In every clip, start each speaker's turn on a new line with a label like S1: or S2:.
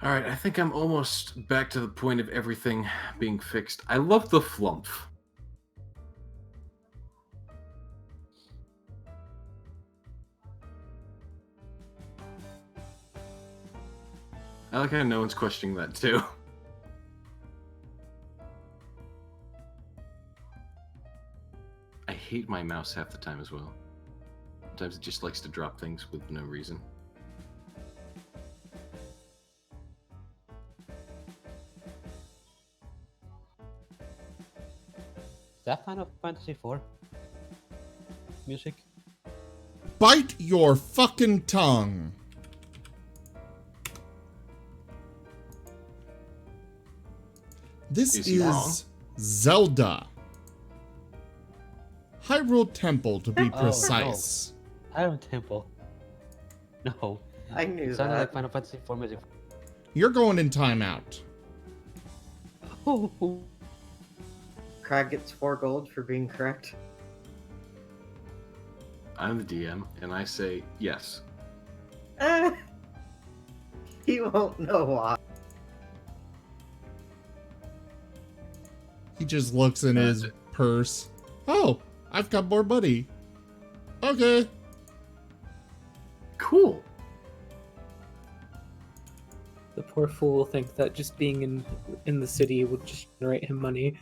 S1: Alright, I think I'm almost back to the point of everything being fixed. I love the flump. I like how no one's questioning that, too. I hate my mouse half the time as well. Sometimes it just likes to drop things with no reason.
S2: Is that Final Fantasy IV music?
S3: Bite your fucking tongue. This is Zelda. Hyrule Temple, to be precise.
S2: No. Hyrule Temple. No.
S4: I knew
S2: It sounded
S4: that.
S2: like Final Fantasy IV music.
S3: You're going in timeout.
S2: Oh.
S4: Crag gets 4 gold for being correct.
S1: I'm the DM, and I say yes.
S4: He won't know why.
S3: He just looks in his purse. Oh, I've got more money. Okay.
S1: Cool.
S5: The poor fool will think that just being in the city would just generate him money.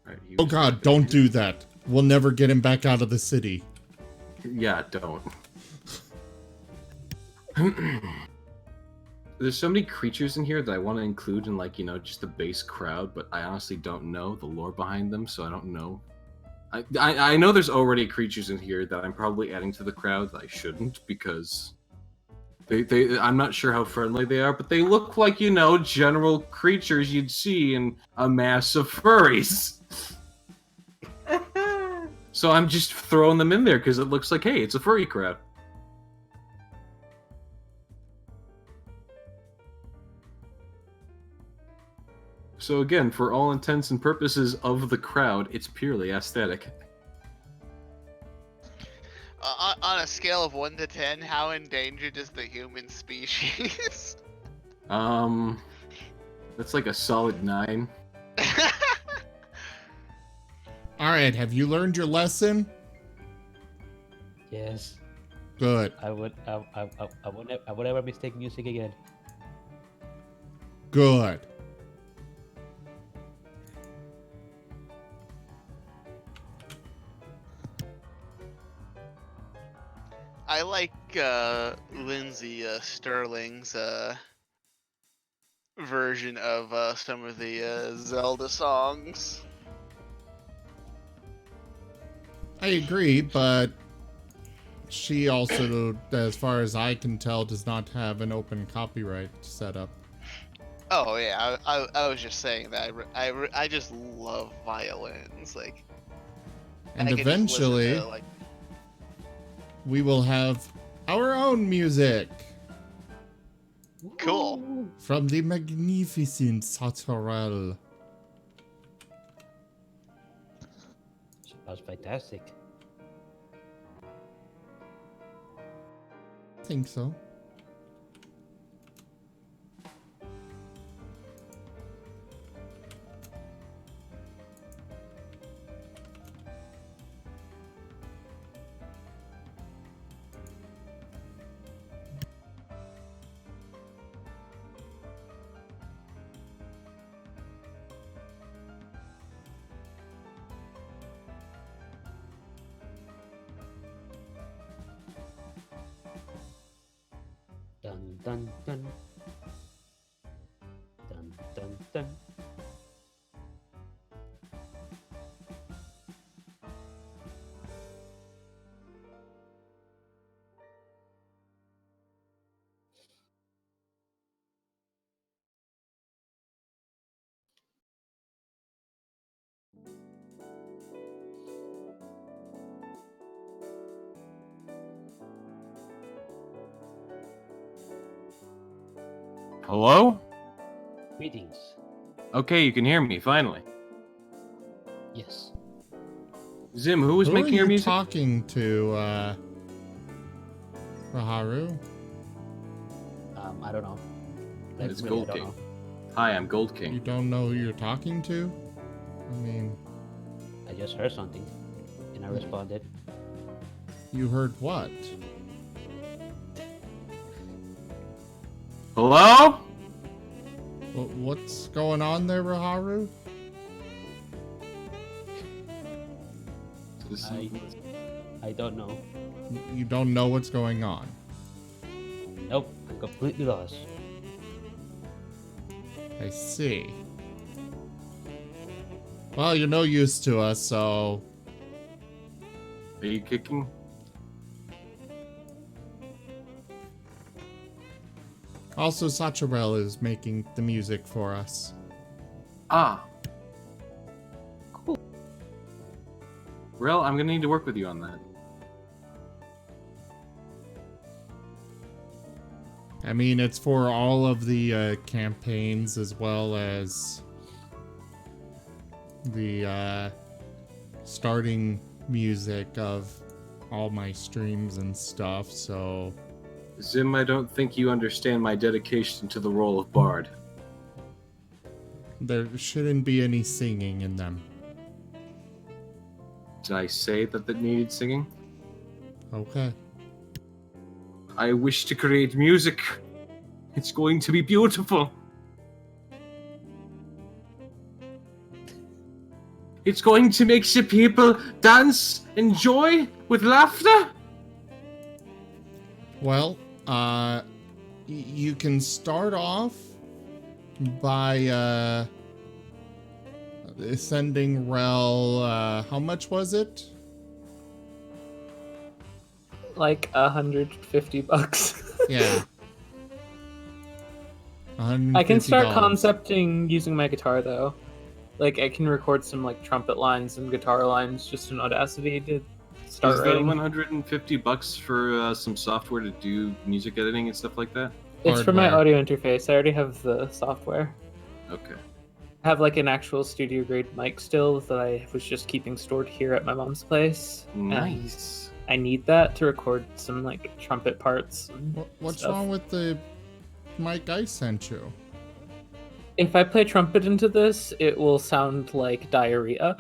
S1: Right,
S3: Oh god, don't do that. We'll never get him back out of the city.
S1: Yeah, don't. There's so many creatures in here that I want to include in, like, you know, just the base crowd, but I honestly don't know the lore behind them, so I don't know. I know there's already creatures in here that I'm probably adding to the crowd that I shouldn't, because I'm not sure how friendly they are, but they look like, you know, general creatures you'd see in a mass of furries. So I'm just throwing them in there because it looks like, hey, it's a furry crowd. So again, for all intents and purposes of the crowd, it's purely aesthetic.
S6: On a scale of 1 to 10, how endangered is the human species?
S1: That's like a solid 9.
S3: Alright, have you learned your lesson?
S2: Yes.
S3: Good.
S2: I would never mistake music again.
S3: Good.
S6: I like Lindsay Sterling's version of some of the Zelda songs.
S3: I agree, but she also, as far as I can tell, does not have an open copyright setup.
S6: Oh yeah, I was just saying that I just love violins, like.
S3: And
S6: I could just listen
S3: eventually,
S6: to, like,
S3: we will have our own music
S6: cool.
S3: from the magnificent Satorel.
S2: Sounds fantastic.
S3: I think so.
S2: Dun dun dun. Dun dun dun.
S1: Hello?
S2: Greetings.
S1: Okay, you can hear me, finally.
S2: Yes.
S1: Zim, who was
S3: Who
S1: making
S3: are
S1: your
S3: you
S1: music?
S3: talking to, Raharu?
S2: I don't know.
S1: It's
S2: Really,
S1: Gold
S2: I don't
S1: King.
S2: know.
S1: Hi, I'm Gold
S3: You
S1: King.
S3: don't know who you're talking to? I mean,
S2: I just heard something, and I responded.
S3: you heard what?
S1: Hello?
S3: What's going on there, Raharu?
S1: This is-
S2: I don't know.
S3: You don't know what's going on.
S2: Nope, I'm completely lost.
S3: I see. Well, you're no use to us, so...
S1: Are you kicking?
S3: Also, Sacharel is making the music for us.
S1: Ah.
S2: Cool.
S1: Rel, I'm gonna need to work with you on that.
S3: I mean, it's for all of the campaigns as well as the starting music of all my streams and stuff, so...
S1: Zim, I don't think you understand my dedication to the role of Bard.
S3: There shouldn't be any singing in them.
S1: Did I say that needed singing?
S3: Okay.
S1: I wish to create music. It's going to be beautiful. It's going to make the people dance, enjoy, with laughter.
S3: Well, you can start off by sending Rel, how much was it?
S5: Like $150.
S3: Yeah.
S5: I can start
S3: $150.
S5: concepting using my guitar though. Like I can record some like trumpet lines and guitar lines just in Audacity to start
S1: Is that
S5: writing.
S1: $150 for some software to do music editing and stuff like that?
S5: It's for my
S3: Hardware.
S5: audio interface. I already have the software.
S1: Okay.
S5: I have like an actual studio grade mic still that I was just keeping stored here at my mom's place. and
S1: Nice.
S5: I need that to record some like trumpet parts. And
S3: What's
S5: stuff.
S3: wrong with the mic I sent you?
S5: If I play trumpet into this, it will sound like diarrhea.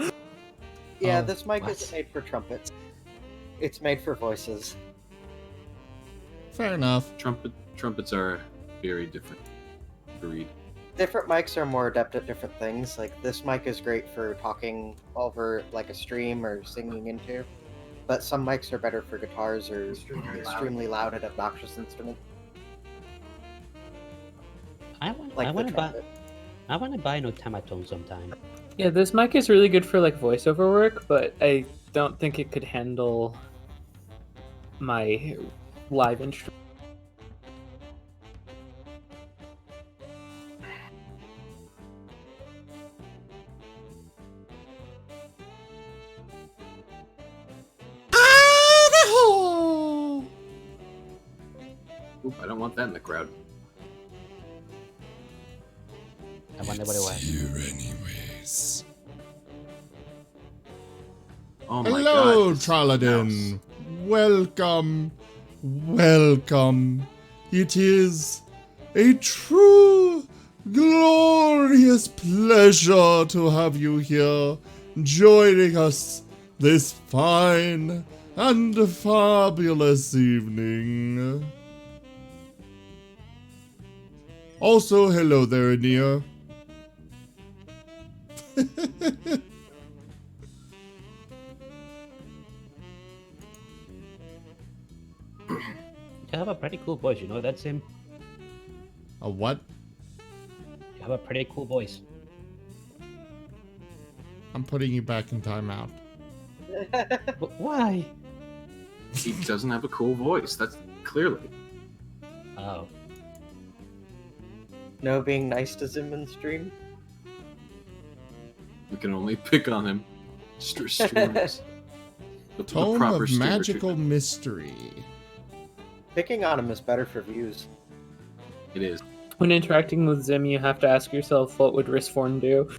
S4: Yeah,
S3: Oh,
S4: this mic
S2: what?
S4: isn't made for trumpets. It's made for voices.
S3: Fair enough.
S1: Trumpets are a very different breed.
S4: Different mics are more adept at different things. Like this mic is great for talking over like a stream or singing into, but some mics are better for guitars or extremely loud and obnoxious instruments.
S2: I want
S4: Like the
S2: to buy.
S4: trumpet.
S2: I want to buy an automaton sometime.
S5: Yeah, this mic is really good for like voiceover work, but I don't think it could handle my live instrument.
S1: Oop, I don't want that in the crowd.
S2: I wonder what it was.
S3: Here anyways.
S1: Oh my
S3: Hello,
S1: god. this
S3: Trollodon.
S1: mouse.
S3: Welcome. Welcome. It is a true, glorious pleasure to have you here joining us this fine and fabulous evening. Also, hello there, Ania.
S2: You have a pretty cool voice, you know that, Sim?
S3: A what?
S2: You have a pretty cool voice.
S3: I'm putting you back in timeout.
S2: But why?
S1: He doesn't have a cool voice. That's clearly.
S2: Oh,
S4: No being nice to Zim in stream.
S1: We can only pick on him. Streamers. The
S3: Tome
S1: proper
S3: of
S1: streamer
S3: Magical
S1: treatment.
S3: Mystery.
S4: Picking on him is better for views.
S1: It is.
S5: When interacting with Zim, you have to ask yourself, what would Risforn do?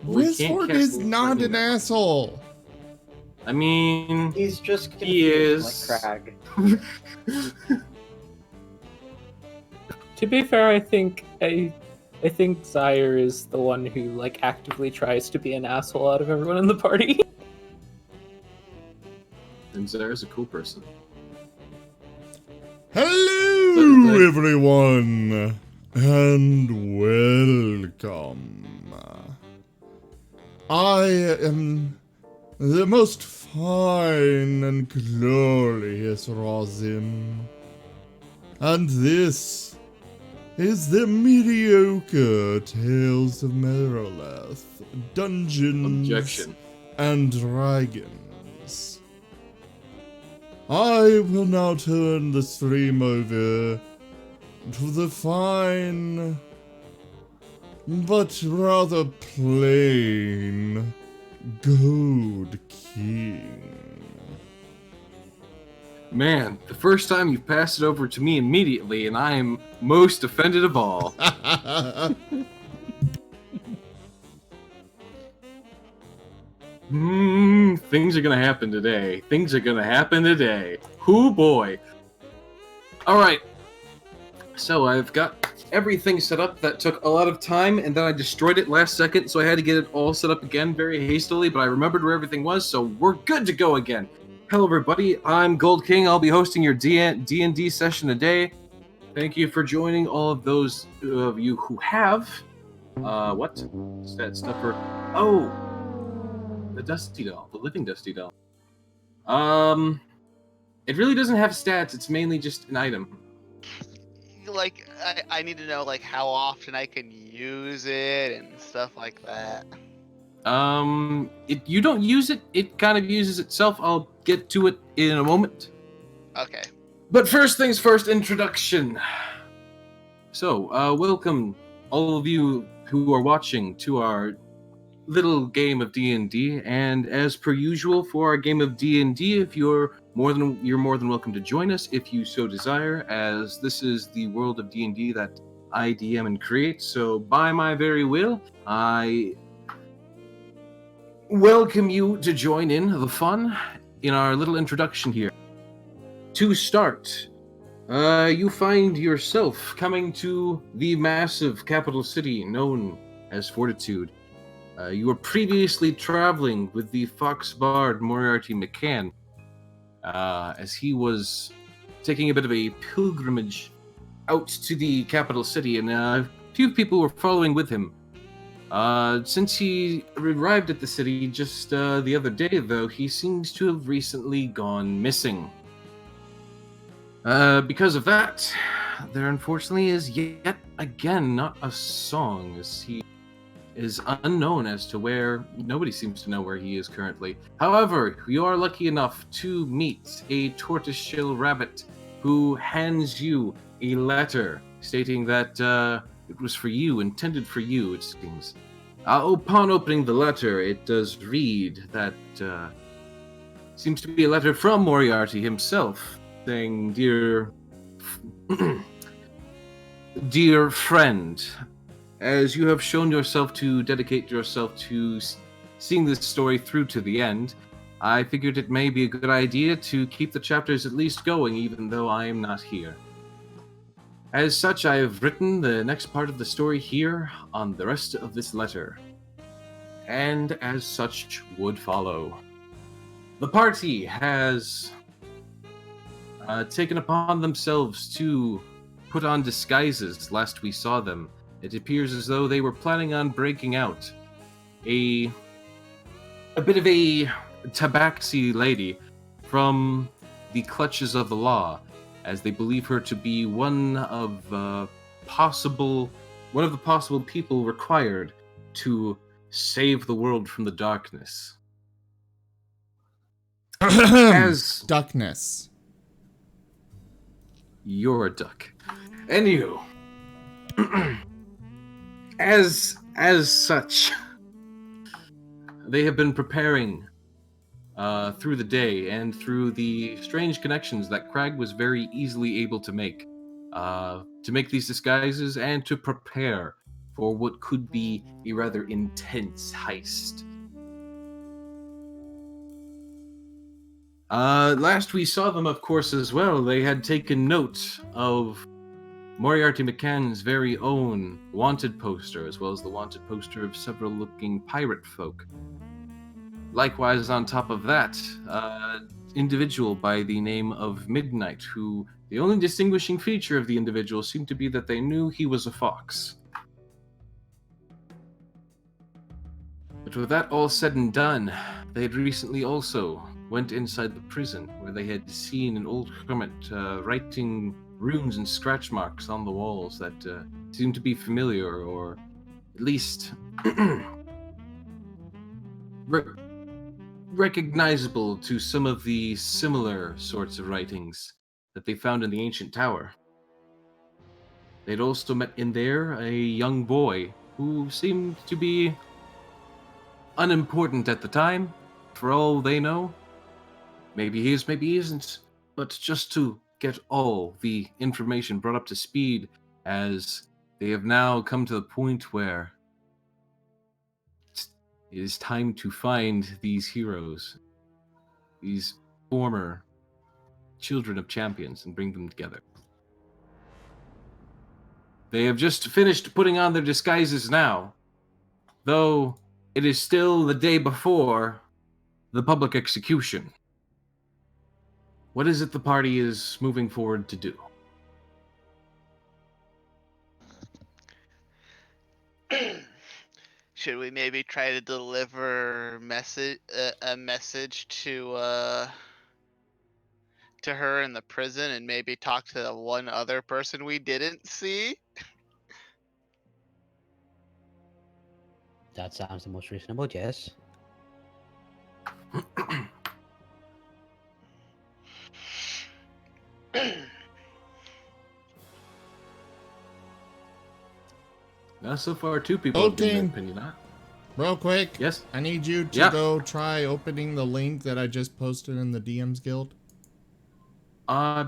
S1: We can't
S3: Risford
S1: cast
S3: is
S1: any
S3: not
S1: friendly
S3: an
S1: now.
S3: asshole.
S1: I mean,
S4: He's just
S1: He
S4: confused
S1: is.
S4: like Crag.
S5: To be fair, I think Zaire is the one who like actively tries to be an asshole out of everyone in the party.
S1: and Zara's a cool person.
S3: Hello, everyone, and welcome. I am the most fine and glorious Rosin, and this is the mediocre Tales of Miraleth, Dungeons
S1: Objection.
S3: and Dragons. I will now turn the stream over to the fine, but rather plain, Gold King.
S1: Man, the first time you've passed it over to me immediately, and I am most offended of all. Things are gonna happen today. Things are gonna happen today. Hoo boy. Alright. So I've got everything set up. That took a lot of time, and then I destroyed it last second, so I had to get it all set up again very hastily, but I remembered where everything was, so we're good to go again. Hello everybody, I'm Gold King. I'll be hosting your D&D session today. Thank you for joining all of those of you who have. What? Stat stuffer. Oh! The Dusty Doll. The living Dusty Doll. It really doesn't have stats, it's mainly just an item.
S6: Like, I need to know, like, how often I can use it and stuff like that.
S1: You don't use it, it kind of uses itself. I'll get to it in a moment.
S6: Okay.
S1: But first things first, introduction. So, welcome all of you who are watching to our little game of D&D, and as per usual for our game of D&D, if you're more than welcome to join us if you so desire, as this is the world of D&D that I DM and create. So by my very will, I welcome you to join in the fun in our little introduction here. To start, you find yourself coming to the massive capital city known as Fortitude. You were previously traveling with the Fox Bard Moriarty McCann, as he was taking a bit of a pilgrimage out to the capital city, and a few people were following with him. Since he arrived at the city just the other day, though, he seems to have recently gone missing. Because of that, there unfortunately is yet again not a song, as he is unknown as to where. Nobody seems to know where he is currently. However, you are lucky enough to meet a tortoiseshell rabbit who hands you a letter stating that it was for you, intended for you, it seems. Upon opening the letter, it does read that seems to be a letter from Moriarty himself, saying, "Dear, dear friend, as you have shown yourself to dedicate yourself to seeing this story through to the end, I figured it may be a good idea to keep the chapters at least going, even though I am not here. As such, I have written the next part of the story here on the rest of this letter, and as such would follow. The party has taken upon themselves to put on disguises last we saw them. It appears as though they were planning on breaking out a bit of a tabaxi lady from the clutches of the law, as they believe her to be one of the possible people required to save the world from the darkness. As
S3: Duckness.
S1: you're a duck. Anywho, as such, they have been preparing through the day and through the strange connections that Crag was very easily able to make these disguises and to prepare for what could be a rather intense heist. Last we saw them, of course, as well, they had taken note of Moriarty McCann's very own wanted poster, as well as the wanted poster of several looking pirate folk. Likewise, on top of that, individual by the name of Midnight, who the only distinguishing feature of the individual seemed to be that they knew he was a fox. But with that all said and done, they had recently also went inside the prison, where they had seen an old hermit writing runes and scratch marks on the walls that seemed to be familiar, or at least recognizable to some of the similar sorts of writings that they found in the ancient tower. They'd also met in there a young boy who seemed to be unimportant at the time, for all they know. Maybe he is, maybe he isn't. But just to get all the information brought up to speed, as they have now come to the point where it is time to find these heroes, these former children of champions, and bring them together. They have just finished putting on their disguises now, though it is still the day before the public execution. What is it the party is moving forward to do?
S6: Should we maybe try to deliver a message to her in the prison, and maybe talk to the one other person we didn't see?
S2: That sounds the most reasonable, yes.
S1: So far, two people have given their
S3: Voting.
S1: opinion. Huh?
S3: Real quick.
S1: Yes?
S3: I need you to
S1: Yeah.
S3: go try opening the link that I just posted in the DM's Guild.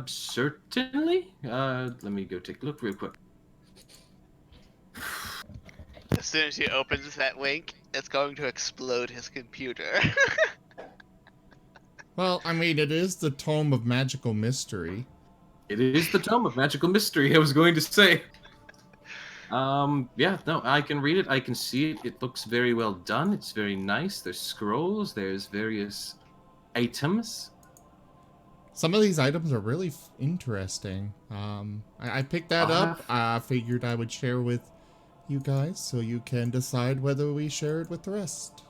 S1: Certainly. Let me go take a look real quick.
S6: As soon as he opens that link, it's going to explode his computer.
S3: Well, I mean, it is the Tome of Magical Mystery.
S1: It is the Tome of Magical Mystery, I was going to say. Yeah, no, I can read it, I can see it. It looks very well done. It's very nice. There's scrolls, there's various items.
S3: Some of these items are really interesting. I picked that up. I figured I would share with you guys so you can decide whether we share it with the rest.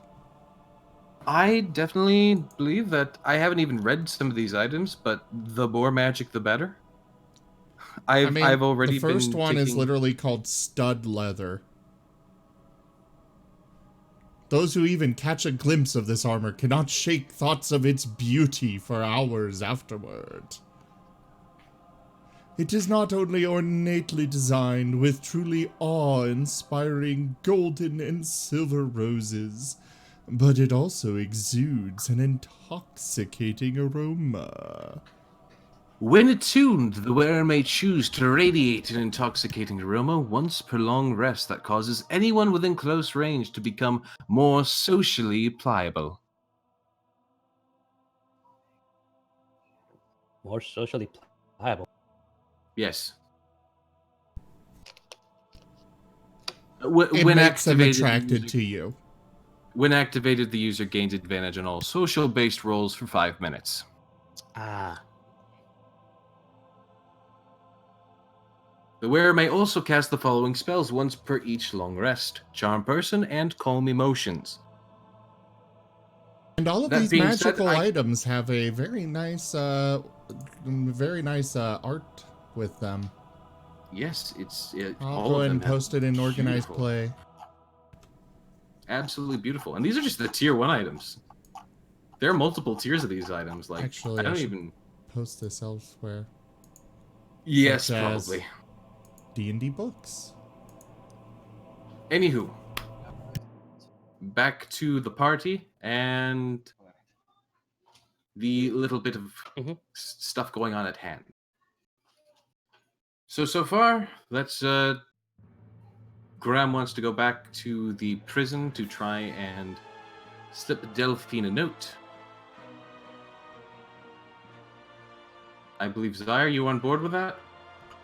S1: I definitely believe that I haven't even read some of these items, but the more magic, the better. I've already
S3: the first
S1: been
S3: one is
S1: taking...
S3: literally called Stud Leather. Those who even catch a glimpse of this armor cannot shake thoughts of its beauty for hours afterward. It is not only ornately designed with truly awe-inspiring golden and silver roses, but it also exudes an intoxicating aroma.
S1: When attuned, the wearer may choose to radiate an intoxicating aroma once per long rest that causes anyone within close range to become more socially pliable.
S2: More socially pliable.
S1: Yes.
S3: It makes them attracted to you.
S1: When activated, the user gains advantage on all social-based rolls for 5 minutes.
S2: Ah.
S1: The wearer may also cast the following spells once per each long rest: Charm Person and Calm Emotions.
S3: And all of these magical items have a very nice art with them.
S1: Yes, it's...
S3: I'll go ahead and post it in Organized Play.
S1: Absolutely beautiful. And these are just the tier 1 items. There are multiple tiers of these items. Like,
S3: actually,
S1: I don't even
S3: post this elsewhere.
S1: Yes, probably.
S3: D&D books.
S1: Anywho, back to the party and the little bit of stuff going on at hand. So far, let's Graham wants to go back to the prison to try and slip Delphine a note. I believe Zyre, you on board with that?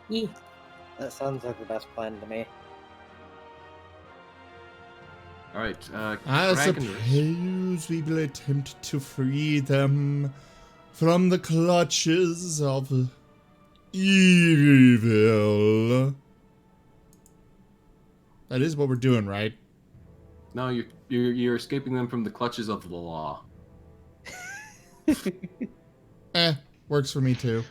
S2: Yeah.
S4: That sounds like the best plan to me.
S1: All right.
S3: I
S1: Dragon Race.
S3: suppose we will attempt to free them from the clutches of evil. That is what we're doing, right?
S1: No, you're escaping them from the clutches of the law.
S3: Works for me too.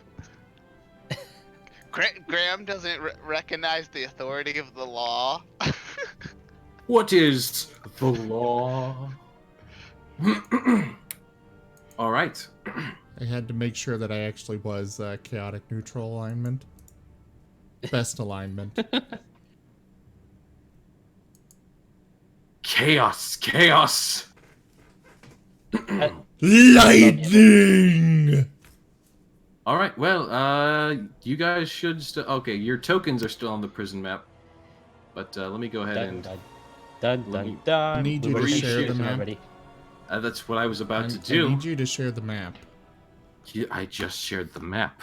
S6: Graham doesn't recognize the authority of the law.
S1: What is the law? All right.
S3: I had to make sure that I actually was chaotic neutral alignment. Best alignment.
S1: Chaos, chaos.
S3: Lightning!
S1: All right. Well, you guys should still. Okay, your tokens are still on the prison map, but let me go ahead
S2: Dun,
S1: and.
S2: dun, dun,
S1: let
S2: dun,
S1: me-
S2: dun.
S3: I need
S2: We
S3: you
S2: were
S3: to
S1: share
S2: sharing
S3: the
S2: it
S3: map.
S2: already.
S1: That's what I was about to
S3: I
S1: do.
S3: need you to share the map.
S1: I just shared the map.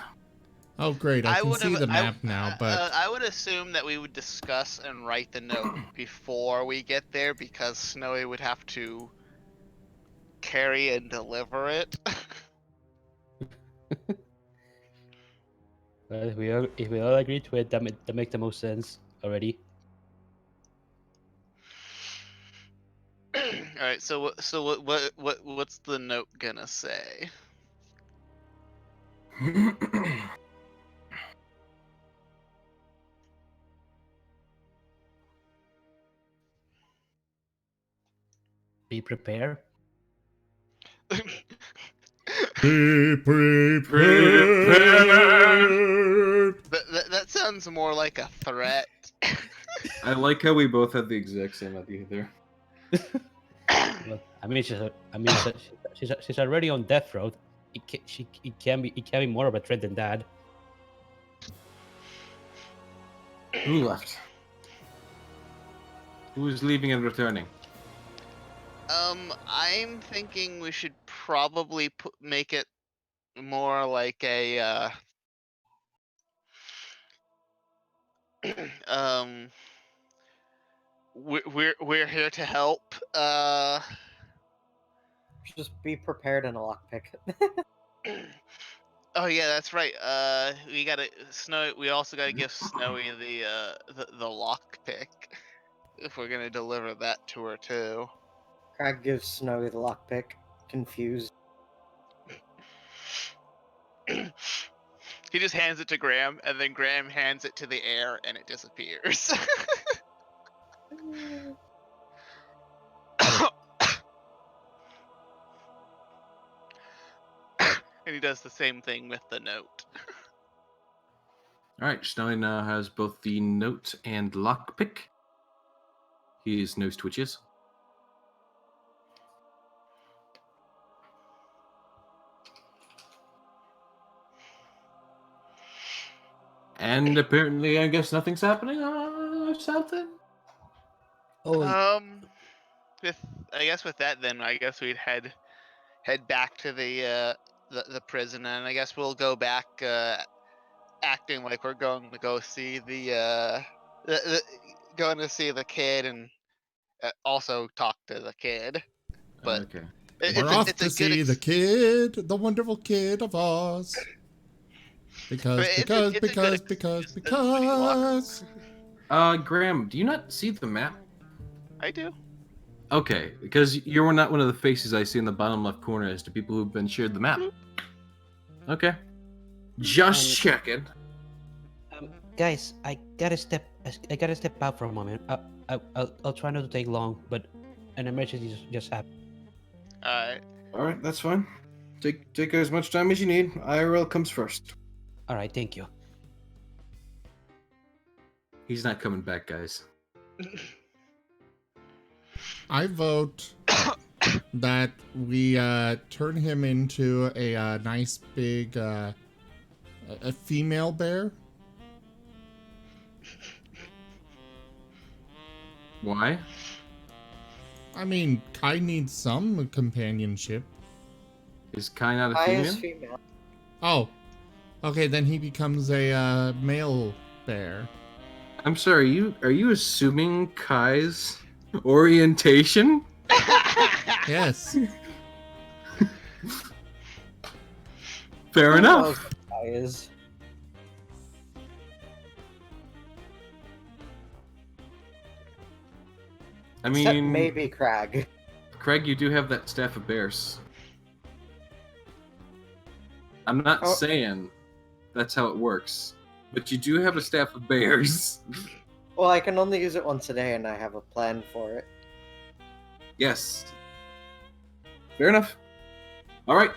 S3: Oh, great. I can see the map now, but...
S6: I would assume that we would discuss and write the note before we get there, because Snowy would have to carry and deliver it.
S2: Well, if we all agree to it, that makes the most sense already.
S6: All right. So what's the note gonna say?
S2: Be prepared.
S3: Be prepared.
S6: That sounds more like a threat.
S1: I like how we both had the exact same idea there.
S2: Well, I mean, she's already on death row. It can be more of a threat than that.
S1: Who left? Who is leaving and returning?
S6: I'm thinking we should probably make it more like a we're here to help.
S4: Just be prepared in a lockpick.
S6: Oh yeah, that's right. We gotta Snow. We also gotta give Snowy the lock pick if we're gonna deliver that to her too.
S4: Crag gives Snowy the lockpick, confused.
S6: He just hands it to Graham, and then Graham hands it to the air, and it disappears. And he does the same thing with the note.
S1: All right, Snowy now has both the note and lockpick. His nose twitches. And apparently, I guess nothing's happening or something.
S2: Oh,
S6: I guess with that, then I guess we'd head back to the prison, and I guess we'll go back acting like we're going to go see the going to see the kid and also talk to the kid. But
S1: Okay.
S3: We're off to see the kid, the wonderful kid of Oz. Because.
S1: Graham, do you not see the map?
S6: I do.
S1: Okay, because you're not one of the faces I see in the bottom left corner as to people who've been shared the map. Okay. Just checking.
S2: guys, I gotta step out for a moment. I'll try not to take long, but an emergency just happened.
S1: All right, that's fine. Take as much time as you need. IRL comes first.
S2: All right, thank you.
S1: He's not coming back, guys.
S3: I vote that we turn him into a nice big a female bear.
S1: Why?
S3: I mean, Kai needs some companionship.
S1: Is Kai not a
S4: I
S1: female?
S4: is female.
S3: Oh, Okay, then he becomes a male bear.
S1: I'm sorry, are you assuming Kai's orientation?
S3: Yes.
S1: Fair
S4: Who
S1: enough.
S4: knows what guy is?
S1: I
S4: Except
S1: mean,
S4: maybe Crag.
S1: Craig, you do have that staff of bears. I'm not
S4: Oh.
S1: saying that's how it works, but you do have a staff of bears.
S4: Well, I can only use it once a day, and I have a plan for it.
S1: Yes. Fair enough. All right.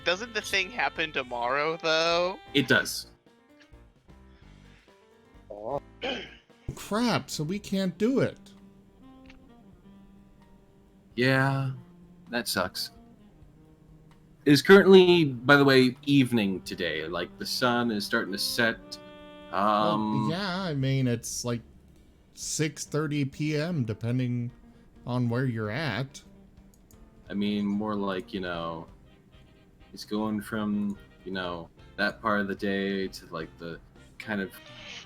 S6: Doesn't the thing happen tomorrow, though?
S1: It does.
S4: Oh.
S3: Crap, so we can't do it.
S1: Yeah, that sucks. It is currently, by the way, evening today. Like, the sun is starting to set.
S3: Well, yeah, I mean, it's like 6:30 p.m. depending on where you're at.
S1: I mean, more like, it's going from, that part of the day to, like, the kind of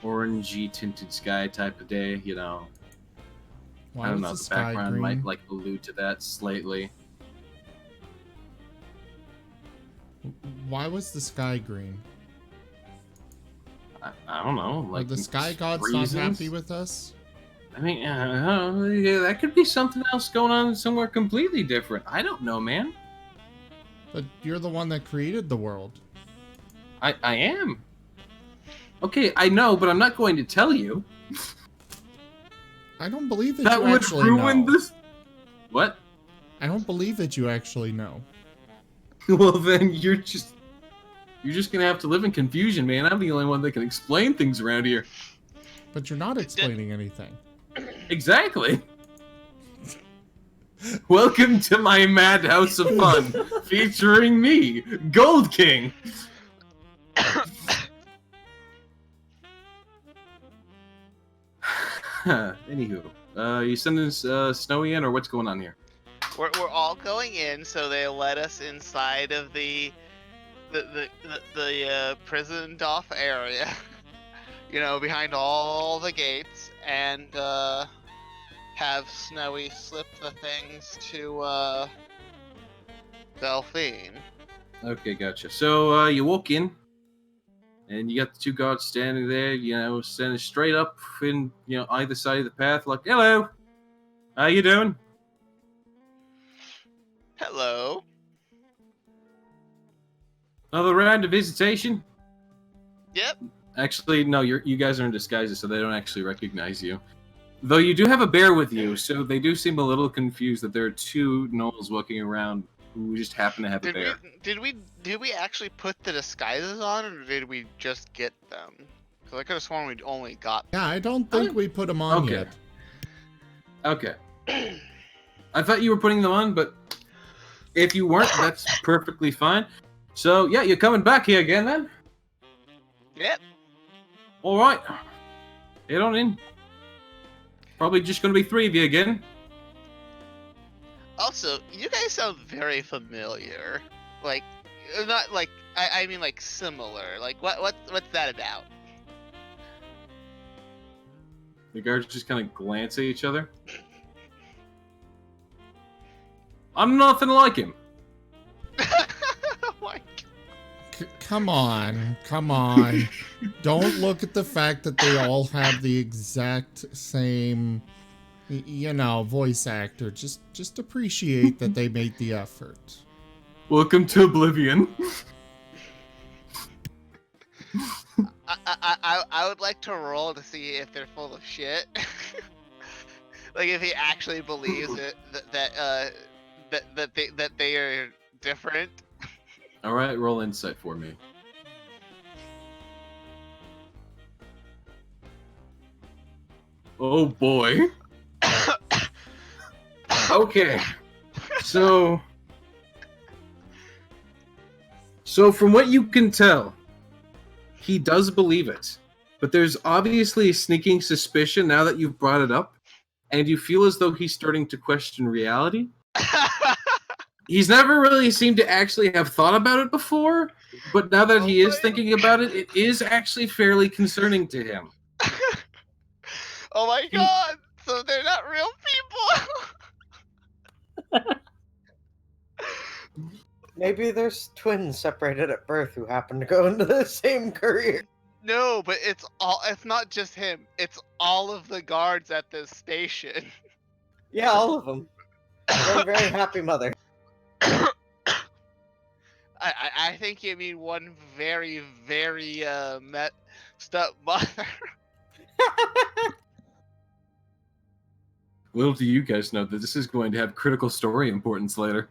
S1: orangey tinted sky type of day,
S3: Why
S1: I don't
S3: was
S1: know,
S3: the
S1: the
S3: sky
S1: background
S3: green?
S1: might, like, allude to that slightly.
S3: Why was the sky green?
S1: I don't know.
S3: Are
S1: Like,
S3: the sky gods
S1: reasons?
S3: not happy with us?
S1: I mean, yeah, that could be something else going on somewhere completely different. I don't know, man.
S3: But you're the one that created the world.
S1: I am. Okay, I know, but I'm not going to tell you.
S3: I don't believe that,
S1: That
S3: you
S1: would
S3: actually
S1: ruin
S3: know.
S1: this. What?
S3: I don't believe that you actually know.
S1: Well, then you're just gonna have to live in confusion, man. I'm the only one that can explain things around here.
S3: But you're not explaining anything.
S1: Exactly. Welcome to my madhouse of fun, featuring me, Gold King. Anywho, you sending Snowy in, or what's going on here?
S6: We're all going in, so they let us inside of the prisoned off area. Behind all the gates, and have Snowy slip the things to Delphine.
S1: Okay, gotcha. So you walk in, and you got the two guards standing there, standing straight up in either side of the path, like, "Hello, how you doing?"
S6: Hello.
S1: Another round of visitation?
S6: Yep.
S1: Actually, no, you guys are in disguises, so they don't actually recognize you. Though you do have a bear with you, so they do seem a little confused that there are two gnolls walking around who just happen to have a bear.
S6: Did we actually put the disguises on, or did we just get them? Because I could have sworn we only got.
S3: Yeah, I don't think we put them on
S1: Okay.
S3: yet.
S1: Okay. I thought you were putting them on, but if you weren't, that's perfectly fine. So, yeah, you're coming back here again, then?
S6: Yep.
S1: All right. Head on in. Probably just going to be three of you again.
S6: Also, you guys sound very familiar. Like, not like I mean like similar. Like what's that about?
S1: The guards just kind of glance at each other. I'm nothing like him.
S6: Oh my God.
S3: Come on. Don't look at the fact that they all have the exact same, voice actor. Just appreciate that they made the effort.
S1: Welcome to Oblivion.
S6: I would like to roll to see if they're full of shit. Like if he actually believes it that they are different.
S1: All right, roll insight for me. Oh boy. Okay. So from what you can tell, he does believe it. But there's obviously a sneaking suspicion now that you've brought it up, and you feel as though he's starting to question reality. He's never really seemed to actually have thought about it before, But now that he is
S6: boy.
S1: thinking about it, it is actually fairly concerning to him.
S6: Oh my
S1: He-
S6: god! So they're not real people.
S4: Maybe there's twins separated at birth who happen to go into the same career.
S6: No, but it's not just him. It's all of the guards at this station.
S4: Yeah, all of them. One very happy mother.
S6: I think you mean one very, very messed up mother.
S1: Little do you guys know that this is going to have critical story importance later.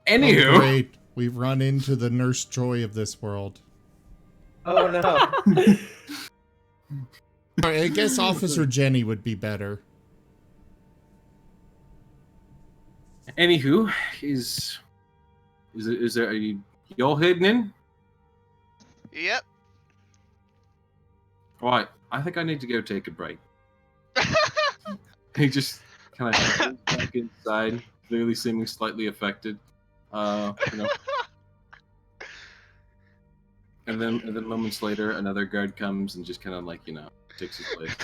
S1: Anywho,
S3: Oh, great. We've run into the Nurse Joy of this world.
S4: Oh no.
S3: Alright, I guess Officer Jenny would be better.
S1: anywho, is there are you all heading in?
S6: Yep.
S1: Right, I think I need to go take a break. He just kind of goes back inside, clearly seeming slightly affected. You know. And then moments later, another guard comes and just kind of like, takes his place.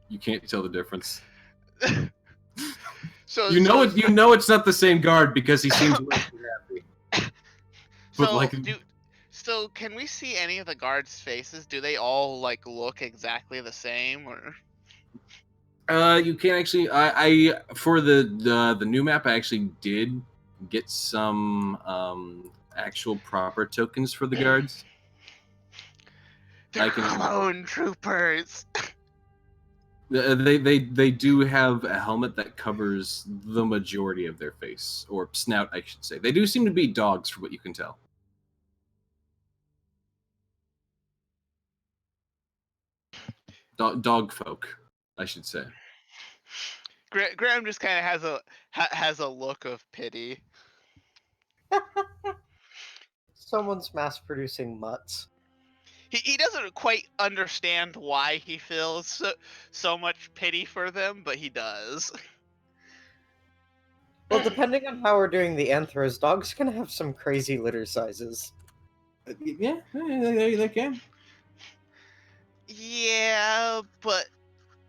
S1: You can't tell the difference.
S6: So
S1: You know it's not the same guard because he seems way too happy. But
S6: So,
S1: like,
S6: so can we see any of the guards' faces? Do they all like look exactly the same, or?
S1: you can't actually. I for the new map, I actually did get some actual proper tokens for the guards.
S6: They're
S1: I can-
S6: clone troopers.
S1: They do have a helmet that covers the majority of their face, or snout, I should say. They do seem to be dogs, for what you can tell. Dog folk, I should say.
S6: Graham just kind of has a look of pity.
S4: Someone's mass producing mutts.
S6: He doesn't quite understand why he feels so much pity for them, but he does.
S4: Well, depending on how we're doing the anthros, dogs can have some crazy litter sizes.
S1: Yeah, they can.
S6: Yeah, but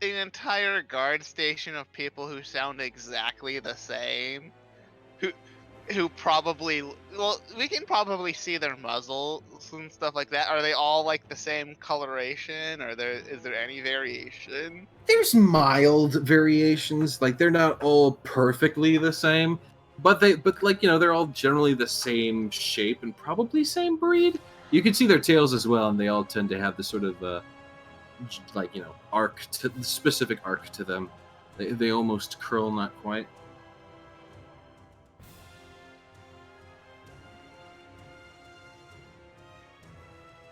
S6: an entire guard station of people who sound exactly the same, who probably, well, we can probably see their muzzles and stuff like that. Are they all like the same coloration, or is there any variation?
S1: There's mild variations, like they're not all perfectly the same, but they're all generally the same shape and probably same breed. You can see their tails as well, and they all tend to have this sort of specific arc to them. They almost curl, not quite.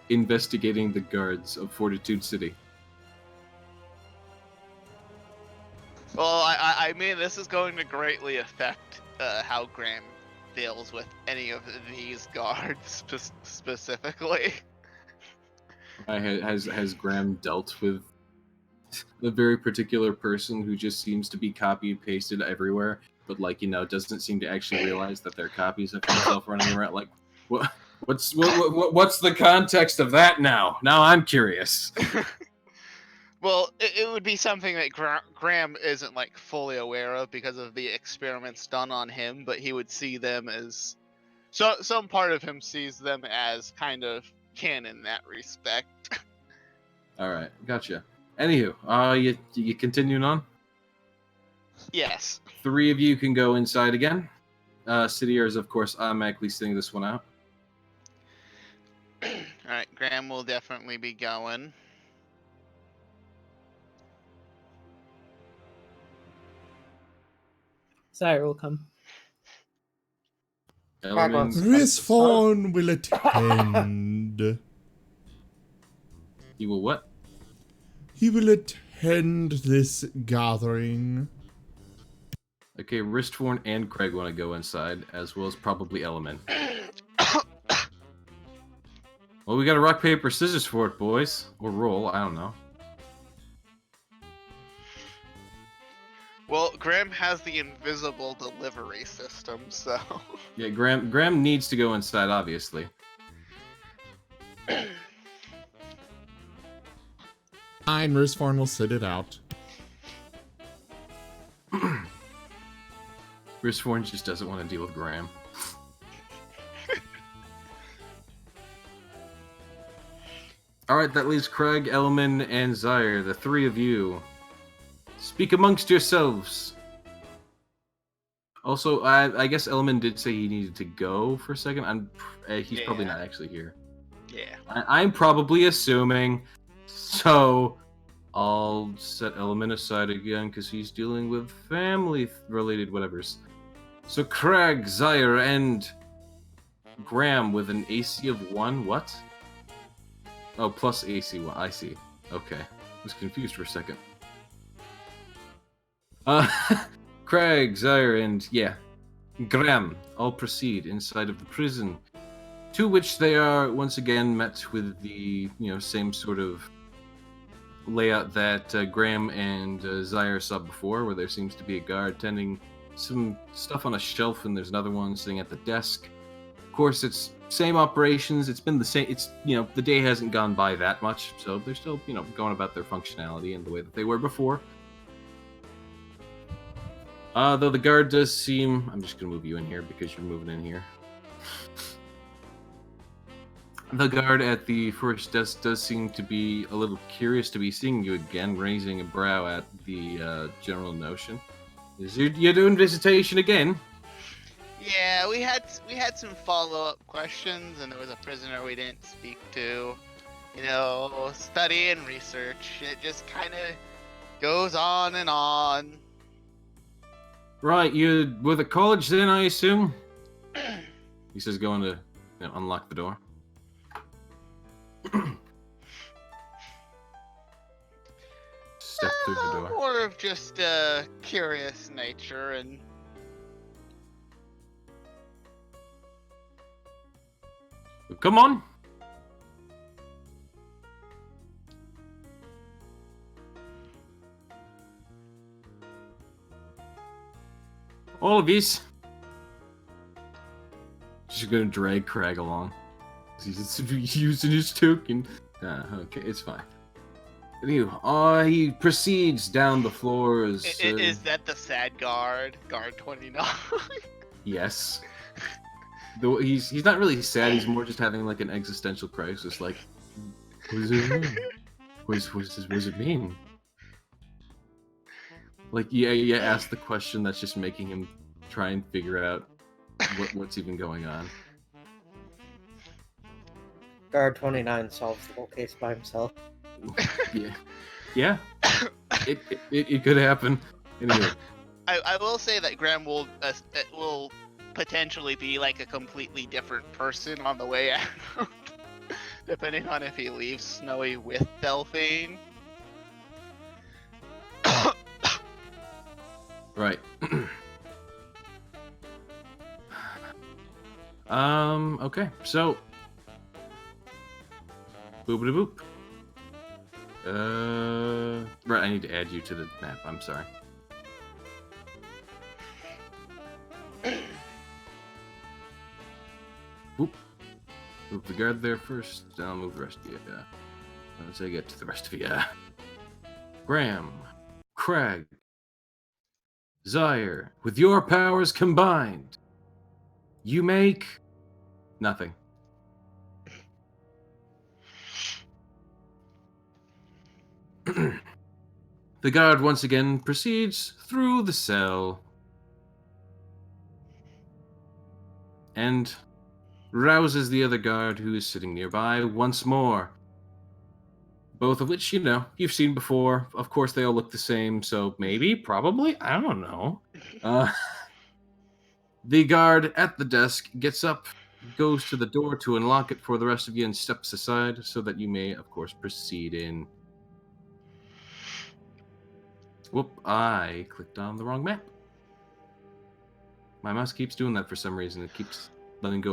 S1: Investigating the guards of Fortitude City.
S6: Well, I mean, this is going to greatly affect how Graham deals with any of these guards specifically.
S1: Has Graham dealt with the very particular person who just seems to be copy pasted everywhere, but doesn't seem to actually realize that they're copies of himself running around? Like, what's the context of that now? Now I'm curious.
S6: Well, it would be something that Graham isn't like fully aware of because of the experiments done on him, but he would see them as some part of him sees them as kind of kin in that respect.
S1: All right, gotcha. Anywho, you continuing on?
S6: Yes.
S1: 3 of you can go inside again. Cityar is, of course, automatically sitting this one out.
S6: All right, Graham will definitely be going.
S5: Sire will come.
S4: wants-
S3: Risfawn will attend.
S1: You will what?
S3: He will attend this gathering.
S1: Okay, Wristforn and Craig want to go inside, as well as probably Element. Well, we got to rock, paper, scissors for it, boys. Or roll, I don't know.
S6: Well, Graham has the invisible delivery system, so.
S1: Yeah, Graham needs to go inside, obviously.
S3: Fine, Rusforn will sit it out.
S1: Risforn just doesn't want to deal with Graham. Alright, that leaves Craig, Elman, and Zyre, the three of you. Speak amongst yourselves. Also, I guess Elman did say he needed to go for a second. He's probably not actually here.
S6: Yeah.
S1: I'm probably assuming. So, I'll set Elman aside again because he's dealing with family-related whatevers. So, Craig, Zyre, and Graham with an AC of 1. What? Oh, plus AC 1. I see. Okay. I was confused for a second. Craig, Zyre, and Graham all proceed inside of the prison, to which they are once again met with the same sort of layout that Graham and Zyre saw before, where there seems to be a guard tending some stuff on a shelf, and there's another one sitting at the desk. Of course, it's same operations. It's been the same. It's the day hasn't gone by that much, so they're still going about their functionality in the way that they were before. Though the guard does seem... I'm just going to move you in here because you're moving in here. The guard at the first desk does seem to be a little curious to be seeing you again, raising a brow at the general notion. You're doing visitation again?
S6: Yeah, we had some follow-up questions, and there was a prisoner we didn't speak to. Study and research. It just kind of goes on and on.
S1: Right, you with a college then, I assume? He says going to unlock the door. Step through the door.
S6: More of just a curious nature and...
S1: Come on! All of these. She's gonna drag Craig along. He's using his token. Okay, it's fine. Anyway, he proceeds down the floors.
S6: Is that the sad guard? Guard 29?
S1: Yes. Though he's not really sad. He's more just having like an existential crisis. Like, what does it mean? What does it mean? Like, ask the question that's just making him try and figure out what's even going on.
S4: Guard 29 solves the whole case by himself.
S1: Yeah. It could happen. Anyway.
S6: I will say that Graham will potentially be like a completely different person on the way out, depending on if he leaves Snowy with Delphine.
S1: Right. Okay, so... Boop-a-da-boop. Right, I need to add you to the map, I'm sorry. Whoop. Move the guard there first, then I'll move the rest of you. Once I get to the rest of you. Graham, Craig, Zyre, with your powers combined, you make nothing. The guard once again proceeds through the cell and rouses the other guard who is sitting nearby once more. Both of which, you've seen before. Of course, they all look the same, so maybe, probably, I don't know. The guard at the desk gets up, goes to the door to unlock it for the rest of you, and steps aside so that you may, of course, proceed in. Whoop, I clicked on the wrong map. My mouse keeps doing that for some reason. It keeps letting go.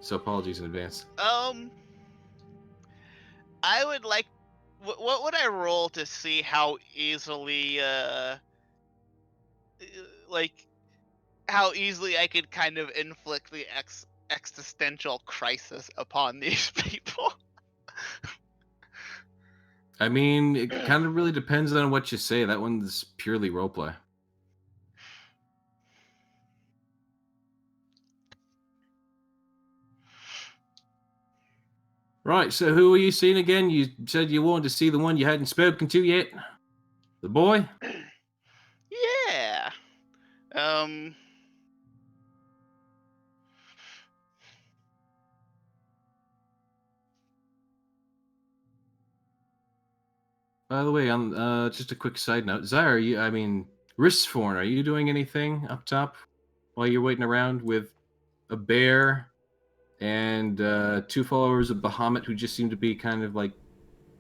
S1: So apologies in advance.
S6: I would like... What would I roll to see how easily like how easily I could kind of inflict the existential crisis upon these people.
S1: I mean, it kind of really depends on what you say. That one's purely roleplay. Right, so who are you seeing again? You said you wanted to see the one you hadn't spoken to yet? The boy?
S6: Yeah.
S1: By the way, on just a quick side note, Zyre, Ristforn, are you doing anything up top while you're waiting around with a bear and 2 followers of Bahamut who just seem to be kind of like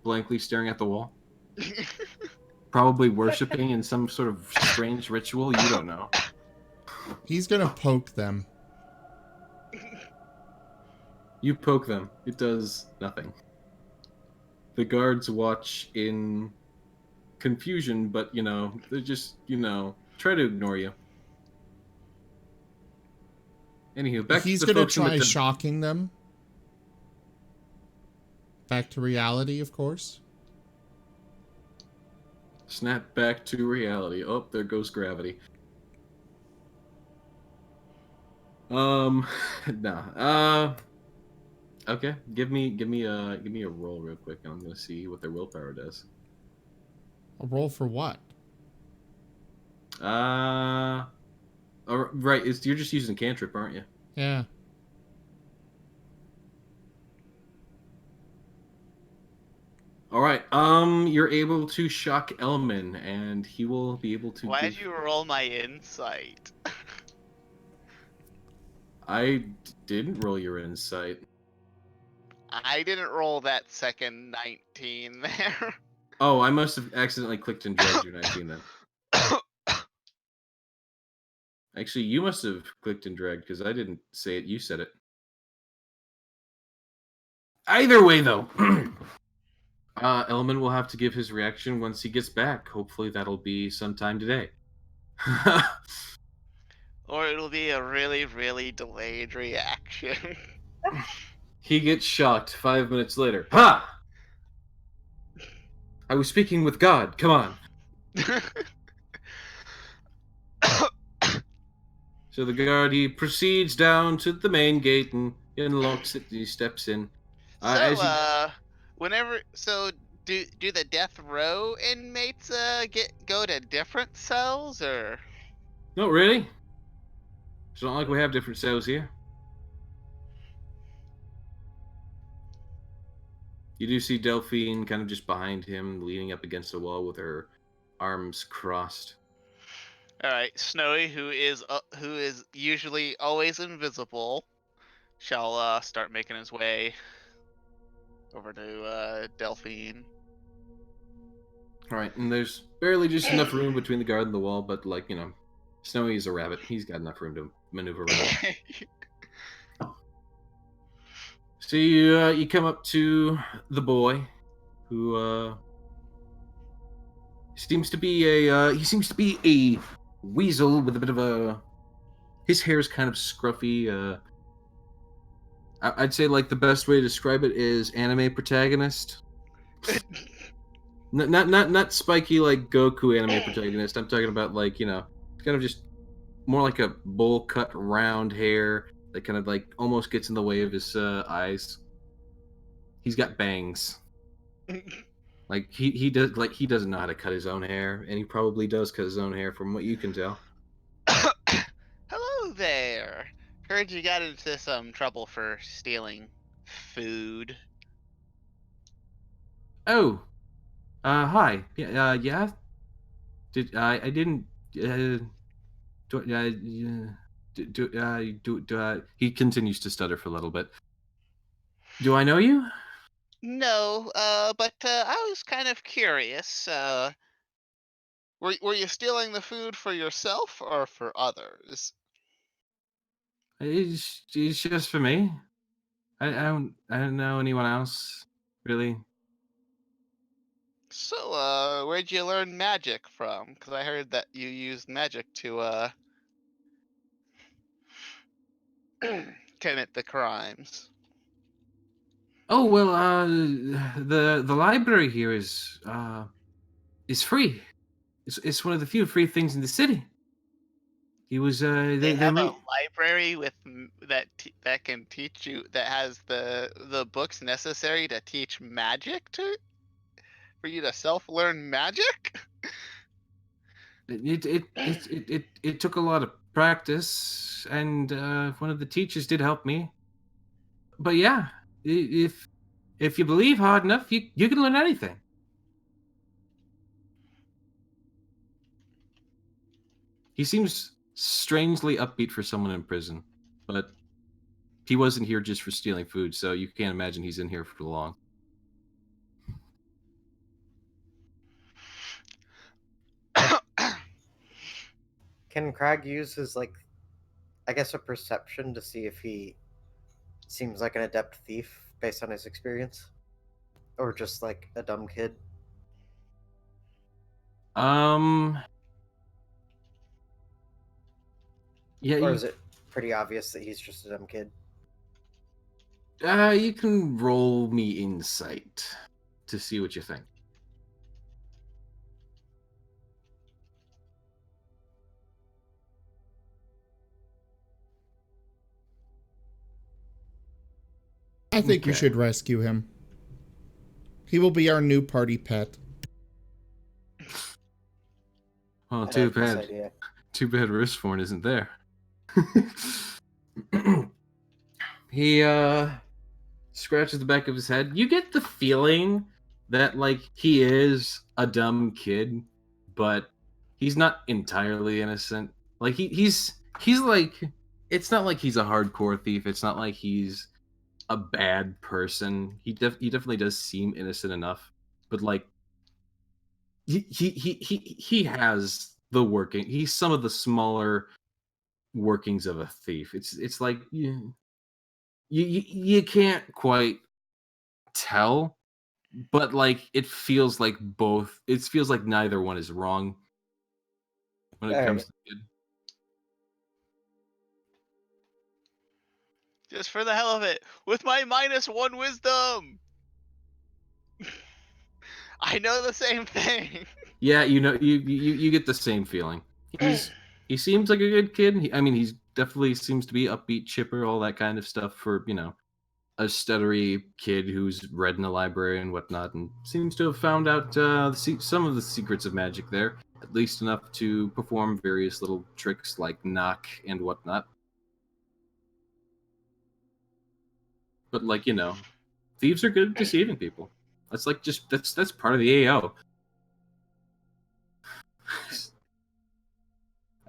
S1: blankly staring at the wall? Probably worshipping in some sort of strange ritual, you don't know.
S3: He's gonna poke them.
S1: You poke them, it does nothing. The guards watch in confusion, but they're just, try to ignore you. Anywho, back
S3: He's
S1: to the
S3: gonna
S1: folks in
S3: try
S1: the
S3: shocking them. Back to reality, of course.
S1: Snap back to reality. Oh, there goes gravity. Nah. Okay. Give me a roll real quick. I'm gonna see what their willpower does.
S3: A roll for what?
S1: Right. You're just using cantrip, aren't you?
S3: Yeah.
S1: All right. You're able to shock Elman, and he will be able to.
S6: Why'd you roll my insight?
S1: I didn't roll your insight.
S6: I didn't roll that second 19 there.
S1: Oh, I must have accidentally clicked and dragged your 19 then. Actually, you must have clicked and dragged because I didn't say it. You said it. Either way, though, Elman will have to give his reaction once he gets back. Hopefully, that'll be sometime today.
S6: Or it'll be a really, really delayed reaction.
S1: He gets shocked 5 minutes later. Ha! I was speaking with God. Come on. So the guard, he proceeds down to the main gate and unlocks it. He steps in.
S6: Do the death row inmates go to different cells, or?
S1: No, really? It's not like we have different cells here. You do see Delphine kind of just behind him, leaning up against the wall with her arms crossed.
S6: All right, Snowy, who is usually always invisible, shall start making his way over to Delphine.
S1: All right, and there's barely just enough room between the guard and the wall, but Snowy is a rabbit. He's got enough room to maneuver around. So you come up to the boy, who seems to be a weasel with a bit of a. His hair's kind of scruffy. I'd say like the best way to describe it is anime protagonist. Not spiky like Goku anime protagonist. I'm talking about kind of just more like a bowl cut round hair that kind of like almost gets in the way of his eyes. He's got bangs. Like he doesn't know how to cut his own hair, and he probably does cut his own hair from what you can tell.
S6: Hello there. Heard you got into some trouble for stealing food.
S1: Oh, hi. Yeah, yeah. I didn't he continues to stutter for a little bit. Do I know you?
S6: No, but I was kind of curious. Were you stealing the food for yourself or for others?
S1: It's just for me. I don't know anyone else really.
S6: So, where'd you learn magic from? Because I heard that you used magic to commit the crimes?
S1: Oh well, the library here is free. It's one of the few free things in the city. He was
S6: They
S1: they
S6: have a
S1: made
S6: library with that can teach you, that has the books necessary to teach magic to for you to self-learn magic.
S1: it took a lot of practice, and one of the teachers did help me. But yeah, if you believe hard enough, you can learn anything. He seems strangely upbeat for someone in prison, but he wasn't here just for stealing food, so you can't imagine he's in here for long.
S4: Can Crag use his, like, I guess a perception to see if he seems like an adept thief based on his experience? Or just like a dumb kid?
S1: Um, yeah,
S4: Or is it pretty obvious that he's just a dumb kid?
S1: you can roll me insight to see what you think.
S3: I think you
S1: Okay.
S3: should rescue him. He will be our new party pet.
S1: Well,
S4: I
S1: too
S4: like this
S1: bad.
S4: idea.
S1: Too bad Ristforn isn't there. He scratches the back of his head. You get the feeling that like he is a dumb kid, but he's not entirely innocent. Like he's like, it's not like he's a hardcore thief. It's not like he's a bad person. He definitely does seem innocent enough, but like he has the working. He's some of the smaller workings of a thief. It's like you can't quite tell, but like it feels like both. It feels like neither one is wrong when it comes
S4: Alright.
S1: to the kid.
S6: Just for the hell of it, with my -1 wisdom. I know the same thing.
S1: Yeah, you know, you get the same feeling. He seems like a good kid. I mean, he's definitely seems to be upbeat, chipper, all that kind of stuff for a stuttery kid who's read in the library and whatnot, and seems to have found out some of the secrets of magic there, at least enough to perform various little tricks like knock and whatnot. But like thieves are good at deceiving people. That's like just that's part of the AO.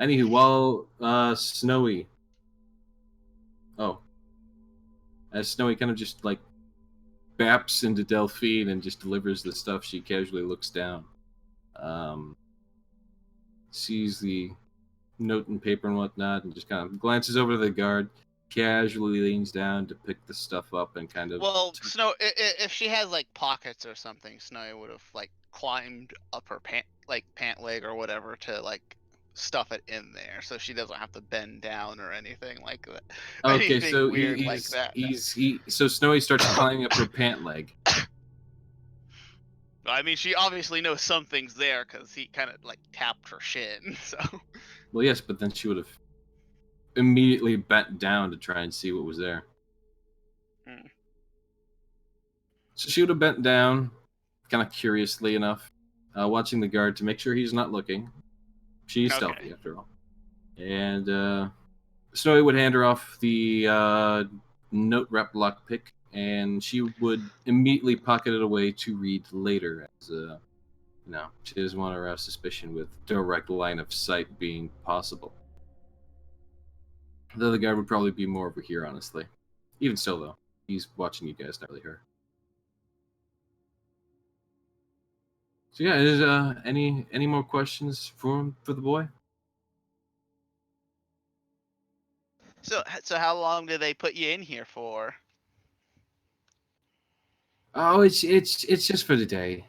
S1: Anywho, while Snowy, oh, as Snowy kind of just like baps into Delphine and just delivers the stuff, she casually looks down, sees the note and paper and whatnot, and just kind of glances over to the guard, casually leans down to pick the stuff up and kind of.
S6: Well, if she has like pockets or something, Snow would have like climbed up her pant leg or whatever to like stuff it in there, so she doesn't have to bend down or anything like that.
S1: Okay,
S6: Anything
S1: so
S6: weird like that.
S1: so Snowy starts climbing up her pant leg.
S6: I mean, she obviously knows something's there because he kind of like tapped her shin. So.
S1: Well, yes, but then she would have immediately bent down to try and see what was there.
S6: Hmm.
S1: So she would have bent down, kind of curiously enough, watching the guard to make sure he's not looking. She's
S6: Okay.
S1: stealthy after all. And Snowy would hand her off the note wrap lockpick, and she would immediately pocket it away to read later, as she doesn't want to arouse suspicion with direct line of sight being possible. The other guard would probably be more over here, honestly. Even still, though, he's watching you guys, not really her. So yeah, is any more questions for the boy?
S6: So how long do they put you in here for?
S1: Oh, it's just for the day.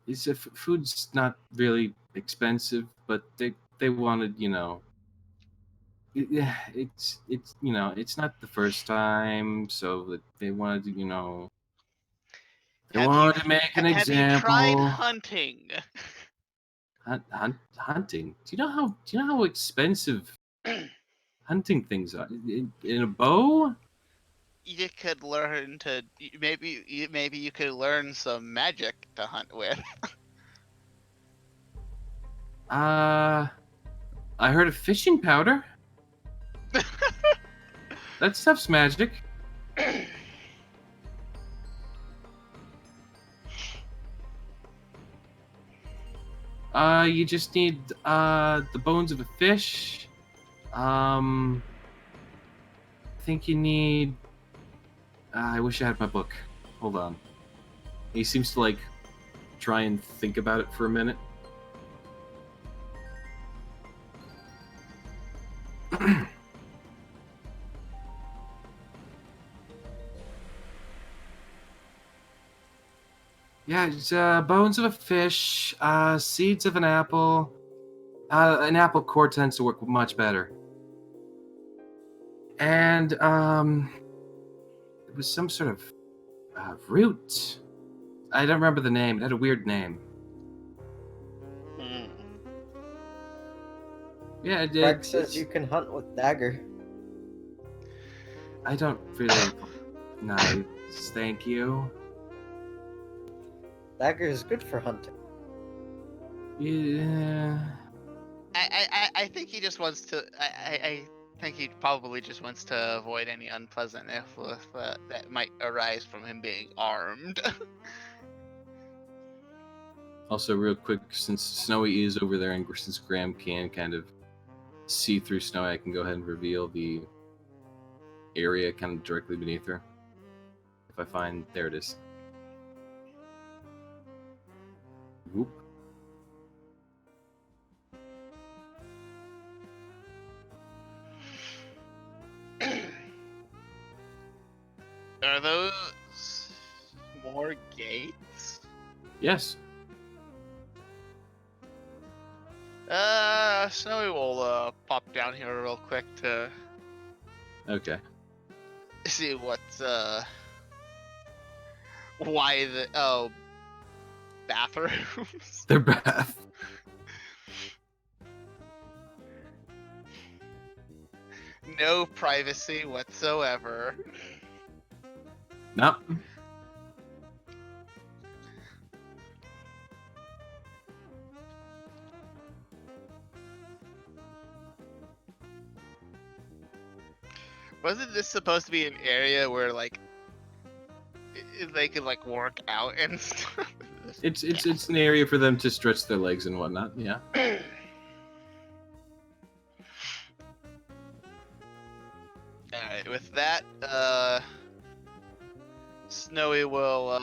S1: It's food's not really expensive, but they wanted It's it's not the first time, so that they wanted to they wanted to make an
S6: Have you tried
S1: example.
S6: hunting?
S1: Hunting. Do you know how expensive hunting things are? In a bow?
S6: You could learn to maybe you could learn some magic to hunt with.
S1: I heard of fishing powder. That stuff's magic. You just need the bones of a fish. I think you need. I wish I had my book. Hold on. He seems to like try and think about it for a minute. Yeah, it's bones of a fish, seeds of an apple. An apple core tends to work much better. And it was some sort of root. I don't remember the name. It had a weird name.
S6: Hmm.
S1: Yeah,
S4: Greg says you can hunt with dagger.
S1: I don't really. Nice, thank you.
S4: Dagger is good for hunting.
S1: Yeah.
S6: I think he just wants to. I think he probably just wants to avoid any unpleasantness that might arise from him being armed.
S1: Also, real quick, since Snowy is over there and since Graham can kind of see through Snowy, I can go ahead and reveal the area kind of directly beneath her. If I find, there it is. Whoop.
S6: Are those more gates?
S1: Yes.
S6: Snowy will pop down here real quick to
S1: Okay.
S6: see what's why the bathrooms.
S1: They're bath.
S6: No privacy whatsoever.
S1: No.
S6: Wasn't this supposed to be an area where like they could like work out and stuff?
S1: It's an area for them to stretch their legs and whatnot. Yeah.
S6: Alright, with that, Snowy will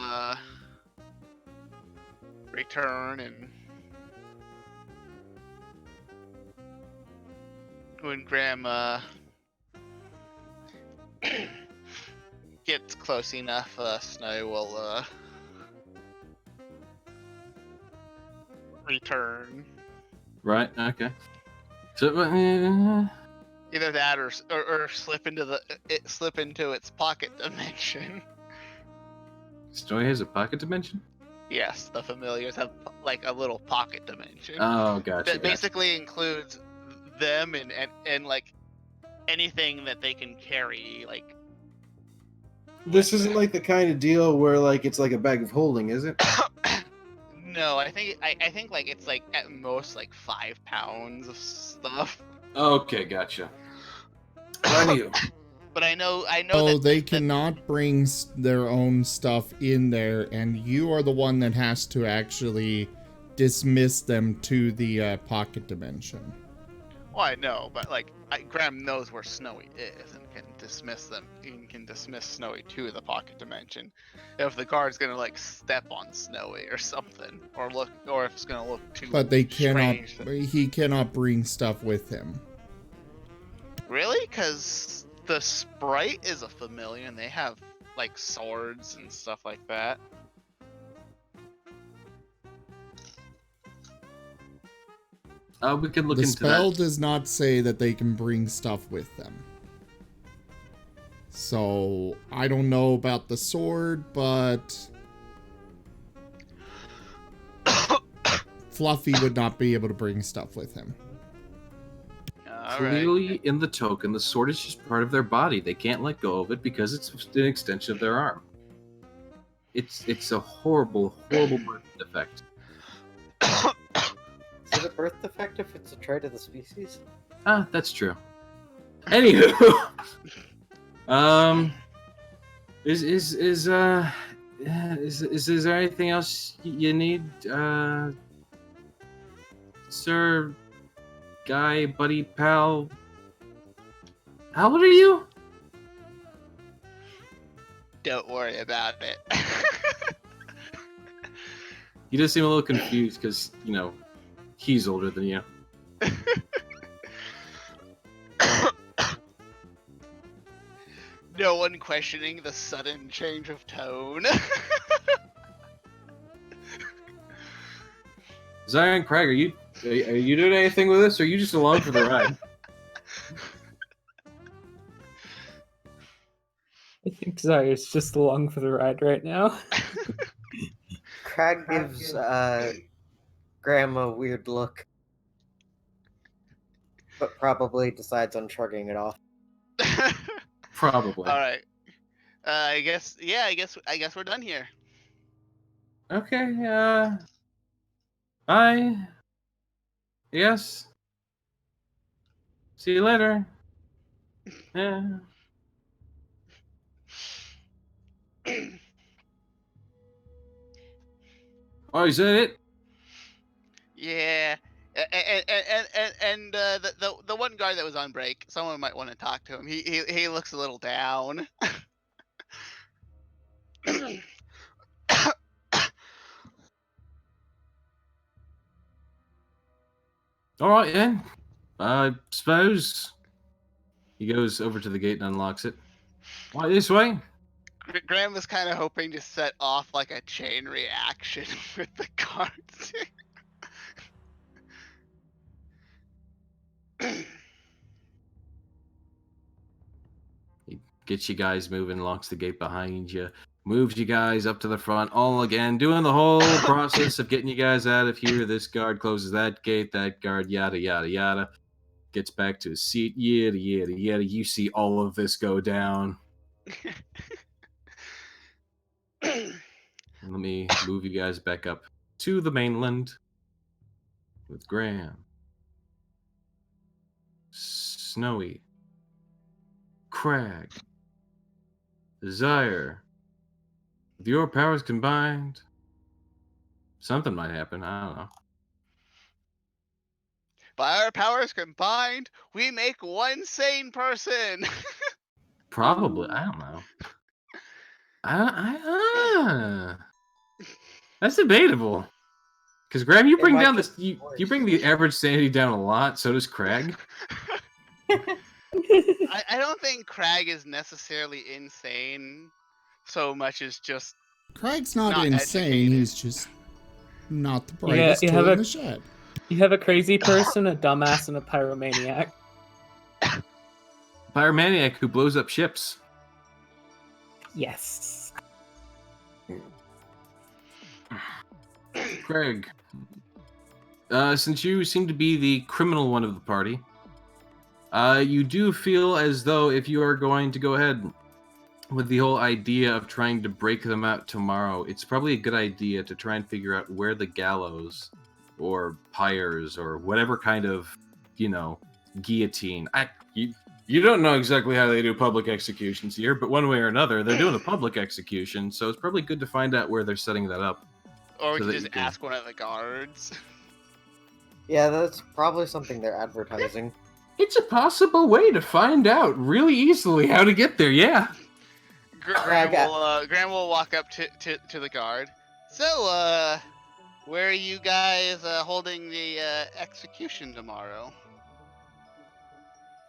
S6: return, and when Graham gets close enough, Snowy will return.
S1: Right. Okay. So.
S6: Either that or slip into its pocket dimension.
S1: Snowy has a pocket dimension?
S6: Yes, the familiars have like a little pocket dimension
S1: Oh, gotcha.
S6: that basically includes them and like anything that they can carry. Like,
S7: This isn't like the kind of deal where like it's like a bag of holding, is it?
S6: no, I think like it's like at most like 5 pounds of stuff.
S1: Okay, gotcha. Anywho.
S6: But I know.
S3: Oh,
S6: that
S3: they cannot bring their own stuff in there, and you are the one that has to actually dismiss them to the pocket dimension.
S6: Well, I know, but like Graham knows where Snowy is and can dismiss them. He can dismiss Snowy to the pocket dimension. If the guard's gonna like step on Snowy or something, or if it's gonna look too.
S3: But they cannot.
S6: strange.
S3: He cannot bring stuff with him.
S6: Really? Because the sprite is a familiar, and they have like swords and stuff like that.
S1: We could look
S3: The
S1: into
S3: spell
S1: that.
S3: does not say that they can bring stuff with them. So, I don't know about the sword, but Fluffy would not be able to bring stuff with him.
S6: All right.
S1: Clearly, in the token, the sword is just part of their body. They can't let go of it because it's an extension of their arm. It's a horrible, horrible birth defect.
S4: Is it a birth defect if it's a trait of the species?
S1: Ah, that's true. Anywho, is there anything else you need, sir, guy, buddy, pal? How old are you?
S6: Don't worry about it.
S1: You just seem a little confused because, you know, he's older than you.
S6: No one questioning the sudden change of tone.
S1: Zion Craig, are you doing anything with this, or are you just along for the ride?
S5: I think Zaya's just along for the ride right now.
S4: Crag gives Graham a weird look, but probably decides on shrugging it off.
S1: Probably.
S6: All right. I guess we're done here.
S1: Okay. Bye. Yes. See you later. Yeah. Oh, is that it?
S6: Yeah. And the one guard that was on break, someone might want to talk to him. He looks a little down.
S1: All right then. I suppose. He goes over to the gate and unlocks it. Why this way?
S6: Graham was kind of hoping to set off like a chain reaction with the guards.
S1: He gets you guys moving, locks the gate behind you, moves you guys up to the front, all again, doing the whole process of getting you guys out of here. This guard closes that gate, that guard, yada, yada, yada. Gets back to his seat, yada, yada, yada. You see all of this go down. And let me move you guys back up to the mainland with Graham, Snowy, Crag, Desire. With your powers combined, something might happen. I don't know.
S6: By our powers combined, we make one sane person.
S1: Probably. I don't know. That's debatable. Because Graham, you
S4: It
S1: bring
S4: might
S1: down
S4: just
S1: this. You
S4: be
S1: bring the average sanity down a lot. So does Crag.
S6: I don't think Crag is necessarily insane so much as just
S3: Craig's not
S6: Not
S3: insane,
S6: educated.
S3: he's just not the brightest
S5: you
S3: tool
S5: have
S3: in
S5: a-
S3: the shed.
S5: You have a crazy person, a dumbass, and a pyromaniac.
S1: Pyromaniac who blows up ships.
S5: Yes.
S1: Craig, since you seem to be the criminal one of the party, you do feel as though if you are going to go ahead with the whole idea of trying to break them out tomorrow, it's probably a good idea to try and figure out where the Gallows or pyres or whatever kind of, guillotine. You don't know exactly how they do public executions here, but one way or another, they're doing a public execution, so it's probably good to find out where they're setting that up.
S6: or we
S1: So
S6: could
S1: that you
S6: just
S1: can-
S6: ask one of the guards.
S4: Yeah, that's probably something they're advertising.
S1: It's a possible way to find out really easily how to get there, yeah.
S6: Graham will walk up to the guard. So, where are you guys holding the execution tomorrow?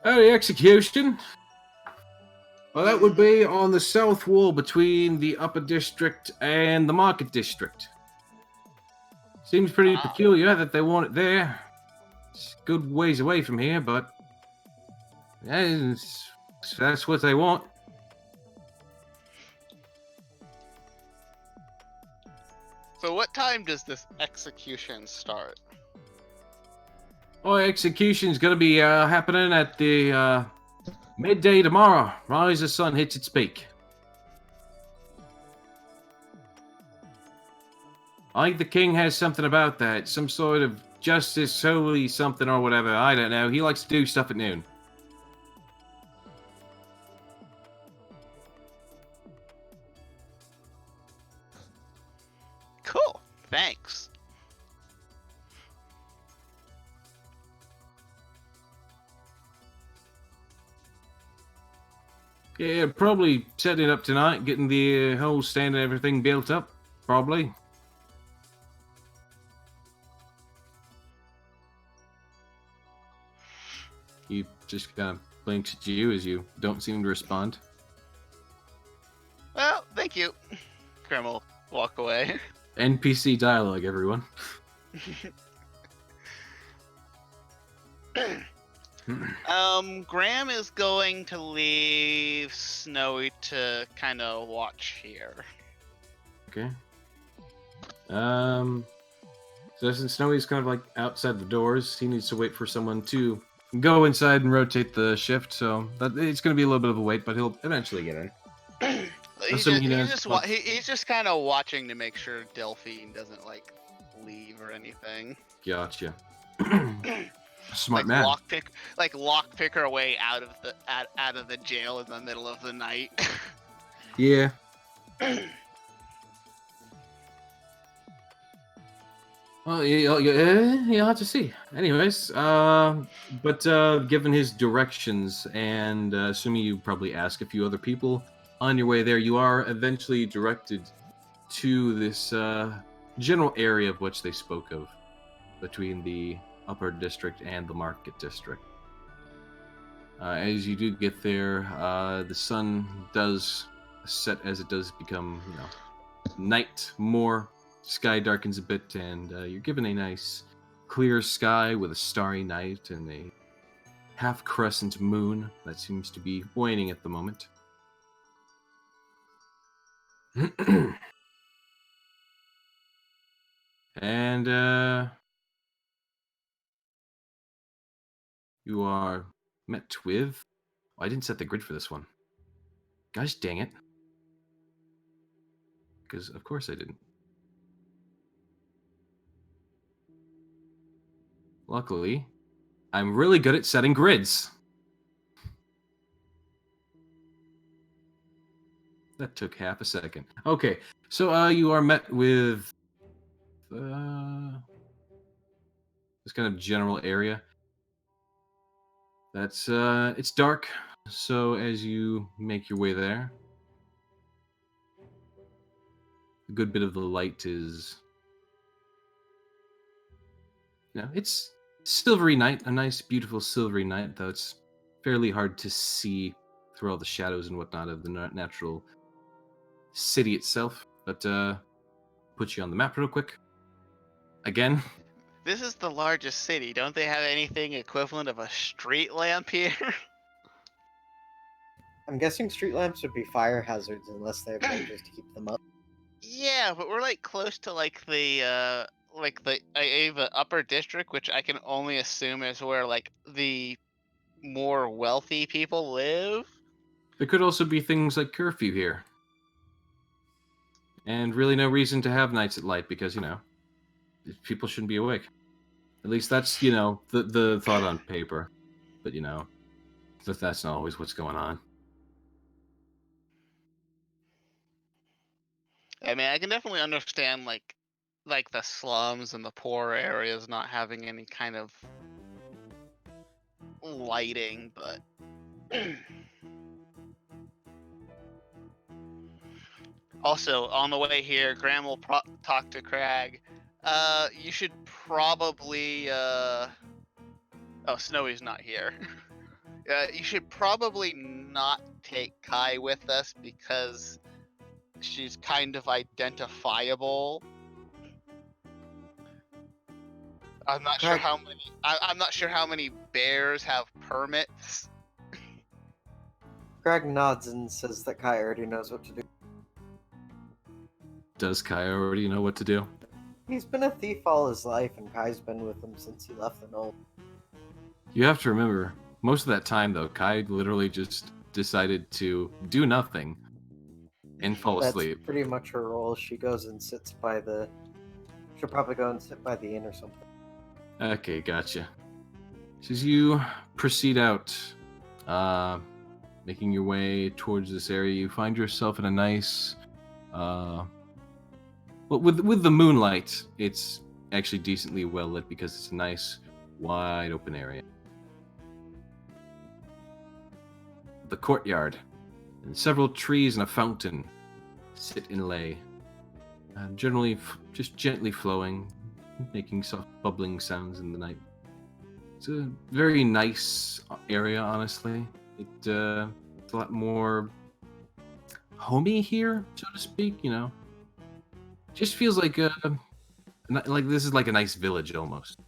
S1: Oh, the execution? Well, that would be on the south wall between the upper district and the market district. Seems pretty
S6: Ah.
S1: peculiar that they want it there. It's a good ways away from here, but yeah, that's what they want.
S6: So what time does this execution start?
S1: Oh, execution's gonna be happening at the midday tomorrow. Right as the sun hits its peak. I think the king has something about that. Some sort of justice, holy something or whatever. I don't know. He likes to do stuff at noon.
S6: Cool. Thanks.
S1: Yeah, probably setting it up tonight, getting the whole stand and everything built up. Probably. He just kind of blinks at you as you don't seem to respond.
S6: Well, thank you. Grim will walk away.
S1: NPC dialogue, everyone.
S6: Graham is going to leave Snowy to kind of watch here.
S1: Okay. So since Snowy's kind of like outside the doors, he needs to wait for someone to go inside and rotate the shift. So it's going to be a little bit of a wait, but he'll eventually get in.
S6: He's just kind of watching to make sure Delphine doesn't like leave or anything.
S1: Gotcha. Smart
S6: like
S1: man.
S6: Lockpick her way out of the jail in the middle of the night.
S1: Yeah. Well, you'll have to see. Anyways, but given his directions and assuming you probably ask a few other people on your way there, you are eventually directed to this general area of which they spoke of between the upper district and the market district. As you do get there, the sun does set as it does become, night more. Sky darkens a bit, and you're given a nice clear sky with a starry night and a half-crescent moon that seems to be waning at the moment. And you are met with... Oh, I didn't set the grid for this one. Gosh dang it. Because of course I didn't. Luckily, I'm really good at setting grids. That took half a second. Okay, so you are met with this kind of general area. That's it's dark, so as you make your way there, a good bit of the light is, it's silvery night, a nice, beautiful silvery night, though it's fairly hard to see through all the shadows and whatnot of the natural city itself. But put you on the map real quick. Again.
S6: This is the largest city. Don't they have anything equivalent of a street lamp here?
S4: I'm guessing street lamps would be fire hazards unless they have measures to keep them up.
S6: Yeah, but we're like close to the upper district, which I can only assume is where like the more wealthy people live.
S1: There could also be things like curfew here. And really no reason to have nights at light because, people shouldn't be awake. At least that's, the thought on paper. But, that's not always what's going on.
S6: I mean, I can definitely understand like the slums and the poor areas not having any kind of lighting, but also on the way here, Graham will talk to Crag. You should probably Snowy's not here. You should probably not take Kai with us because she's kind of identifiable. I'm not sure how many. I'm not sure how many bears have permits.
S4: Greg nods and says that Kai already knows what to do.
S1: Does Kai already know what to do?
S4: He's been a thief all his life, and Kai's been with him since he left the knoll.
S1: You have to remember, most of that time though, Kai literally just decided to do nothing and fall
S4: That's
S1: asleep.
S4: pretty much her role. She goes and sits by the... She'll probably go and sit by the inn or something.
S1: Okay, gotcha. So as you proceed out, making your way towards this area, you find yourself in a nice, well, with the moonlight, it's actually decently well lit because it's a nice, wide open area. The courtyard, and several trees and a fountain sit and lay, generally just gently flowing, making soft bubbling sounds in the night. It's a very nice area, honestly. It's a lot more homey here, so to speak. You know, just feels like this is like a nice village almost.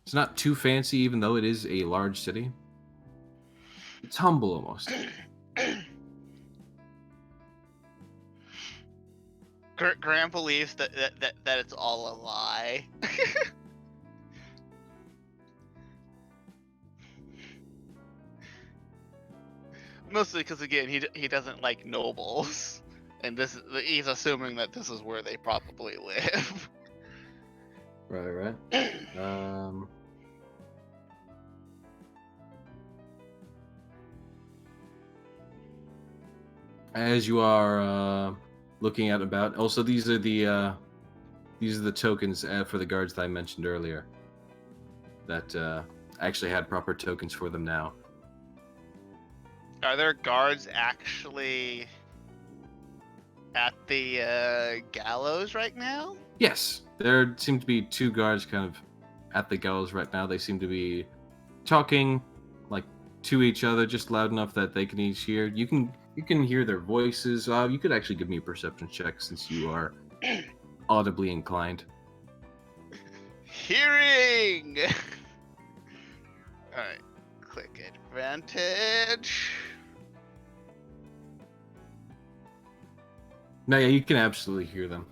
S1: It's not too fancy, even though it is a large city. It's humble almost.
S6: Graham believes that it's all a lie. Mostly because, again, he doesn't like nobles, and he's assuming that this is where they probably live.
S1: Right. As you are looking at about, also these are the tokens for the guards that I mentioned earlier. That I actually had proper tokens for them now.
S6: Are there guards actually at the gallows right now?
S1: Yes, there seem to be 2 guards kind of at the gallows right now. They seem to be talking like to each other, just loud enough that they can each hear. You can hear their voices. You could actually give me a perception check since you are audibly inclined.
S6: Hearing. All right, click advantage.
S1: No, yeah, you can absolutely hear them.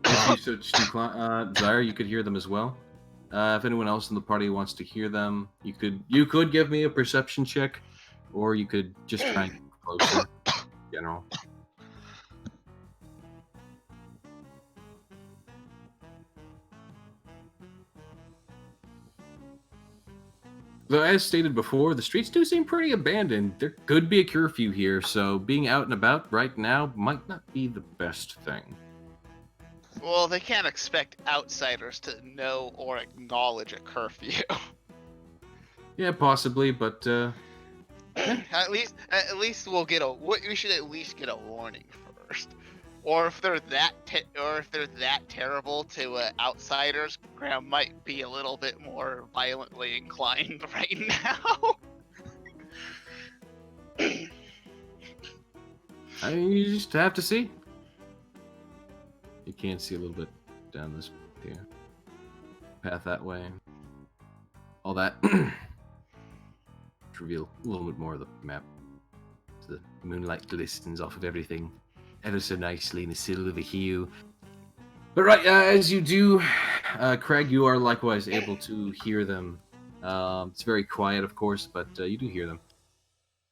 S1: If you so desire, you could hear them as well. If anyone else in the party wants to hear them, you could give me a perception check, or you could just try and get closer. In general. Though, as stated before, the streets do seem pretty abandoned. There could be a curfew here, so being out and about right now might not be the best thing.
S6: Well, they can't expect outsiders to know or acknowledge a curfew.
S1: Yeah, possibly, but
S6: At least we should at least get a warning first. Or if they're that terrible to outsiders, Graham might be a little bit more violently inclined right now.
S1: you just have to see. You can see a little bit down this here. Path that way. All that. To reveal a little bit more of the map. So the moonlight glistens off of everything ever so nicely in a silver hue. But right, as you do, Craig, you are likewise able to hear them. It's very quiet, of course, but you do hear them.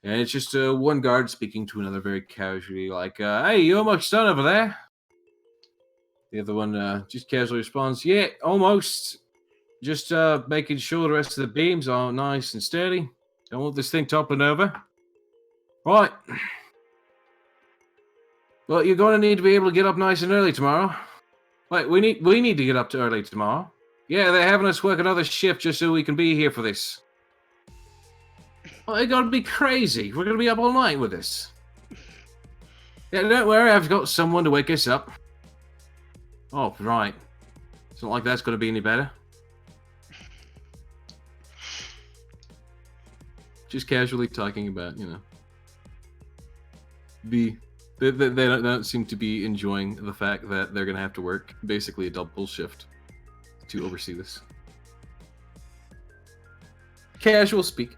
S1: And it's just one guard speaking to another very casually, like, "Hey, you almost done over there?" The other one just casually responds, "Yeah, almost. Just making sure the rest of the beams are nice and steady. Don't want this thing toppling over. Right. Well, you're going to need to be able to get up nice and early tomorrow. Wait, we need to get up early tomorrow. Yeah, they're having us work another shift just so we can be here for this. Well, they got to be crazy. We're going to be up all night with this. Yeah, don't worry, I've got someone to wake us up." Oh, right. It's not like that's going to be any better. Just casually talking about, the They don't seem to be enjoying the fact that they're going to have to work basically a double shift to oversee this. Casual speak.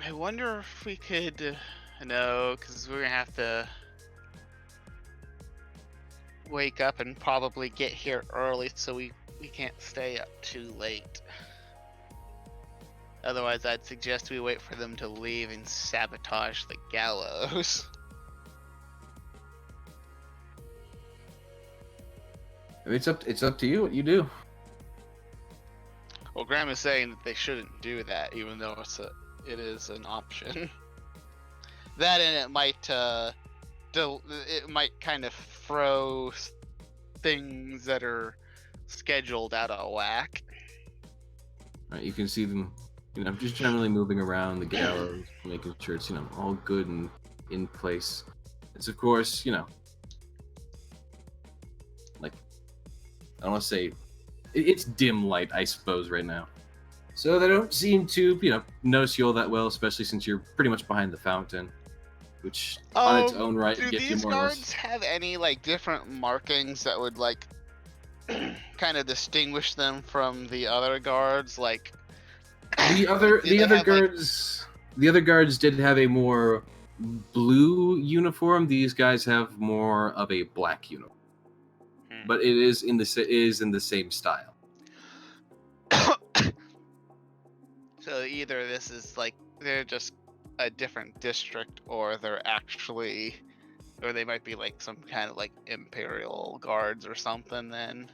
S6: I wonder if we could. No, because we're gonna have to wake up and probably get here early, so we can't stay up too late. Otherwise, I'd suggest we wait for them to leave and sabotage the gallows.
S1: It's up to you what you do.
S6: Well, Graham is saying that they shouldn't do that, even though it is an option. That and it might kind of throw things that are scheduled out of whack.
S1: Right, you can see them, just generally moving around the gallows, making sure it's all good and in place. It's of course like I don't want to say it's dim light, I suppose, right now. So they don't seem to, notice you all that well, especially since you're pretty much behind the fountain, which on its own right
S6: Do
S1: gets you
S6: these
S1: more or
S6: guards
S1: less.
S6: have any different markings that would kind of distinguish them from the other guards?
S1: The other guards did have a more blue uniform. These guys have more of a black uniform, but it is in the same style.
S6: So either this is they're just a different district, or they're actually, or they might be some kind of imperial guards or something. Then,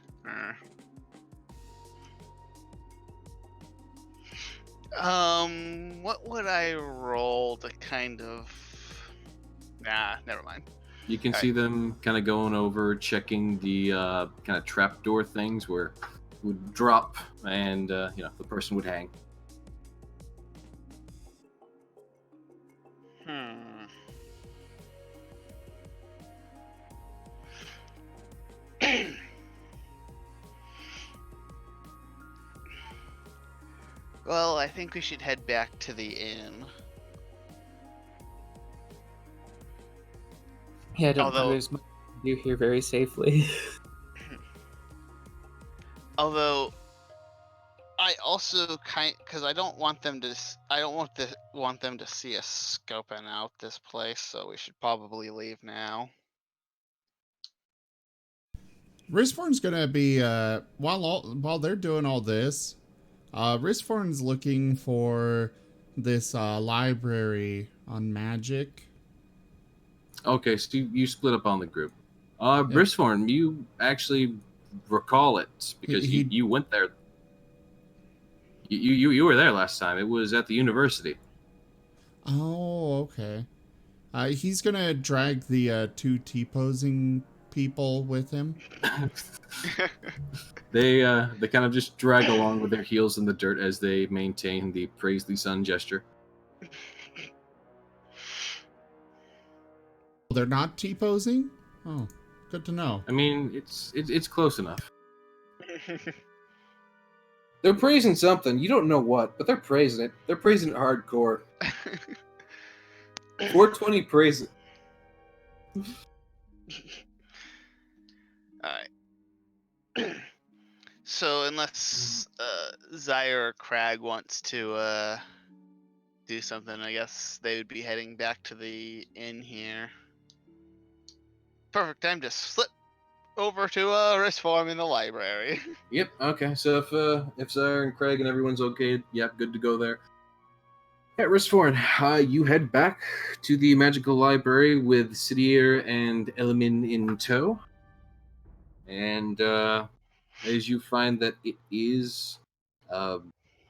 S6: what would I roll to kind of? Nah, never mind.
S1: You can see them kind of going over, checking the kind of trapdoor things where it would drop and the person would hang.
S6: Well, I think we should head back to the inn.
S5: Yeah, I don't
S6: Although-
S5: think there's much to do here very safely.
S6: Although, I also because I don't want them to. I don't want them to see us scoping out this place, so we should probably leave now.
S3: Risforn's gonna be while they're doing all this, Risforn's looking for this library on magic.
S1: Okay, so you split up on the group. Brisforn, you actually recall it because you went there. You were there last time. It was at the university.
S3: Oh, okay. He's gonna drag the two T-posing people with him.
S1: They kind of just drag along with their heels in the dirt as they maintain the praise the sun gesture.
S3: They're not T-posing? Oh, good to know.
S1: I mean, it's close enough. They're praising something. You don't know what, but they're praising it. They're praising it hardcore. 420 praise it.
S6: Alright. So unless Zyre or Crag wants to do something, I guess they would be heading back to the inn here. Perfect time to slip over to rest form in the library.
S1: Yep. Okay. So if Zyre and Craig and everyone's okay, yep, good to go there. Yeah, Ristforn, you head back to the magical library with Sidier and Elimin in tow, and as you find that it is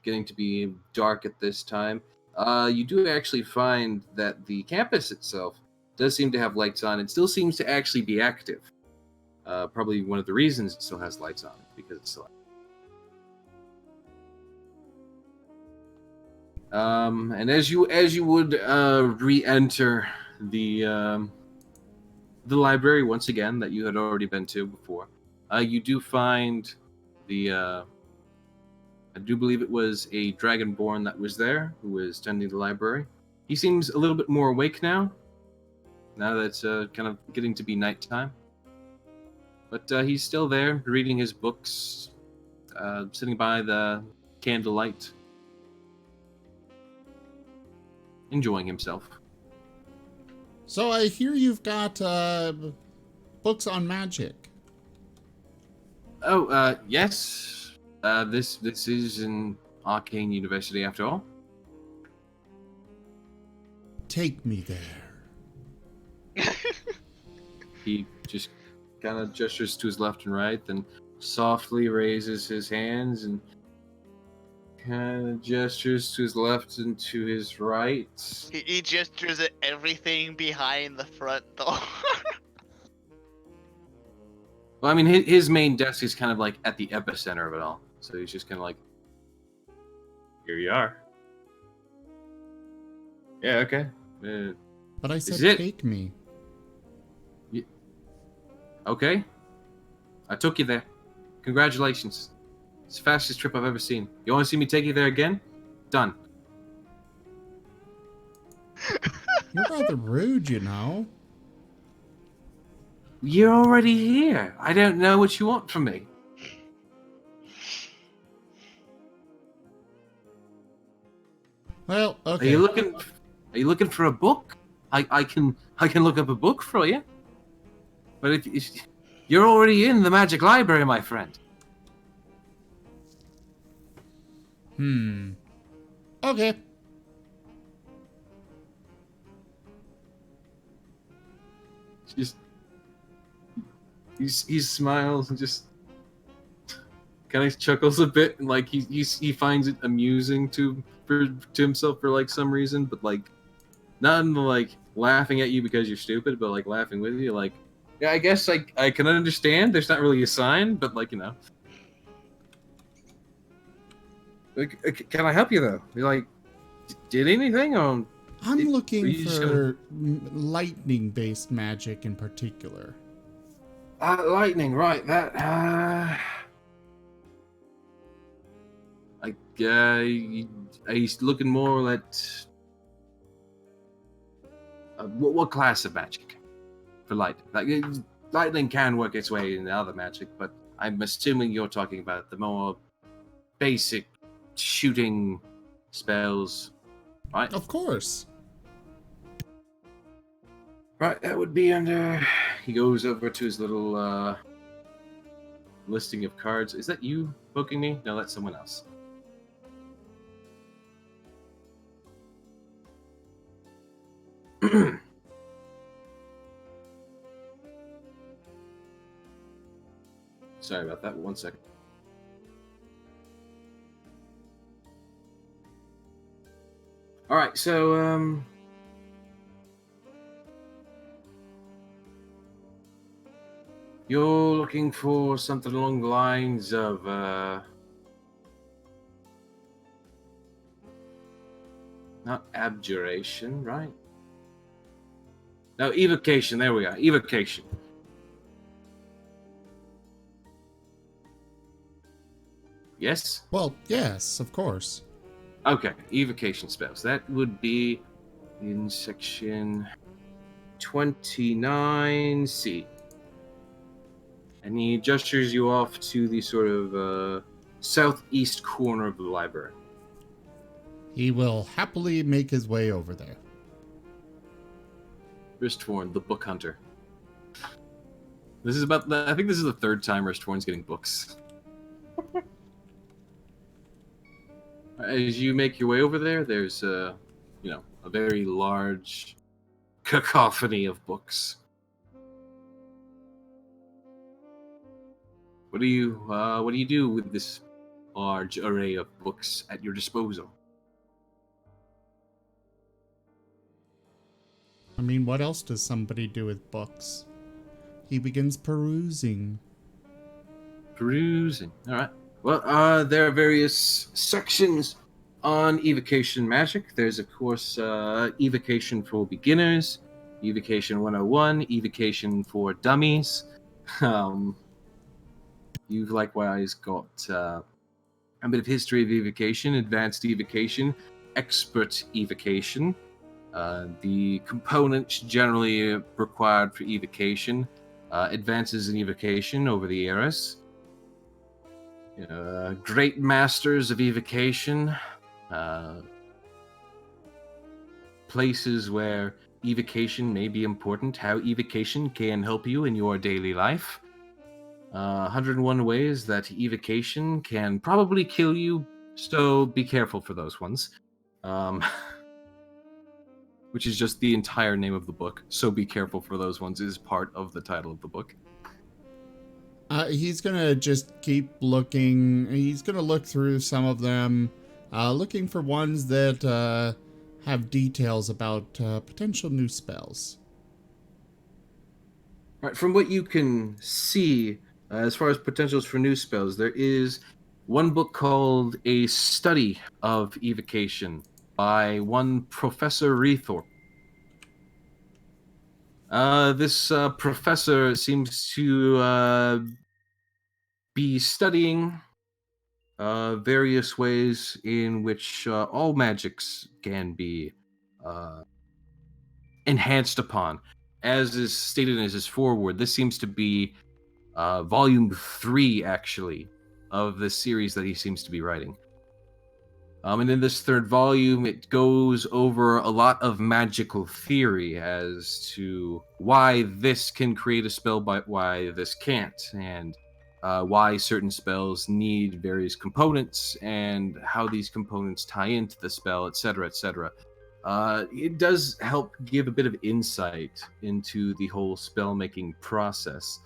S1: getting to be dark at this time, you do actually find that the campus itself does seem to have lights on. It still seems to actually be active. Probably one of the reasons it still has lights on, because it's still active. And as you would re-enter the library once again that you had already been to before, you do find the I do believe it was a dragonborn that was there who was tending the library. He seems a little bit more awake now that it's kind of getting to be nighttime. But he's still there, reading his books, sitting by the candlelight, enjoying himself.
S3: So I hear you've got books on magic.
S1: Oh, yes. This is an arcane university after all.
S3: Take me there.
S1: He just kind of gestures to his left and right, then softly raises his hands and kind of gestures to his left and to his right.
S6: He gestures at everything behind the front door.
S1: Well, I mean, his main desk is kind of like at the epicenter of it all. So he's just kind of like, here you are. Yeah, okay.
S3: But I
S1: Is
S3: said
S1: it?
S3: take me.
S1: Okay. I took you there. Congratulations. It's the fastest trip I've ever seen. You want to see me take you there again? Done.
S3: You're rather rude, you know.
S1: You're already here. I don't know what you want from me.
S3: Well,
S1: Are
S3: okay.
S1: you looking for a book? I can look up a book for you. But if you're already in the magic library, my friend.
S3: Okay.
S1: Just he smiles and just kind of chuckles a bit, and like he finds it amusing to himself for like some reason, but like not in the like laughing at you because you're stupid, but like laughing with you, like yeah, I guess I can understand. There's not really a sign, but like can I help you though? You like did anything or?
S3: I'm looking
S1: you just
S3: for lightning-based magic in particular.
S1: Lightning, right? That he's looking more at what class of magic for lightning? Like lightning can work its way into other magic, but I'm assuming you're talking about the more basic shooting spells, right?
S3: Of course.
S1: Right, that would be under. He goes over to his little listing of cards. Is that you poking me? No, that's someone else. Sorry about that. 1 second. All right, so you're looking for something along the lines of not abjuration, right? No, evocation. There we are. Evocation. Yes?
S3: Well, yes, of course.
S1: Okay, evocation spells. That would be in section 29C. And he gestures you off to the sort of southeast corner of the library.
S3: He will happily make his way over there.
S1: Ristvorn, the book hunter. This is I think this is the third time Ristvorn's getting books. As you make your way over there, there's a very large cacophony of books. What do you do with this large array of books at your disposal?
S3: I mean, what else does somebody do with books? He begins perusing.
S1: Perusing. All right. Well, there are various sections on evocation magic. There's, of course, evocation for beginners, evocation 101, evocation for dummies. You've likewise got a bit of history of evocation, advanced evocation, expert evocation, the components generally required for evocation, advances in evocation over the eras, great masters of evocation, places where evocation may be important, how evocation can help you in your daily life. 101 ways that evocation can probably kill you, so be careful for those ones. Which is just the entire name of the book. So be careful for those ones is part of the title of the book.
S3: He's gonna just keep looking. He's gonna look through some of them, looking for ones that have details about potential new spells.
S1: Right, from what you can see, as far as potentials for new spells, there is one book called A Study of Evocation by one Professor Rethorpe. This professor seems to be studying various ways in which all magics can be enhanced upon. As is stated in his foreword, this seems to be volume 3, actually, of the series that he seems to be writing. And in this third volume, it goes over a lot of magical theory as to why this can create a spell, but why this can't, and why certain spells need various components, and how these components tie into the spell, etc., etc. It does help give a bit of insight into the whole spell-making process,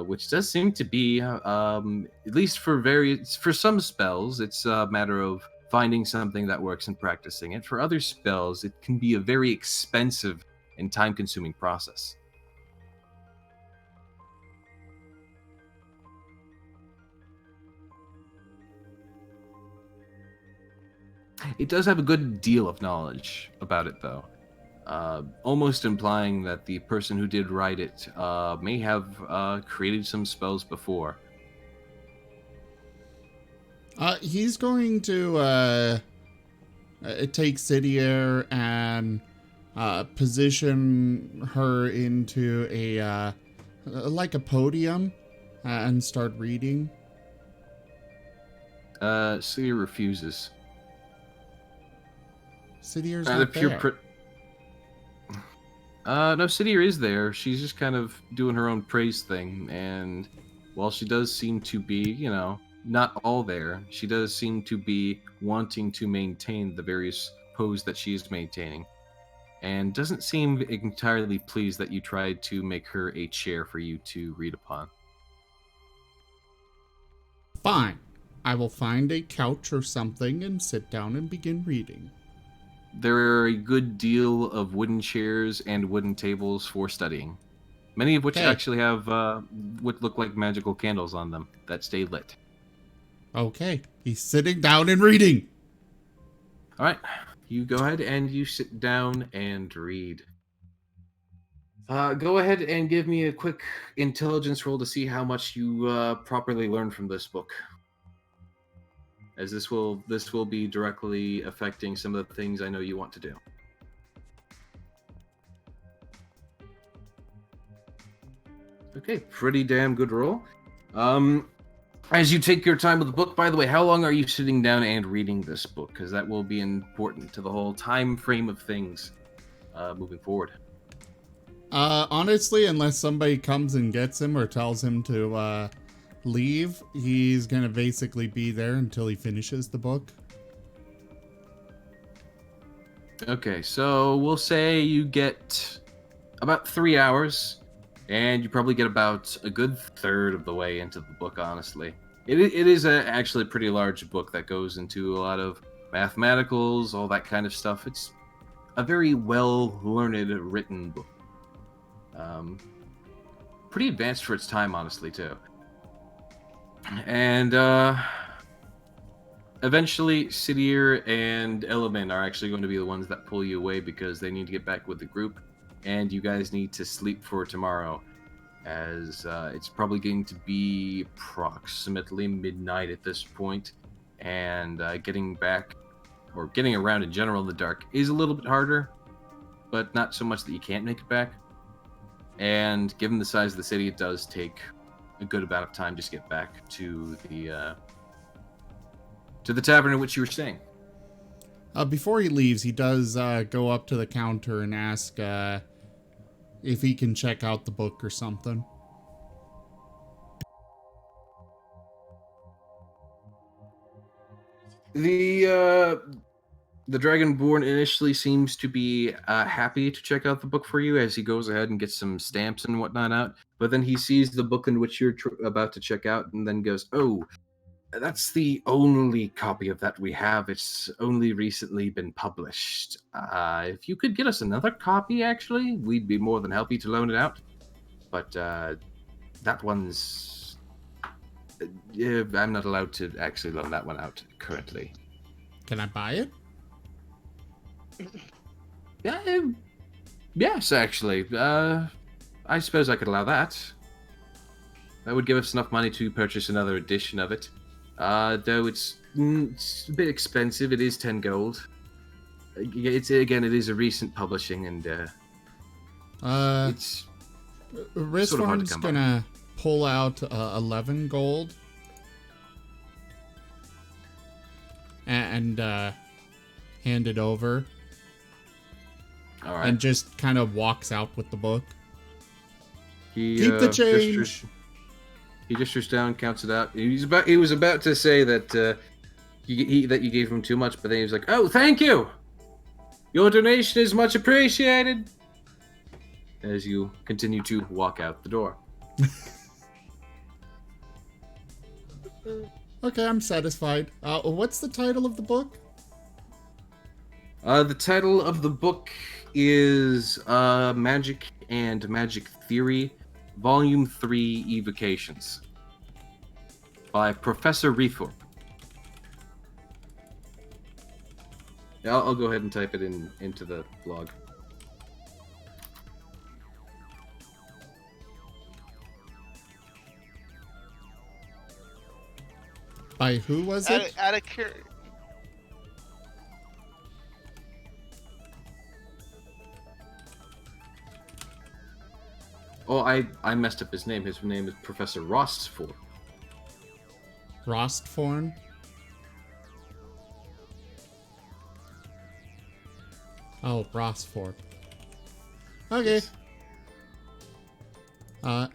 S1: which does seem to be, at least for some spells, it's a matter of finding something that works and practicing it. For other spells, it can be a very expensive and time-consuming process. It does have a good deal of knowledge about it, though. Almost implying that the person who did write it may have created some spells before.
S3: He's going to take Sidier and position her into a like a podium and start reading.
S1: Sidier refuses.
S3: Sidier's not there.
S1: No, Sidier is there. She's just kind of doing her own praise thing, and while she does seem to be, not all there, she does seem to be wanting to maintain the various pose that she is maintaining, and doesn't seem entirely pleased that you tried to make her a chair for you to read upon.
S3: Fine. I will find a couch or something and sit down and begin reading.
S1: There are a good deal of wooden chairs and wooden tables for studying, many of which actually have what look like magical candles on them that stay lit.
S3: Okay, he's sitting down and reading.
S1: All right, you go ahead and you sit down and read. Go ahead and give me a quick intelligence roll to see how much you properly learned from this book, as this will be directly affecting some of the things I know you want to do. Okay, pretty damn good roll. As you take your time with the book, by the way, how long are you sitting down and reading this book? Because that will be important to the whole time frame of things moving forward.
S3: Honestly, unless somebody comes and gets him or tells him to leave, he's gonna basically be there until he finishes the book.
S1: Okay, so we'll say you get about 3 hours, and you probably get about a good third of the way into the book, honestly. It is actually a pretty large book that goes into a lot of mathematicals, all that kind of stuff. It's a very well-learned, written book. Pretty advanced for its time, honestly, too. And eventually, Sidier and Element are actually going to be the ones that pull you away because they need to get back with the group, and you guys need to sleep for tomorrow, as it's probably going to be approximately midnight at this point. and getting back or getting around in general in the dark is a little bit harder, but not so much that you can't make it back. And given the size of the city, it does take a good amount of time just to get back to the tavern in which you were staying.
S3: Before he leaves, he does go up to the counter and ask if he can check out the book or something.
S1: The Dragonborn initially seems to be happy to check out the book for you as he goes ahead and gets some stamps and whatnot out. But then he sees the book in which you're about to check out and then goes, "Oh, that's the only copy of that we have. It's only recently been published. If you could get us another copy, actually, we'd be more than happy to loan it out. But that one's... I'm not allowed to actually loan that one out currently."
S3: Can I buy it?
S1: Yeah, yes, actually. I suppose I could allow that. That would give us enough money to purchase another edition of it. Though it's a bit expensive. It is 10 gold. It is a recent publishing, and it's
S3: Wristform's
S1: come by.
S3: gonna pull out 11 gold and hand it over.
S1: all right.
S3: And just kind of walks out with the book.
S1: He,
S3: Keep the change.
S1: He gestures down, counts it out. He was about to say that that you gave him too much, but then he was like, "Oh, thank you. Your donation is much appreciated." As you continue to walk out the door.
S3: Okay, I'm satisfied. What's the title of the book?
S1: The title of the book is Magic and Magic Theory, Volume 3, Evocations, by Professor Rethorpe. Yeah, I'll go ahead and type it into the blog.
S3: By who was it?
S6: Out of curiosity.
S1: Oh, I messed up his name. His name is Professor Rostford.
S3: Rostforn? Oh, Rostford. Okay.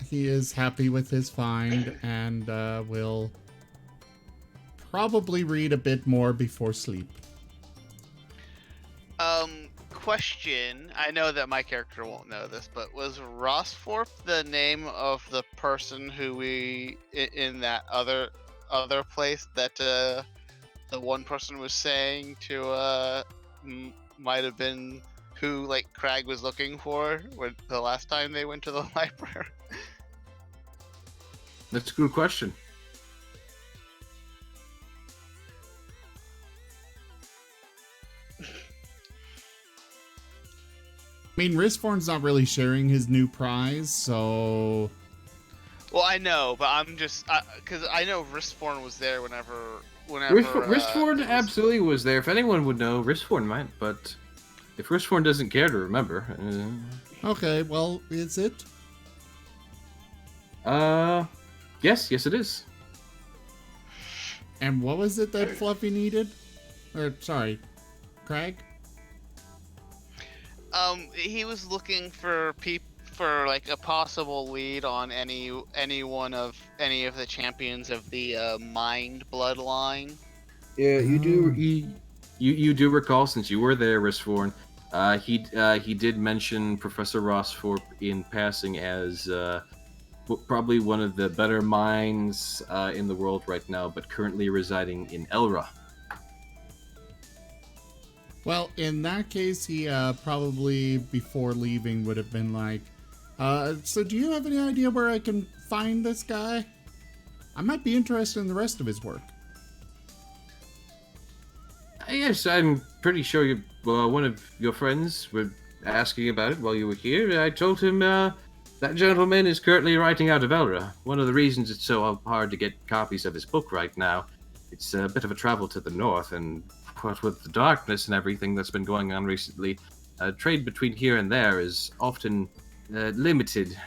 S3: He is happy with his find and will probably read a bit more before sleep.
S6: Question. I know that my character won't know this, but was Rosforth the name of the person who we in that other place that the one person was saying to might have been who like Crag was looking for when the last time they went to the library?
S1: That's a good question.
S3: I mean, Wristforn's not really sharing his new prize, so...
S6: Well, I know, but I'm just because I know Wristforn was there whenever.
S1: Wristforn absolutely was there. If anyone would know, Wristforn might, but if Wristforn doesn't care to remember...
S3: Okay, well, is it?
S1: Yes it is.
S3: And what was it that Fluffy needed? Or, sorry, Craig?
S6: He was looking for like a possible lead on any of the champions of the Mind bloodline.
S7: Yeah, you do.
S1: You do recall, since you were there, Wristforn. He did mention Professor Rosforth in passing as probably one of the better minds in the world right now, but currently residing in Elra.
S3: Well, in that case, he probably, before leaving, would have been like, so do you have any idea where I can find this guy? I might be interested in the rest of his work.
S1: Yes, I'm pretty sure one of your friends were asking about it while you were here. I told him that gentleman is currently writing out of Elra. One of the reasons it's so hard to get copies of his book right now it's a bit of a travel to the north, and what with the darkness and everything that's been going on recently, trade between here and there is often limited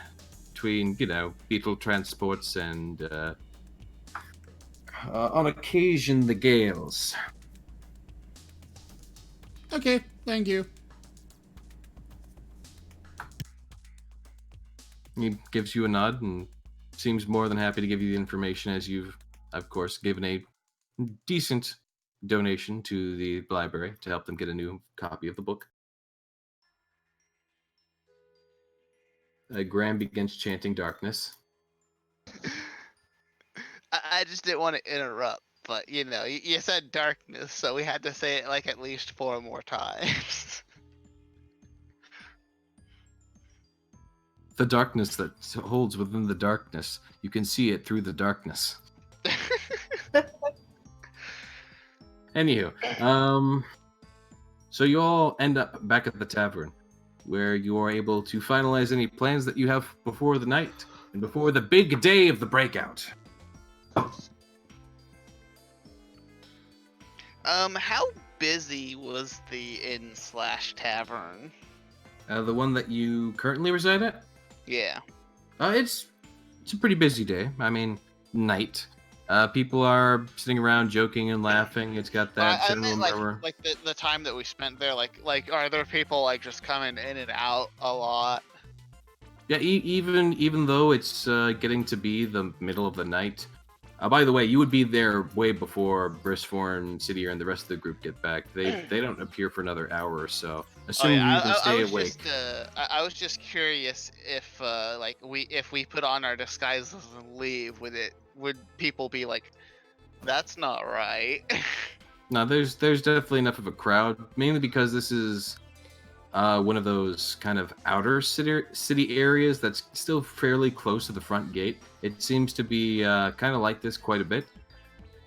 S1: between, beetle transports and, on occasion, the gales.
S3: Okay, thank you.
S1: He gives you a nod and seems more than happy to give you the information, as you've, of course, given a decent donation to the library to help them get a new copy of the book. Graham begins chanting Darkness.
S6: I just didn't want to interrupt, but you said darkness, so we had to say it like at least 4 more times.
S1: The darkness that holds within the darkness. You can see it through the darkness. Anywho, so you all end up back at the tavern, where you are able to finalize any plans that you have before the night and before the big day of the breakout.
S6: How busy was the inn/tavern?
S1: The one that you currently reside at?
S6: Yeah.
S1: It's a pretty busy day. I mean, night. People are sitting around joking and laughing. It's got that
S6: I
S1: general
S6: meant
S1: murmur.
S6: like the time that we spent there. Like are there people like just coming in and out a lot?
S1: Yeah, even though it's getting to be the middle of the night. By the way, you would be there way before Bristforn, Cidier, and the rest of the group get back. They don't appear for another hour or so. Assuming you can stay awake.
S6: I was just curious if if we put on our disguises and leave, would people be like, that's not right?
S1: No, there's definitely enough of a crowd, mainly because this is one of those kind of outer city areas that's still fairly close to the front gate. It seems to be kind of like this quite a bit.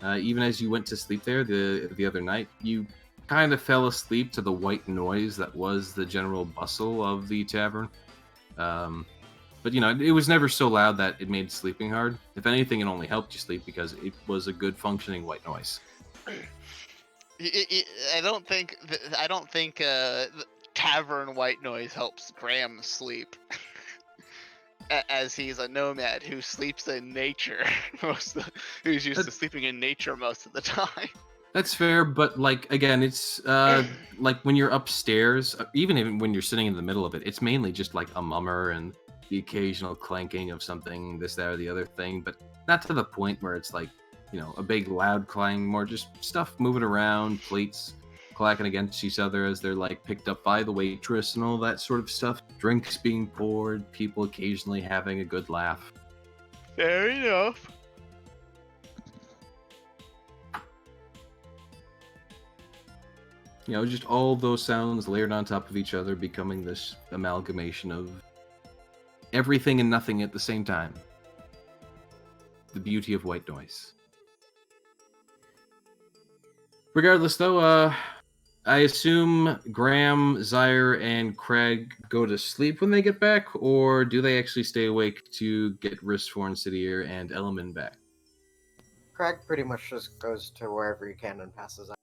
S1: Even as you went to sleep there the other night, you kind of fell asleep to the white noise that was the general bustle of the tavern. But it was never so loud that it made sleeping hard. If anything, it only helped you sleep because it was a good functioning white noise.
S6: I don't think tavern white noise helps Graham sleep, as he's a nomad who sleeps in nature who's used to sleeping in nature most of the time.
S1: That's fair, but again, it's like when you're upstairs, even when you're sitting in the middle of it, it's mainly just like a mummer and the occasional clanking of something, this, that, or the other thing, but not to the point where it's like, a big loud clang, more just stuff moving around, plates clacking against each other as they're picked up by the waitress and all that sort of stuff. Drinks being poured, people occasionally having a good laugh.
S6: Fair enough.
S1: Just all those sounds layered on top of each other, becoming this amalgamation of everything and nothing at the same time. The beauty of white noise. Regardless, though, I assume Graham, Zaire, and Craig go to sleep when they get back, or do they actually stay awake to get Ristforn, Cidier, and Elman back?
S4: Craig pretty much just goes to wherever he can and passes out.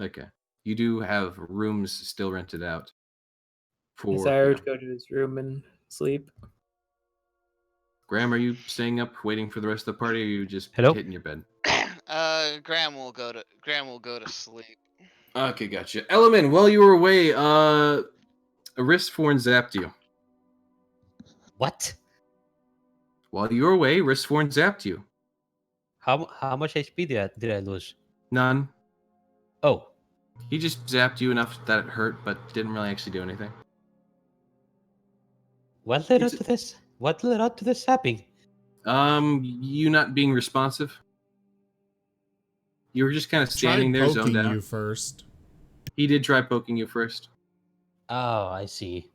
S1: Okay. You do have rooms still rented out.
S5: Desire to go to his room and sleep.
S1: Graham, are you staying up waiting for the rest of the party, or are you just hitting your bed?
S6: Graham will go to sleep.
S1: Okay, gotcha. Elman, while you were away, Ristforn zapped you.
S2: What?
S1: While you were away, Ristforn zapped you.
S2: How much HP did I lose?
S1: None.
S2: Oh.
S1: He just zapped you enough that it hurt, but didn't really actually do anything.
S2: What led up to this? What led up to this zapping?
S1: You not being responsive. You were just kind of standing there, zoned out.
S3: You first.
S1: He did try poking you first.
S2: Oh, I see.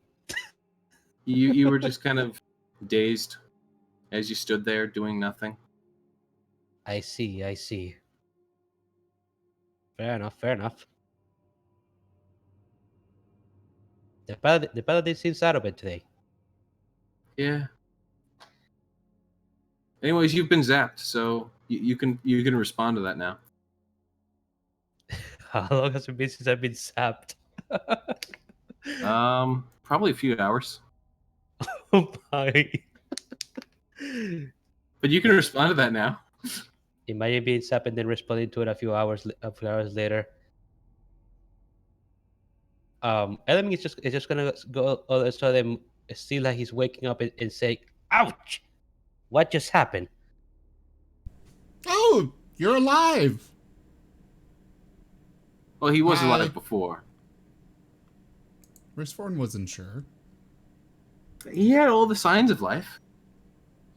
S1: You were just kind of dazed as you stood there doing nothing.
S2: I see. Fair enough. The paladin seems out of it today.
S1: Yeah. Anyways, you've been zapped, so You can respond to that now.
S2: How long has it been since I've been sapped?
S1: Probably a few hours.
S2: Oh my.
S1: But you can respond to that now.
S2: Imagine being sapped and then responding to it a few hours later. Element is just gonna go all of a sudden see like he's waking up and say, "Ouch! What just happened?"
S3: Oh, you're alive.
S1: Well, he was
S3: Hi.
S1: alive before.
S3: Risforn wasn't sure.
S1: He had all the signs of life.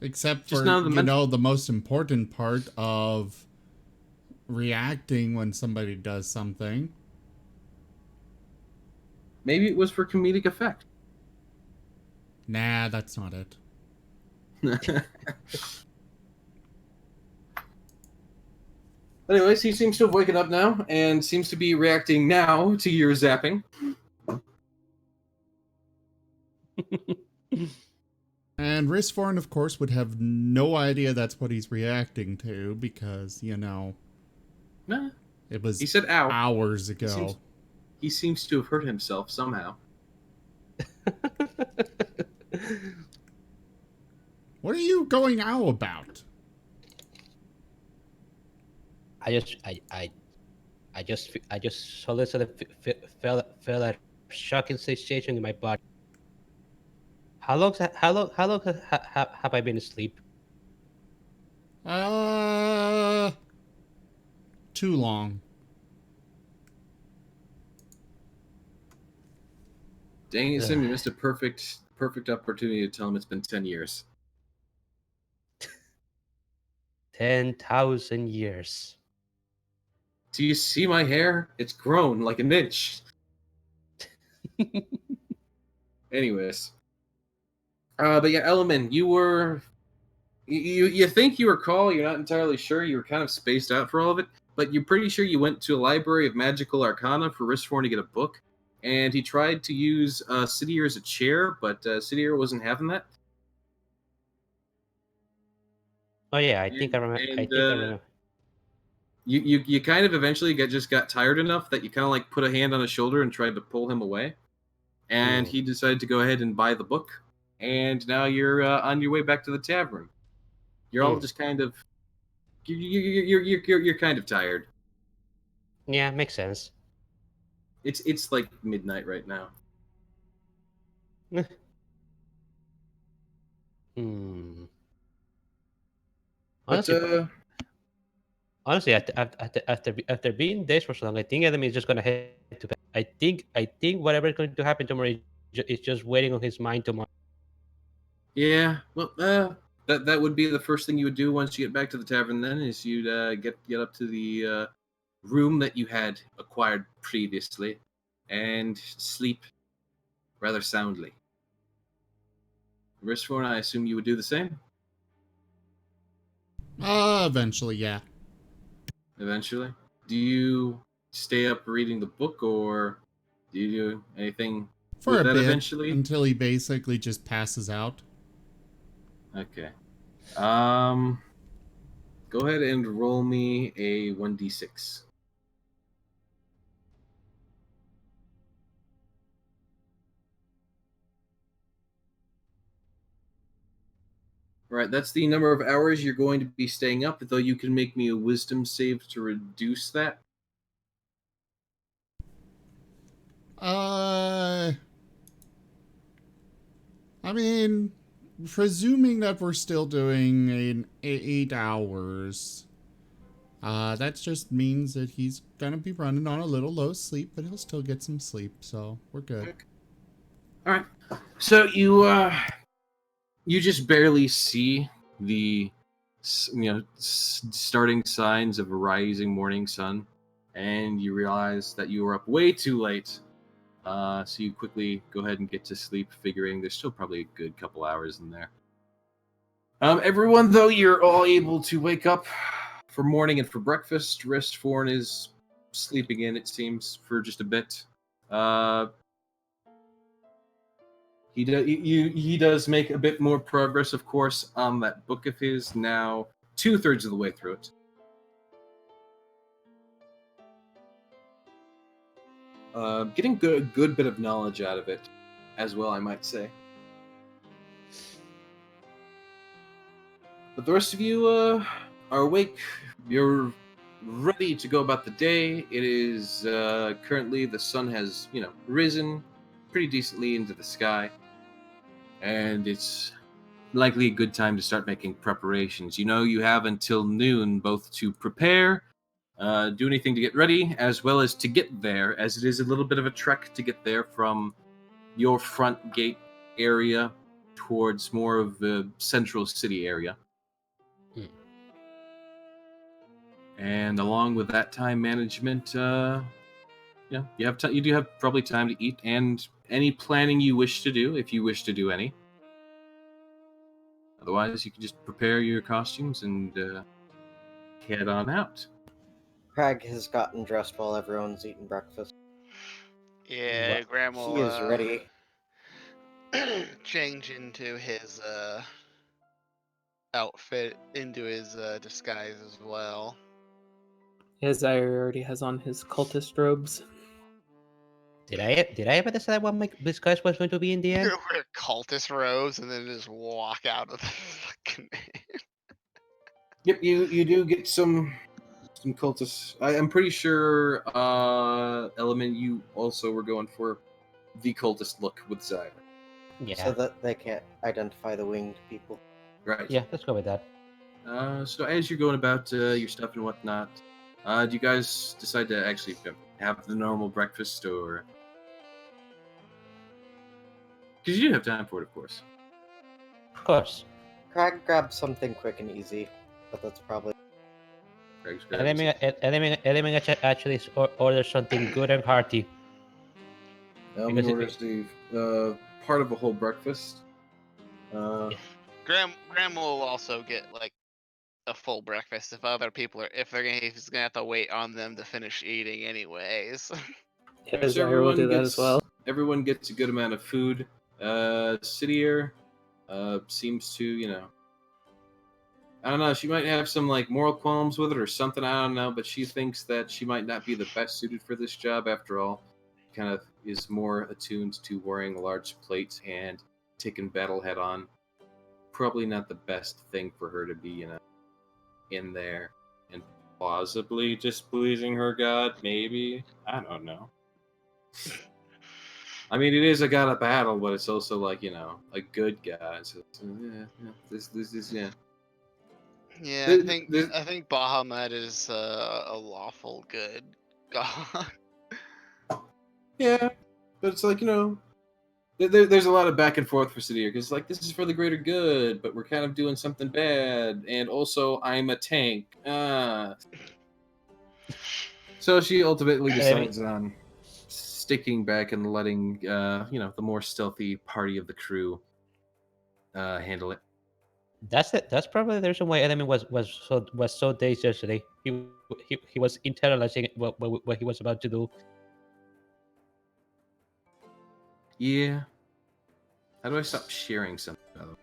S3: Except
S1: Just
S3: for,
S1: none of the
S3: you
S1: mental-
S3: know, the most important part of reacting when somebody does something.
S1: Maybe it was for comedic effect.
S3: Nah, that's not it.
S1: Anyways, he seems to have waken up now and seems to be reacting now to your zapping.
S3: And Risforn, of course, would have no idea that's what he's reacting to because, you know,
S1: Nah,
S3: it was
S1: he said ow.
S3: hours ago.
S1: He seems to have hurt himself somehow.
S3: What are you going ow about?
S2: I just suddenly felt a shocking sensation in my body. How long have I been asleep?
S3: Too long.
S1: Dang it, Sim, you missed a perfect opportunity to tell him it's been 10 years.
S2: 10,000 years.
S1: Do you see my hair? It's grown like an inch. Anyways. But yeah, Element, you think you recall, you're not entirely sure, you were kind of spaced out for all of it, but you're pretty sure you went to a library of magical arcana for Risforn to get a book, and he tried to use Sidier as a chair, but Sidier wasn't having that.
S2: Oh yeah, I think I remember.
S1: You kind of eventually got tired enough that you kind of like put a hand on his shoulder and tried to pull him away, and he decided to go ahead and buy the book, and now you're on your way back to the tavern. You're all just kind of you're kind of tired.
S2: Yeah, makes sense.
S1: It's like midnight right now.
S2: Hmm.
S1: But
S2: Honestly, after being this for so long, I think enemy is just gonna head to bed. I think whatever is going to happen tomorrow is just waiting on his mind tomorrow.
S1: yeah, well, that would be the first thing you would do once you get back to the tavern. Then is you'd get up to the room that you had acquired previously, and sleep rather soundly. Risforn, I assume you would do the same.
S3: Eventually, yeah.
S1: Eventually, do you stay up reading the book, or do you do anything
S3: For
S1: with
S3: a
S1: that
S3: bit,
S1: eventually?
S3: until he basically just passes out.
S1: Okay. Go ahead and roll me a 1d6. Right, that's the number of hours you're going to be staying up, though you can make me a wisdom save to reduce that.
S3: I mean, presuming that we're still doing an 8 hours, that just means that he's gonna be running on a little low sleep, but he'll still get some sleep, so we're good.
S1: Alright. So you just barely see the starting signs of a rising morning sun, and you realize that you were up way too late. So you quickly go ahead and get to sleep, figuring there's still probably a good couple hours in there. Everyone, though, you're all able to wake up for morning and for breakfast. Risforn is sleeping in, it seems, for just a bit. He does make a bit more progress, of course, on that book of his now. 2/3 of the way through it. Getting a good bit of knowledge out of it as well, I might say. But the rest of you are awake. You're ready to go about the day. It is currently the sun has, risen pretty decently into the sky. And it's likely a good time to start making preparations. You have until noon both to prepare, do anything to get ready, as well as to get there, as it is a little bit of a trek to get there from your front gate area towards more of the central city area. And along with that time management, you do have probably time to eat and any planning you wish to do, if you wish to do any. Otherwise, you can just prepare your costumes and head on out.
S4: Craig has gotten dressed while everyone's eating breakfast.
S6: Yeah, Graham will
S4: He is ready.
S6: change into his outfit, into his disguise as well.
S5: Zaire already has on his cultist robes.
S2: Did I ever decide what my disguise was going to be in the end?
S6: You wear cultist robes and then just walk out of the fucking.
S1: Yep, you do get some cultists. I'm pretty sure, Element, you also were going for the cultist look with Zyra.
S2: Yeah.
S4: So that they can't identify the winged people.
S1: Right.
S2: Yeah, let's go with that.
S1: So as you're going about your stuff and whatnot, do you guys decide to actually have the normal breakfast, or? Because you do have time for it, of course.
S2: Of course.
S4: Craig grabbed something quick and easy, but that's probably.
S1: Craig's
S2: Element actually orders something good and hearty. Because
S1: orders the part of a whole breakfast.
S6: Graham will also get like a full breakfast if other people are he's gonna have to wait on them to finish eating anyways.
S5: Yeah, Zaire will do that as well.
S1: Everyone gets a good amount of food. Sidier seems to, I don't know, she might have some like moral qualms with it or something, I don't know, but she thinks that she might not be the best suited for this job after all. Kind of is more attuned to wearing large plates and taking battle head on. Probably not the best thing for her to be, in there and possibly displeasing her god, maybe. I don't know. I mean, it is a god of battle, but it's also like, a good god. So this is.
S6: Yeah, I think Bahamut is a lawful good god.
S1: Yeah, but it's like, there's a lot of back and forth for Sidier, because like, this is for the greater good, but we're kind of doing something bad, and also I'm a tank. So she ultimately decides on sticking back and letting the more stealthy party of the crew handle it.
S2: That's it. That's probably the reason why Element was so dazed yesterday. He was internalizing what he was about to do.
S1: Yeah. How do I stop sharing something?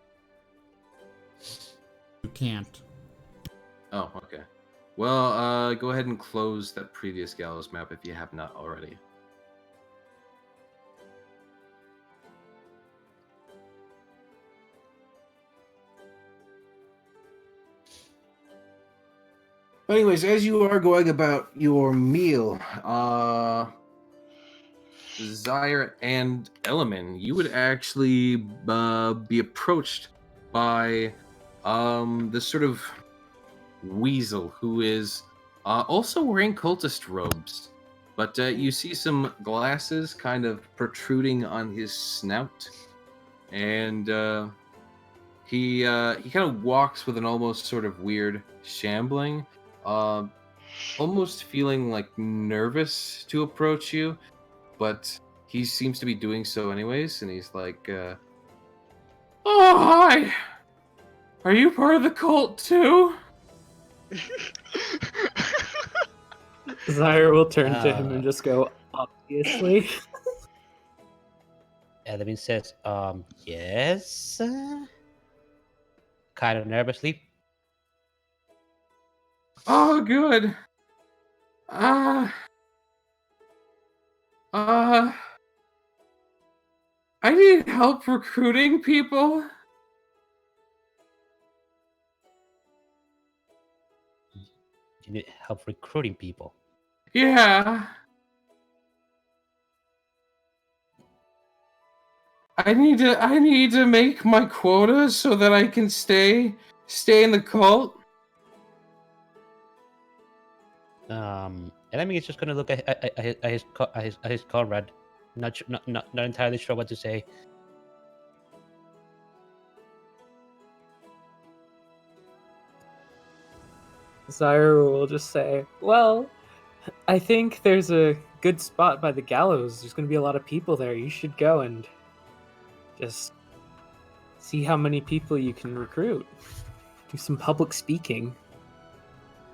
S3: You can't.
S1: Oh, okay. Well, go ahead and close that previous Gallows map if you have not already. Anyways, as you are going about your meal, Zaire and Elemen, you would actually be approached by this sort of weasel who is also wearing cultist robes, but you see some glasses kind of protruding on his snout, and he kind of walks with an almost sort of weird shambling, almost feeling like nervous to approach you, but he seems to be doing so anyways, and he's like, "Oh, hi! Are you part of the cult too?"
S5: Zaire will turn to him and just go, obviously.
S2: Element says, yes. Kind of nervously.
S1: Oh, good. Uh, I need help recruiting people.
S2: You need help recruiting people.
S1: Yeah. I need to make my quota so that I can stay in the cult.
S2: And I mean, he's just gonna look at his comrade, not entirely sure what to say.
S5: Zyra will just say, "Well, I think there's a good spot by the Gallows. There's going to be a lot of people there. You should go and just see how many people you can recruit. Do some public speaking."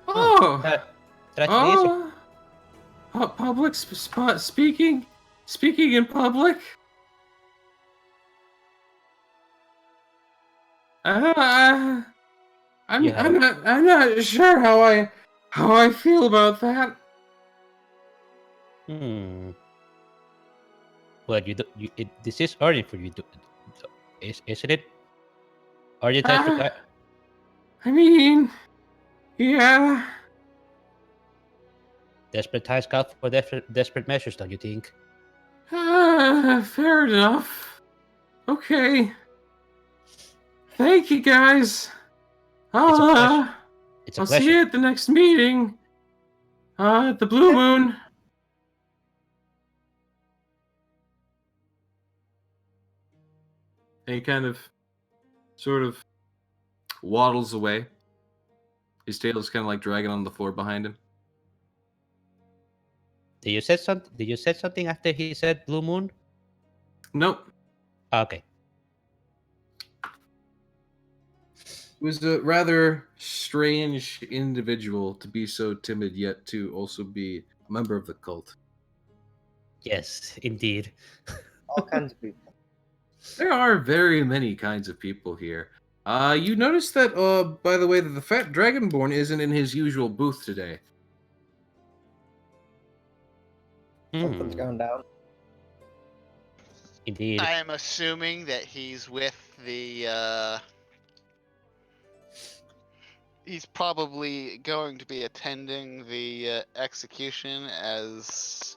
S1: Oh,
S2: That actually is a
S1: public spot speaking in public. I'm
S2: Yeah.
S1: I'm not sure how I feel about that.
S2: Well, this is urgent for you, isn't it? Urgent times require.
S1: I mean, yeah.
S2: Desperate times call for desperate measures, don't you think?
S1: Fair enough. Okay. Thank you, guys.
S2: It's a pleasure. It's a
S1: I'll
S2: pleasure.
S1: see you at the next meeting. At the Blue Moon. And he kind of, sort of, waddles away. His tail is kind of like dragging on the floor behind him.
S2: Did you say something after he said blue moon?
S1: Nope.
S2: Okay.
S1: He was a rather strange individual to be so timid, yet to also be a member of the cult.
S2: Yes, indeed.
S4: All kinds of people.
S1: There are very many kinds of people here. You notice that, by the way, that the fat dragonborn isn't in his usual booth today.
S4: Something's going down.
S2: Indeed.
S6: I am assuming that he's with the. He's probably going to be attending the execution, as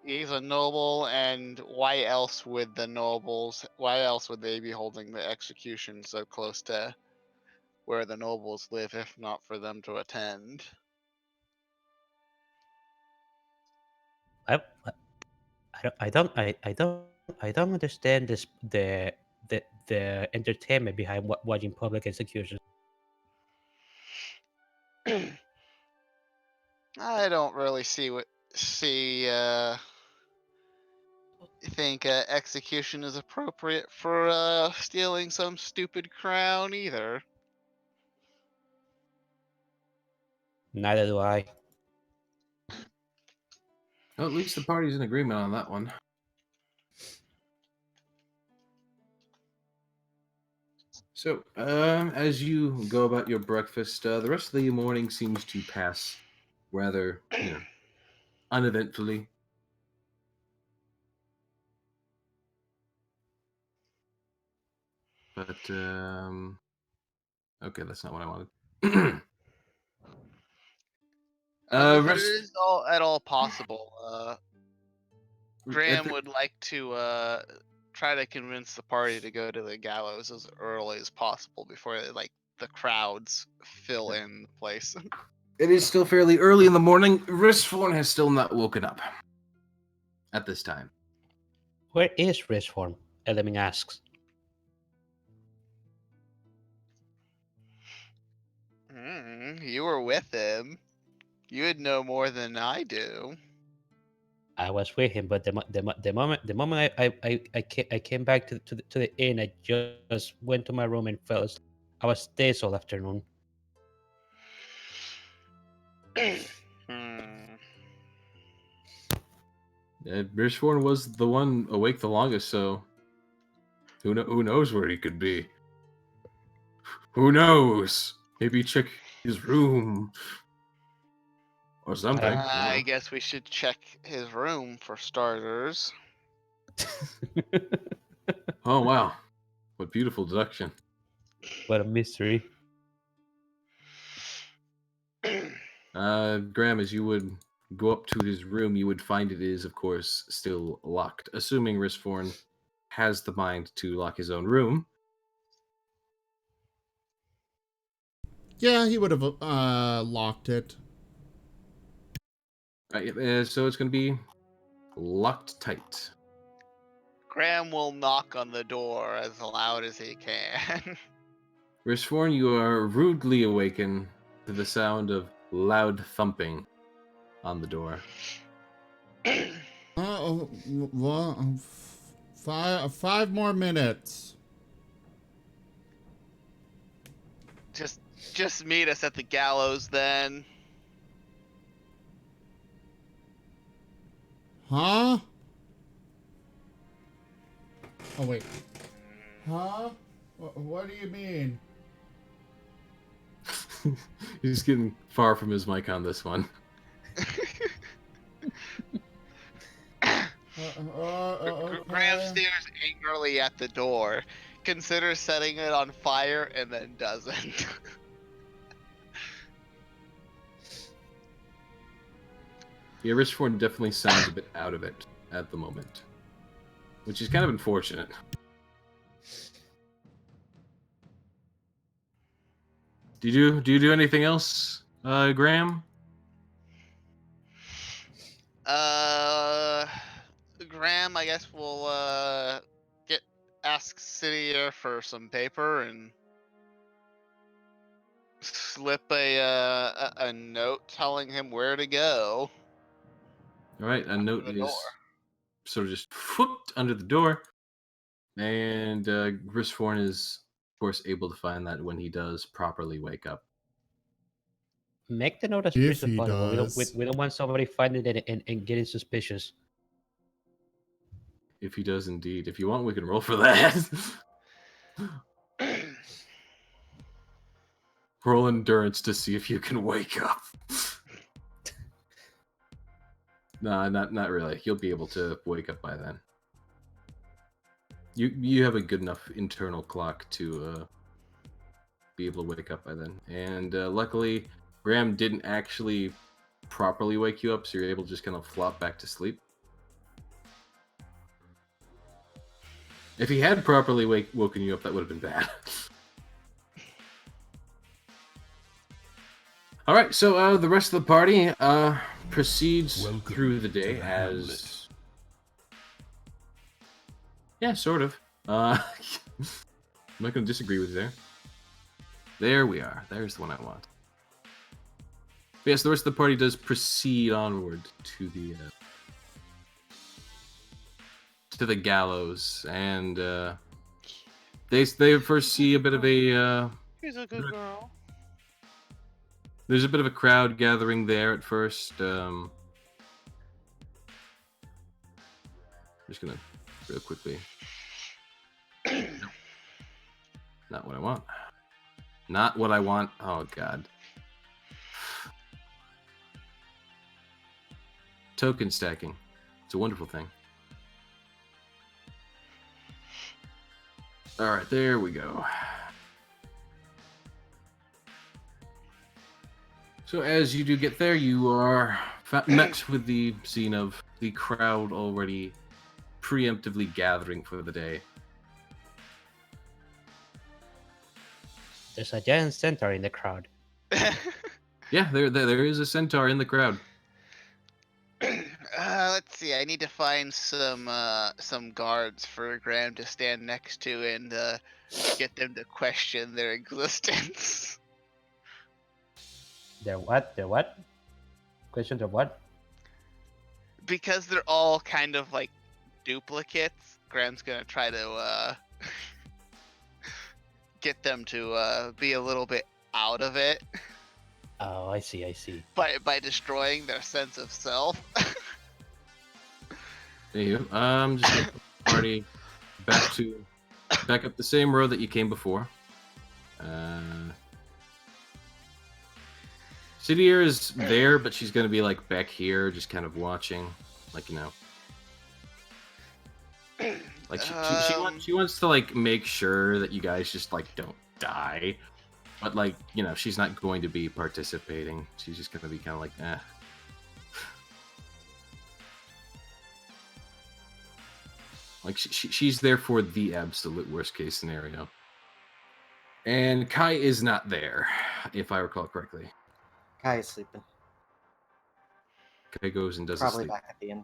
S6: he's a noble, and why else would the nobles? Why else would they be holding the execution so close to where the nobles live, if not for them to attend?
S2: I don't understand the entertainment behind watching public executions.
S6: I don't really think execution is appropriate for stealing some stupid crown either.
S2: Neither do I.
S1: Well, at least the party's in agreement on that one. So, as you go about your breakfast, the rest of the morning seems to pass rather, uneventfully. But, okay, that's not what I wanted.
S6: If it is at all possible, Graham would like to try to convince the party to go to the Gallows as early as possible before the crowds fill in the place.
S1: It is still fairly early in the morning. Ristforn has still not woken up at this time.
S2: Where is Rishform? Element asks.
S6: You were with him. You would know more than I do.
S2: I was with him, but the moment I came back to the inn, I just went to my room and fell asleep. I was there all afternoon.
S1: Ristforn was the one awake the longest, so who knows where he could be? Who knows? Maybe check his room. Or something.
S6: I guess we should check his room for starters.
S1: Oh, wow. What beautiful deduction.
S2: What a mystery.
S1: Graham, as you would go up to his room, you would find it is, of course, still locked. Assuming Risforn has the mind to lock his own room.
S3: Yeah, he would have locked it.
S1: Right, so it's going to be locked tight.
S6: Graham will knock on the door as loud as he can.
S1: Risforn, you are rudely awakened to the sound of loud thumping on the door.
S3: Five more minutes.
S6: Just meet us at the gallows then.
S3: Huh? Oh, wait. Huh? What do you mean?
S1: He's getting far from his mic on this one.
S6: Graham stares angrily at the door, considers setting it on fire, and then doesn't.
S1: Yeah, Risforn definitely sounds a bit out of it at the moment, which is kind of unfortunate. Do you do anything else, Graham?
S6: Graham, I guess we'll ask Sidier for some paper and slip a note telling him where to go.
S1: All right, a note
S6: the
S1: is
S6: door.
S1: sort of just whooped under the door, and Risforn is, of course, able to find that when he does properly wake up.
S2: Make the note as
S3: If
S2: brief as
S3: he
S2: possible.
S3: does.
S2: We don't want somebody finding it and getting suspicious.
S1: If he does indeed. If you want, we can roll for that. Roll endurance to see if you can wake up. No, not really. You'll be able to wake up by then. You have a good enough internal clock to be able to wake up by then. And luckily, Graham didn't actually properly wake you up, so you're able to just kind of flop back to sleep. If he had properly woken you up, that would have been bad. All right, so the rest of the party proceeds through the day as... Yeah, sort of. I'm not going to disagree with you there. There we are. There's the one I want. But yes, the rest of the party does proceed onward to the gallows, and they first see a bit of a...
S6: She's a good girl.
S1: There's a bit of a crowd gathering there at first. Just gonna real quickly. Not what I want. Not what I want. Oh god. Token stacking. It's a wonderful thing. Alright, there we go. So as you do get there, you are met with the scene of the crowd already preemptively gathering for the day.
S2: There's a giant centaur in the crowd.
S1: Yeah, there is a centaur in the crowd.
S6: Let's see. I need to find some guards for Graham to stand next to and get them to question their existence.
S2: They're what? They're what? Questions of what?
S6: Because they're all kind of like duplicates, Graham's gonna try to get them to be a little bit out of it.
S2: Oh, I see. I see.
S6: By destroying their sense of self.
S1: There you go. Just get the party back up the same road that you came before. Sidier is there, but she's gonna be like back here, just kind of watching, like like she wants to like make sure that you guys just like don't die, but like she's not going to be participating. She's just gonna be kind of like like she's there for the absolute worst case scenario. And Kai is not there, if I recall correctly.
S4: Kai is sleeping.
S1: Kai goes and does
S4: Probably
S1: his sleep.
S4: back at the inn.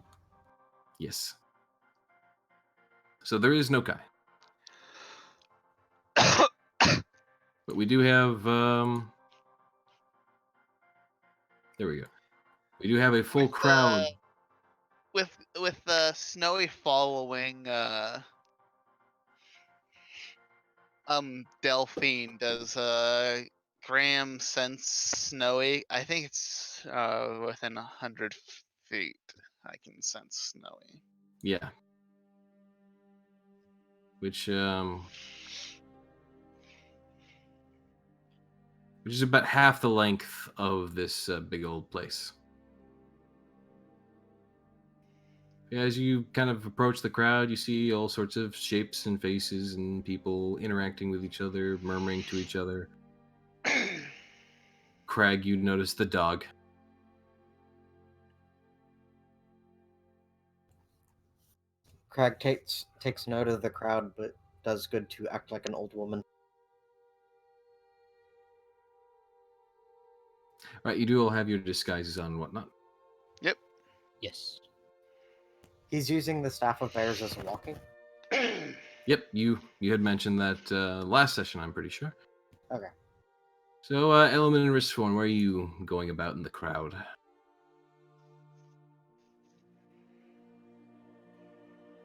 S1: Yes. So there is no Kai. But we do have there we go. We do have a full crowd.
S6: With Snowy following Delphine, does Graham sense Snowy? I think it's within 100 feet. I can sense Snowy.
S1: Yeah. Which is about half the length of this big old place. As you kind of approach the crowd, you see all sorts of shapes and faces and people interacting with each other, murmuring to each other. Craig, you notice the dog.
S4: Crag takes note of the crowd, but does good to act like an old woman.
S1: Right, you do all have your disguises on and whatnot.
S6: Yep.
S2: Yes.
S4: He's using the staff of bears as a walking.
S1: Yep, you had mentioned that last session, I'm pretty sure.
S4: Okay.
S1: So, Element and Riskform, where are you going about in the crowd?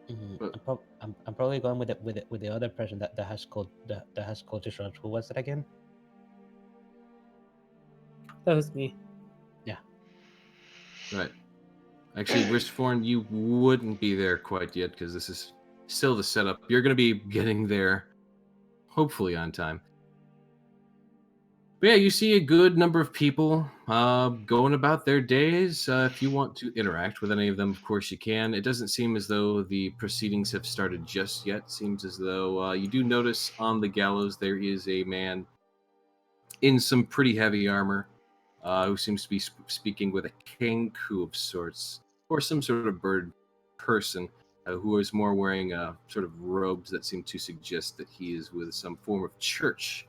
S2: I'm probably going with the other person that has called that has called to. Who was it again?
S5: That was me.
S2: Yeah.
S1: Right. Actually, Riskform, you wouldn't be there quite yet because this is still the setup. You're going to be getting there, hopefully on time. But yeah, you see a good number of people going about their days. If you want to interact with any of them, of course you can. It doesn't seem as though the proceedings have started just yet. Seems as though you do notice on the gallows there is a man in some pretty heavy armor who seems to be speaking with a kenku of sorts, or some sort of bird person who is more wearing sort of robes that seem to suggest that he is with some form of church.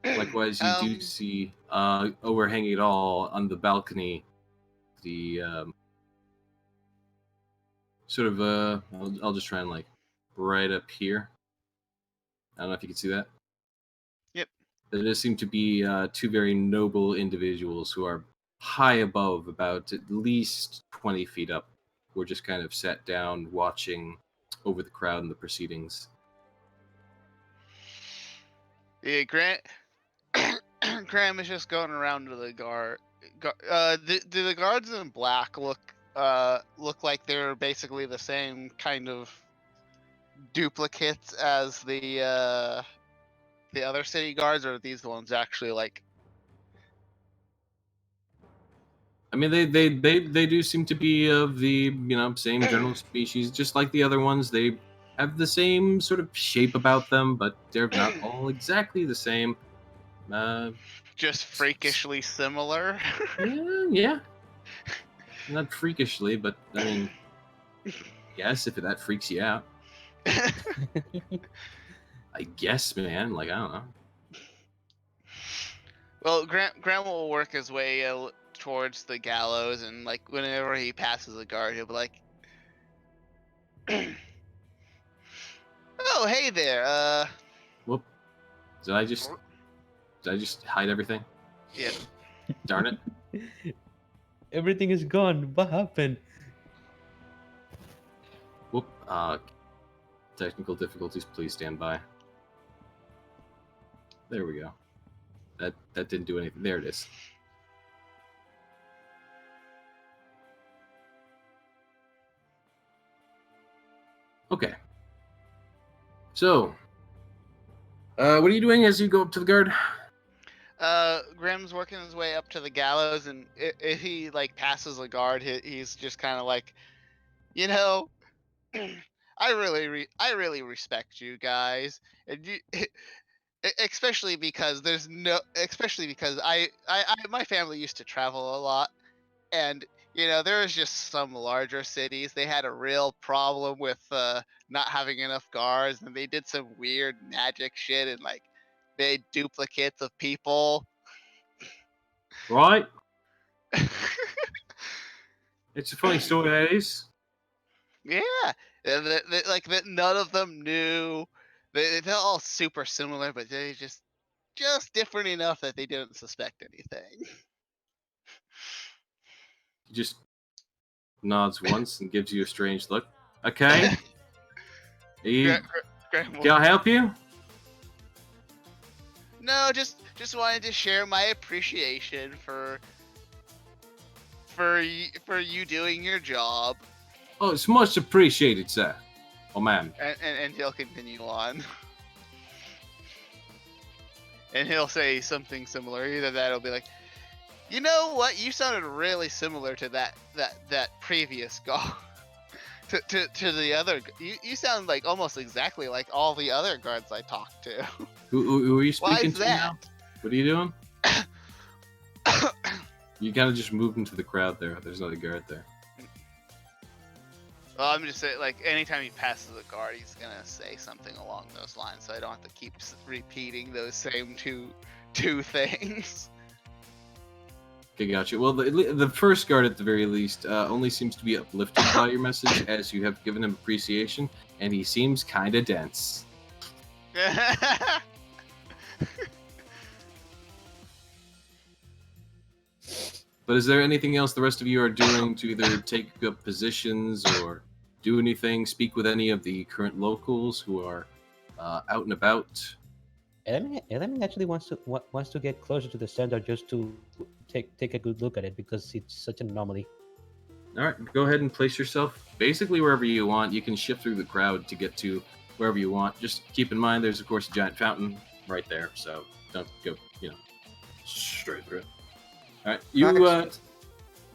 S1: Likewise, you do see overhanging it all on the balcony, the sort of I'll just try and like right up here. I don't know if you can see that.
S6: Yep.
S1: There does seem to be two very noble individuals who are high above, about at least 20 feet up, who are just kind of sat down watching over the crowd and the proceedings.
S6: Yeah, Graham is just going around to the guard. Do the guards in black look like they're basically the same kind of duplicates as the other city guards, or are these the ones actually like?
S1: I mean, they do seem to be of the same general species, just like the other ones. They have the same sort of shape about them, but they're not all exactly the same.
S6: Just freakishly similar.
S1: Yeah. Not freakishly, but I mean, yes, if that freaks you out. I guess, man. Like, I don't know.
S6: Well, Graham will work his way towards the gallows, and like whenever he passes a guard, he'll be like, "Oh, hey there.
S1: Whoop. Did I just hide everything?
S6: Yeah.
S1: Darn it.
S2: Everything is gone. What happened?
S1: Whoop. Technical difficulties. Please stand by. There we go. That didn't do anything. There it is. Okay. So, what are you doing as you go up to the guard?
S6: Grimm's working his way up to the gallows, and if he like passes a guard, he's just kind of like, you know, I really respect you guys, and you, especially because especially because my family used to travel a lot, and there was just some larger cities. They had a real problem with not having enough guards, and they did some weird magic shit and like made duplicates of people.
S1: Right? It's a funny story, that is.
S6: Yeah, like that. None of them knew. They're all super similar, but they just different enough that they didn't suspect anything.
S1: He just nods once and gives you a strange look. Okay.
S6: Gra-
S1: Can I help you?
S6: No, just wanted to share my appreciation for you doing your job,
S1: Oh, it's much appreciated, sir. Oh, ma'am.
S6: and he'll continue on. And he'll say something similar. Either that or be like, you know what? You sounded really similar to that previous guard. to the other. You sound like almost exactly like all the other guards I talked to.
S1: Who are you
S6: Why
S1: speaking
S6: is
S1: to now?
S6: that?
S1: What are you doing? You kind of just moved into the crowd there. There's another guard there.
S6: Well, I'm just saying, like, anytime he passes a guard, he's gonna say something along those lines, so I don't have to keep repeating those same two things.
S1: Okay, gotcha. Well, the first guard, at the very least, only seems to be uplifted by your message, as you have given him appreciation, and he seems kind of dense. But is there anything else the rest of you are doing to either take up positions or do anything, speak with any of the current locals who are out and about?
S2: Element actually wants to get closer to the center just to take a good look at it because it's such an anomaly.
S1: All right, go ahead and place yourself basically wherever you want. You can shift through the crowd to get to wherever you want. Just keep in mind there's, of course, a giant fountain right there, so don't go, straight through it. All right, you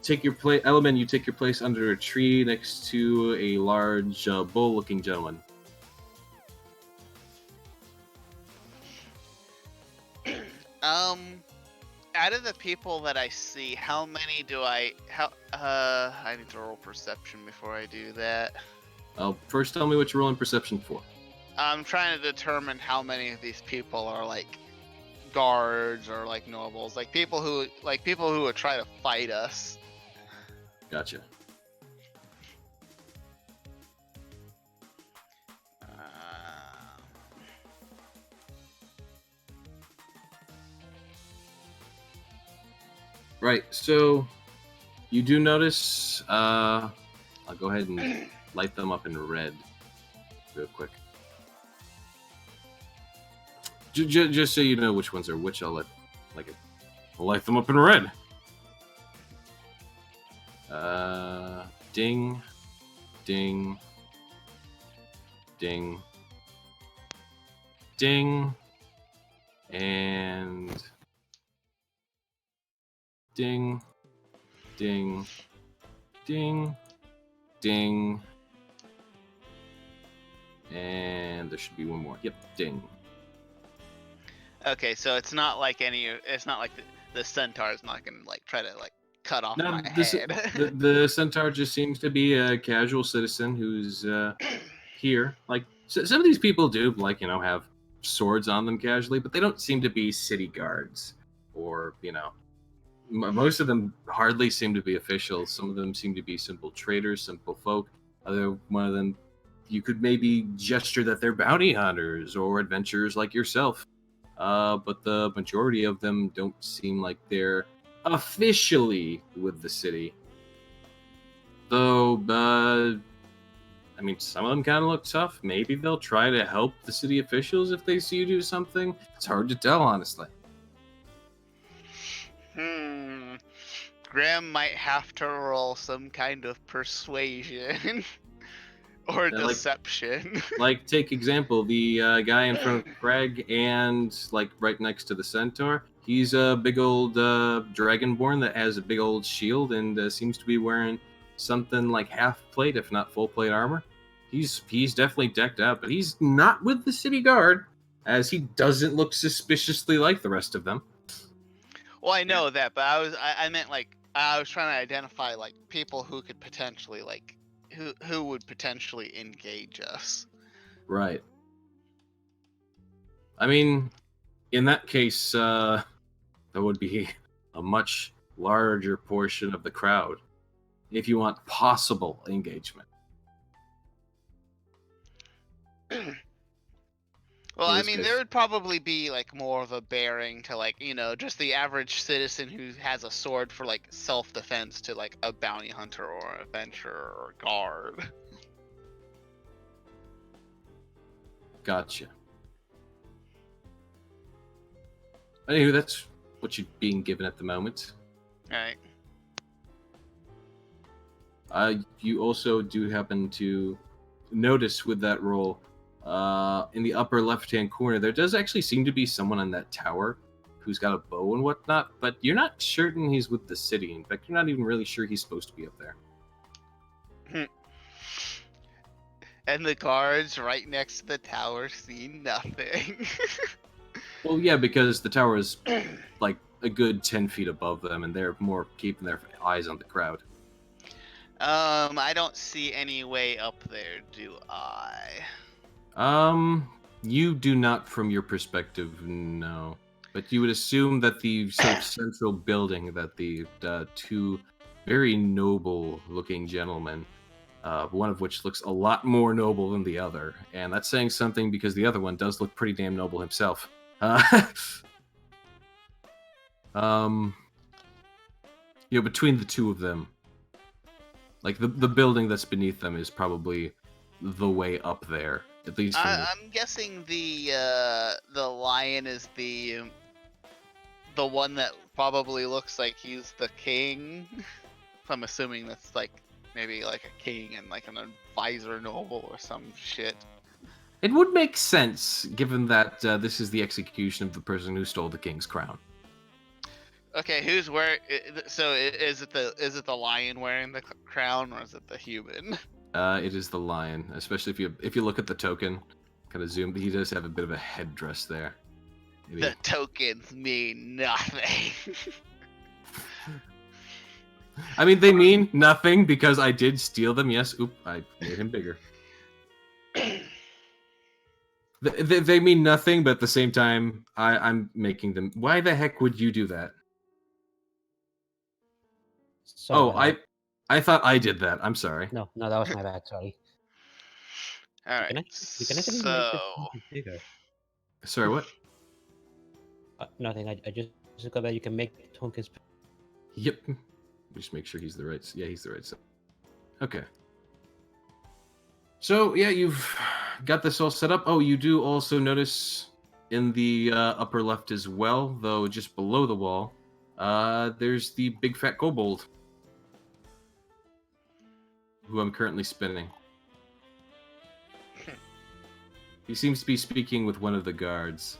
S1: take your place. Element, you take your place under a tree next to a large bull-looking gentleman.
S6: Out of the people that I see, how many do I need to roll perception before I do that.
S1: First tell me what you're rolling perception for.
S6: I'm trying to determine how many of these people are like guards or like nobles, like people who would try to fight us.
S1: Gotcha. Right, so you do notice, I'll go ahead and light them up in red real quick. Just so you know which ones are which, I'll light them up in red. Ding, ding, ding, ding, and ding, ding, ding, ding, and there should be one more. Yep, ding.
S6: Okay, so it's not like the centaur's not gonna like try to like cut off
S1: No,
S6: my head.
S1: the centaur just seems to be a casual citizen who's here. Like some of these people do, have swords on them casually, but they don't seem to be city guards, or most of them hardly seem to be officials. Some of them seem to be simple traders, simple folk. One of them, you could maybe gesture that they're bounty hunters or adventurers like yourself. But the majority of them don't seem like they're officially with the city. Though, some of them kind of look tough. Maybe they'll try to help the city officials if they see you do something. It's hard to tell, honestly.
S6: Graham might have to roll some kind of persuasion or deception.
S1: Take example, the guy in front of Craig and right next to the centaur. He's a big old dragonborn that has a big old shield and seems to be wearing something like half plate, if not full plate armor. He's definitely decked out, but he's not with the city guard, as he doesn't look suspiciously like the rest of them.
S6: Well, I know that, but I meant like I was trying to identify like people who could potentially like who would potentially engage us.
S1: Right. I mean, in that case, there would be a much larger portion of the crowd if you want possible engagement.
S6: Well,
S1: In
S6: I
S1: this
S6: mean,
S1: case.
S6: there would probably be like more of a bearing to like, you know, just the average citizen who has a sword for like self-defense to like a bounty hunter or an adventurer or guard.
S1: Gotcha. Anywho, that's what you're being given at the moment.
S6: Right.
S1: You also do happen to notice with that roll, in the upper left-hand corner, there does actually seem to be someone on that tower who's got a bow and whatnot, but you're not certain he's with the city. In fact, you're not even really sure he's supposed to be up there.
S6: And the guards right next to the tower see nothing.
S1: Well, yeah, because the tower is like a good 10 feet above them, and they're more keeping their eyes on the crowd.
S6: I don't see any way up there, do I?
S1: You do not from your perspective, no. But you would assume that the sort of central building that the two very noble-looking gentlemen, one of which looks a lot more noble than the other, and that's saying something because the other one does look pretty damn noble himself. Between the two of them, like the building that's beneath them is probably the way up there. At least
S6: I'm guessing the lion is the one that probably looks like he's the king. I'm assuming that's like maybe like a king and like an advisor noble or some shit.
S1: It would make sense, given that this is the execution of the person who stole the king's crown.
S6: Okay, who's wearing? So is it the lion wearing the crown, or is it the human?
S1: It is the lion, especially if you look at the token, kind of zoom. He does have a bit of a headdress there. Maybe.
S6: The tokens mean nothing.
S1: I mean, they mean nothing because I did steal them. Yes, I made him bigger. They mean nothing, but at the same time, I'm making them. Why the heck would you do that?
S2: Sorry,
S1: I thought I did that. I'm sorry.
S2: no, that was my bad. Sorry.
S6: All right.
S2: You can actually make the token bigger.
S1: Sorry, what?
S2: Nothing. I just got that you can make the tokens.
S1: Yep. Just make sure he's the right. Yeah, he's the right side. Okay. So yeah, you've got this all set up. Oh, you do also notice in the upper left as well, though just below the wall, there's the big fat kobold, who I'm currently spinning. He seems to be speaking with one of the guards.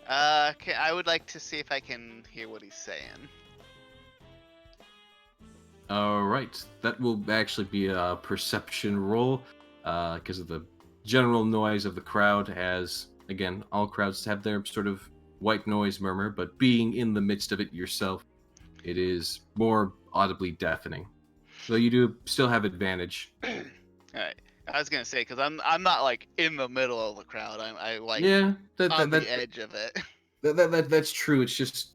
S6: Okay, I would like to see if I can hear what he's saying.
S1: All right, that will actually be a perception roll, because of the general noise of the crowd. As again, all crowds have their sort of white noise murmur, but being in the midst of it yourself, it is more audibly deafening. Though you do still have advantage.
S6: All right. I was gonna say because I'm not like in the middle of the crowd. I like
S1: Yeah,
S6: on the edge of it.
S1: That's true. It's just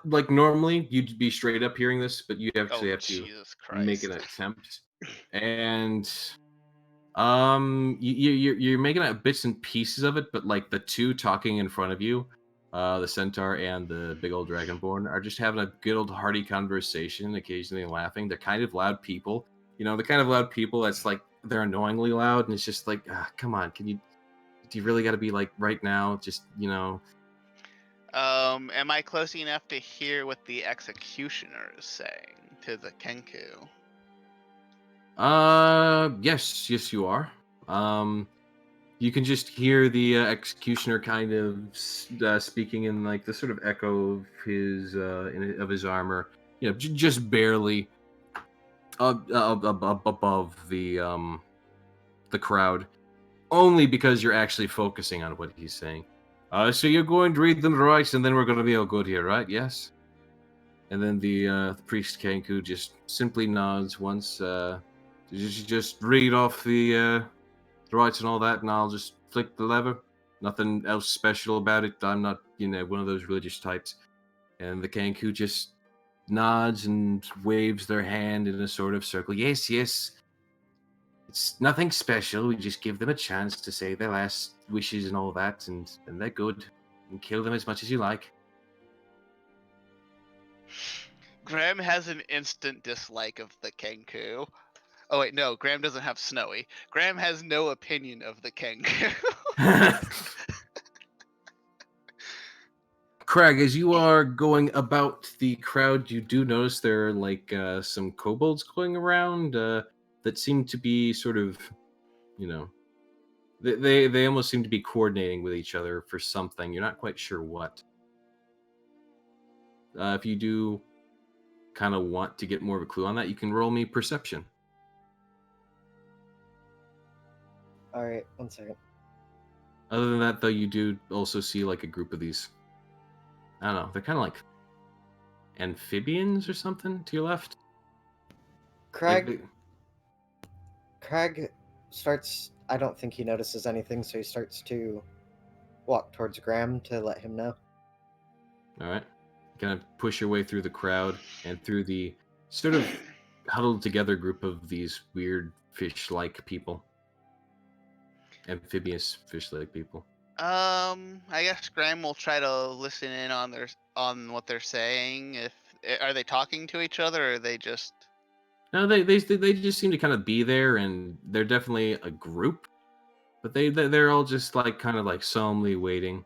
S1: like normally you'd be straight up hearing this, but you actually have to
S6: Jesus Christ.
S1: make an attempt, and you're making out bits and pieces of it, but like the two talking in front of you, the centaur and the big old dragonborn, are just having a good old hearty conversation, occasionally laughing. They're kind of loud people, the kind of loud people that's like they're annoyingly loud, and it's just like, come on, do you really got to be like right now? Just
S6: Am I close enough to hear what the executioner is saying to the Kenku?
S1: Yes, you are. You can just hear the executioner kind of speaking in like the sort of echo of his armor. You know, just barely above the crowd, only because you're actually focusing on what he's saying. So you're going to read them right, and then we're going to be all good here, right? Yes. And then the priest Kenku just simply nods once. Just read off the rights and all that, and I'll just flick the lever. Nothing else special about it. I'm not, one of those religious types. And the Kenku just nods and waves their hand in a sort of circle. Yes, yes. It's nothing special. We just give them a chance to say their last wishes and all that, and they're good. And kill them as much as you like.
S6: Graham has an instant dislike of the Kenku. Oh wait, no, Graham doesn't have Snowy. Graham has no opinion of the Kenku.
S1: Craig, as you are going about the crowd, you do notice there are like some kobolds going around that seem to be sort of, they almost seem to be coordinating with each other for something. You're not quite sure what. If you do kind of want to get more of a clue on that, you can roll me perception.
S4: All right, 1 second.
S1: Other than that, though, you do also see like a group of these. I don't know. They're kind of like amphibians or something to your left.
S4: Craig starts. I don't think he notices anything, so he starts to walk towards Graham to let him know.
S1: All right. Kind of push your way through the crowd and through the sort of huddled together group of these weird fish-like people. Amphibious fish-like people.
S6: I guess Graham will try to listen in on what they're saying. Are they talking to each other, or are they just?
S1: No, they just seem to kind of be there, and they're definitely a group, but they're all just like kind of like solemnly waiting,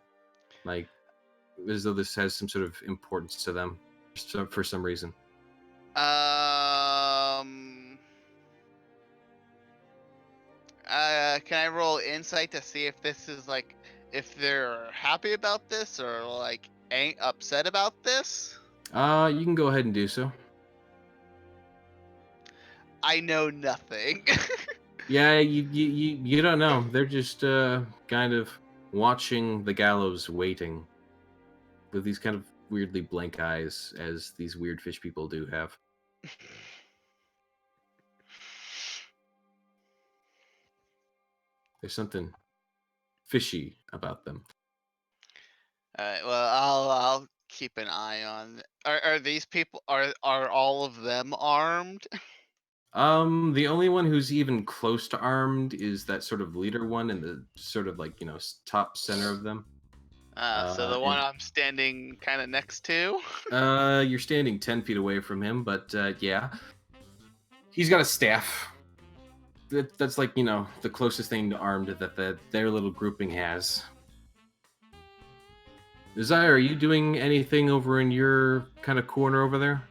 S1: like as though this has some sort of importance to them for some reason.
S6: Can I roll insight to see if this is like if they're happy about this or like ain't upset about this?
S1: You can go ahead and do so.
S6: I know nothing.
S1: Yeah, you don't know. They're just kind of watching the gallows, waiting with these kind of weirdly blank eyes, as these weird fish people do have. There's something fishy about them.
S6: Alright, well, I'll keep an eye on. Are these people are all of them armed?
S1: The only one who's even close to armed is that sort of leader one in the sort of like, top center of them.
S6: So the one I'm standing kind of next to.
S1: You're standing 10 feet away from him, but yeah, he's got a staff. That's like, the closest thing to armed that their little grouping has. Desire, are you doing anything over in your kind of corner over there?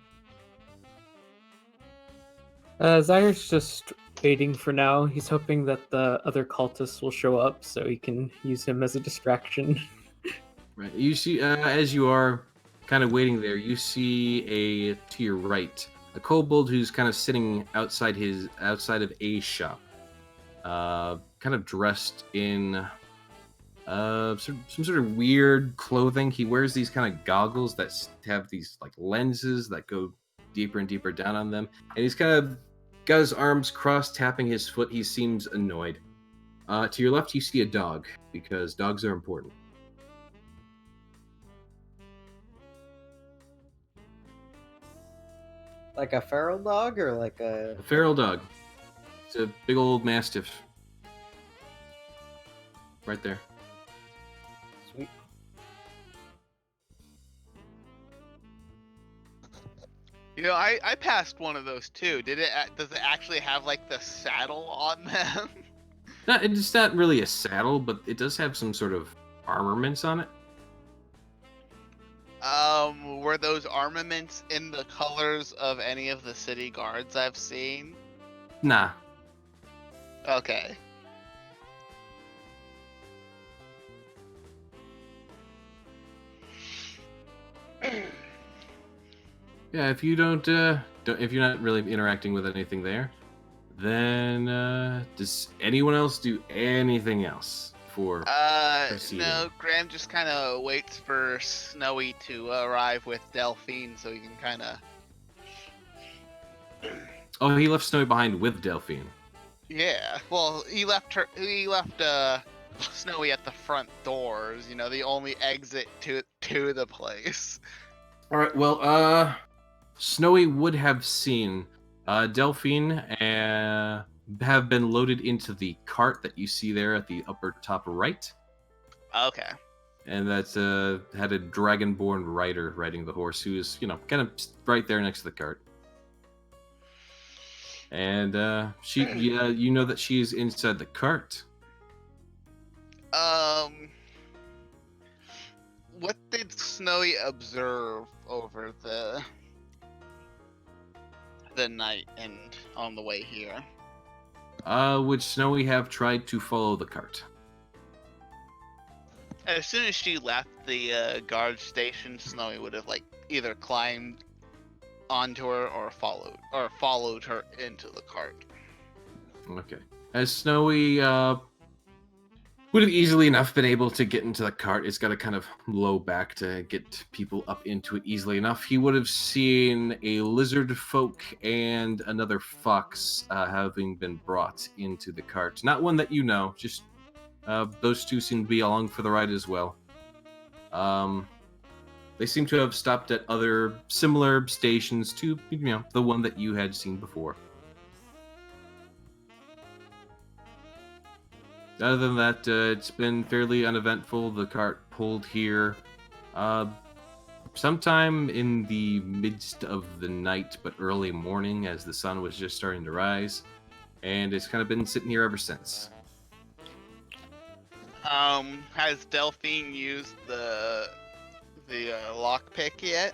S5: Zaire's just waiting for now. He's hoping that the other cultists will show up so he can use him as a distraction.
S1: Right. You see, as you are kind of waiting there, you see to your right, a kobold who's kind of sitting outside of a shop, kind of dressed in some sort of weird clothing. He wears these kind of goggles that have these like lenses that go deeper and deeper down on them, and he's kind of got his arms crossed, tapping his foot. He seems annoyed. To your left, you see a dog, because dogs are important.
S4: Like a feral dog or like a
S1: feral dog. It's a big old mastiff. Right there.
S4: Sweet.
S6: I passed one of those too. Does it actually have like the saddle on them?
S1: It's not really a saddle, but it does have some sort of armaments on it.
S6: Were those armaments in the colors of any of the city guards I've seen?
S1: Nah.
S6: Okay.
S1: Yeah, if you if you're not really interacting with anything there, then does anyone else do anything else for proceeding?
S6: No, Graham just kind of waits for Snowy to arrive with Delphine so he can kind of.
S1: Oh, he left Snowy behind with Delphine.
S6: Yeah, well, he left Snowy at the front doors. You know, the only exit to the place.
S1: All right. Well, Snowy would have seen Delphine have been loaded into the cart that you see there at the upper top right,
S6: Okay.
S1: and that had a dragonborn rider riding the horse, who is kind of right there next to the cart. And you know that she is inside the cart.
S6: What did Snowy observe over the night and on the way here?
S1: Would Snowy have tried to follow the cart?
S6: As soon as she left the guard station, Snowy would have either climbed onto her or followed her into the cart.
S1: Okay. As Snowy would have easily enough been able to get into the cart. It's got a kind of low back to get people up into it easily enough. He would have seen a lizard folk and another fox having been brought into the cart. Not one that you know, just those two seem to be along for the ride as well. They seem to have stopped at other similar stations to, the one that you had seen before. Other than that, it's been fairly uneventful. The cart pulled here sometime in the midst of the night, but early morning as the sun was just starting to rise, and it's kind of been sitting here ever since.
S6: Has Delphine used the lockpick yet?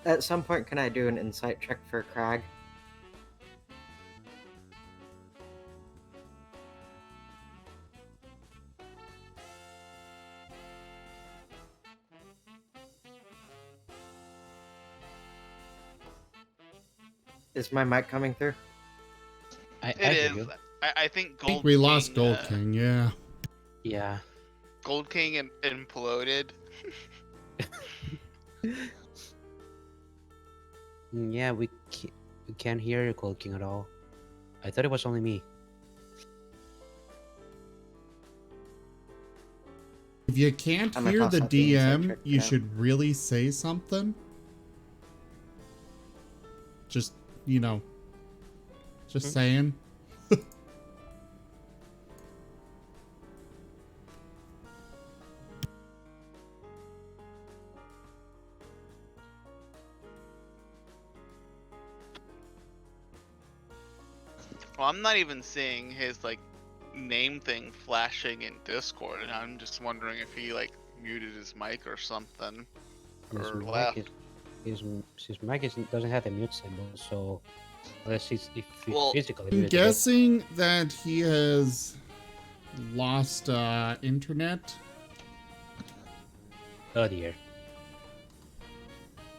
S4: At some point, can I do an insight check for Crag? Is my mic coming through?
S6: It is. I think
S3: I think we lost Gold
S6: uh,
S3: King, yeah.
S2: Yeah.
S6: Gold King imploded.
S2: Yeah, we can't hear you, Cold King, at all. I thought it was only me.
S3: If you can't
S4: I'm gonna
S3: hear
S4: toss
S3: the
S4: out the insight
S3: DM,
S4: check
S3: you
S4: now.
S3: should really say something. Just, just saying.
S6: Well, I'm not even seeing his name thing flashing in Discord, and I'm just wondering if he muted his mic or something,
S2: His
S6: or
S2: mic
S6: left.
S2: his mic doesn't have the mute symbol, so unless if he's
S6: Well,
S2: physically
S3: I'm
S2: muted,
S3: guessing that he has lost internet.
S2: oh dear.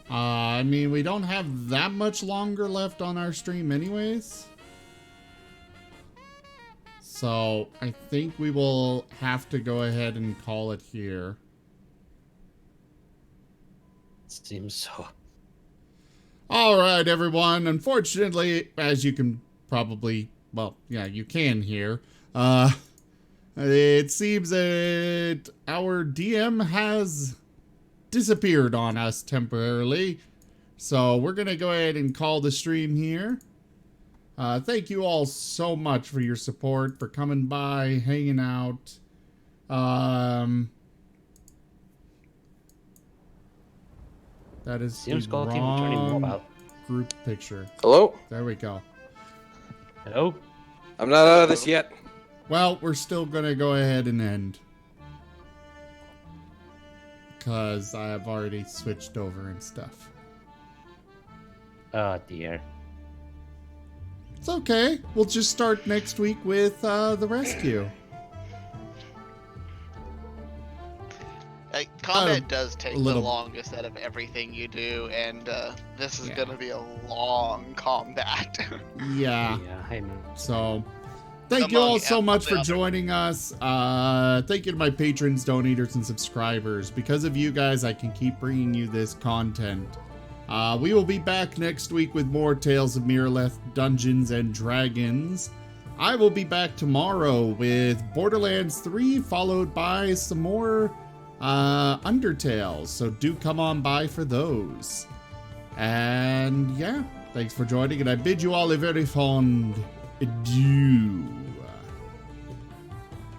S3: I mean, we don't have that much longer left on our stream anyways. So I think we will have to go ahead and call it here.
S2: Seems so.
S3: All right, everyone. Unfortunately, as you can probably, you can hear, it seems that our DM has disappeared on us temporarily. So we're going to go ahead and call the stream here. Thank you all so much for your support, for coming by, hanging out. That is
S2: Seems
S3: the
S2: Gold King returning
S3: wrong
S2: mobile.
S3: group picture.
S8: Hello?
S3: There we go.
S2: Hello?
S8: I'm not out of this yet.
S3: Well, we're still going to go ahead and end. because I have already switched over and stuff.
S2: Oh dear.
S3: It's okay. We'll just start next week with the rescue.
S6: Combat does take the
S3: little-
S6: longest out of everything you do, and this is
S3: Yeah.
S6: gonna be a long combat.
S3: Yeah.
S2: Yeah, I know.
S3: So, thank you all
S6: Among
S3: so much for
S6: other-
S3: joining us. Thank you to my patrons, donators, and subscribers. Because of you guys, I can keep bringing you this content. We will be back next week with more Tales of Miraleth, Dungeons and Dragons. I will be back tomorrow with Borderlands 3, followed by some more Undertales. So do come on by for those. And yeah, thanks for joining, and I bid you all a very fond adieu.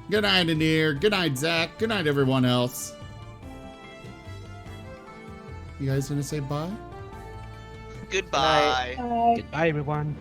S3: Good night, Anir. Good night, Zach. Good night, everyone else. You guys gonna say bye?
S6: Goodbye.
S2: Goodbye, everyone.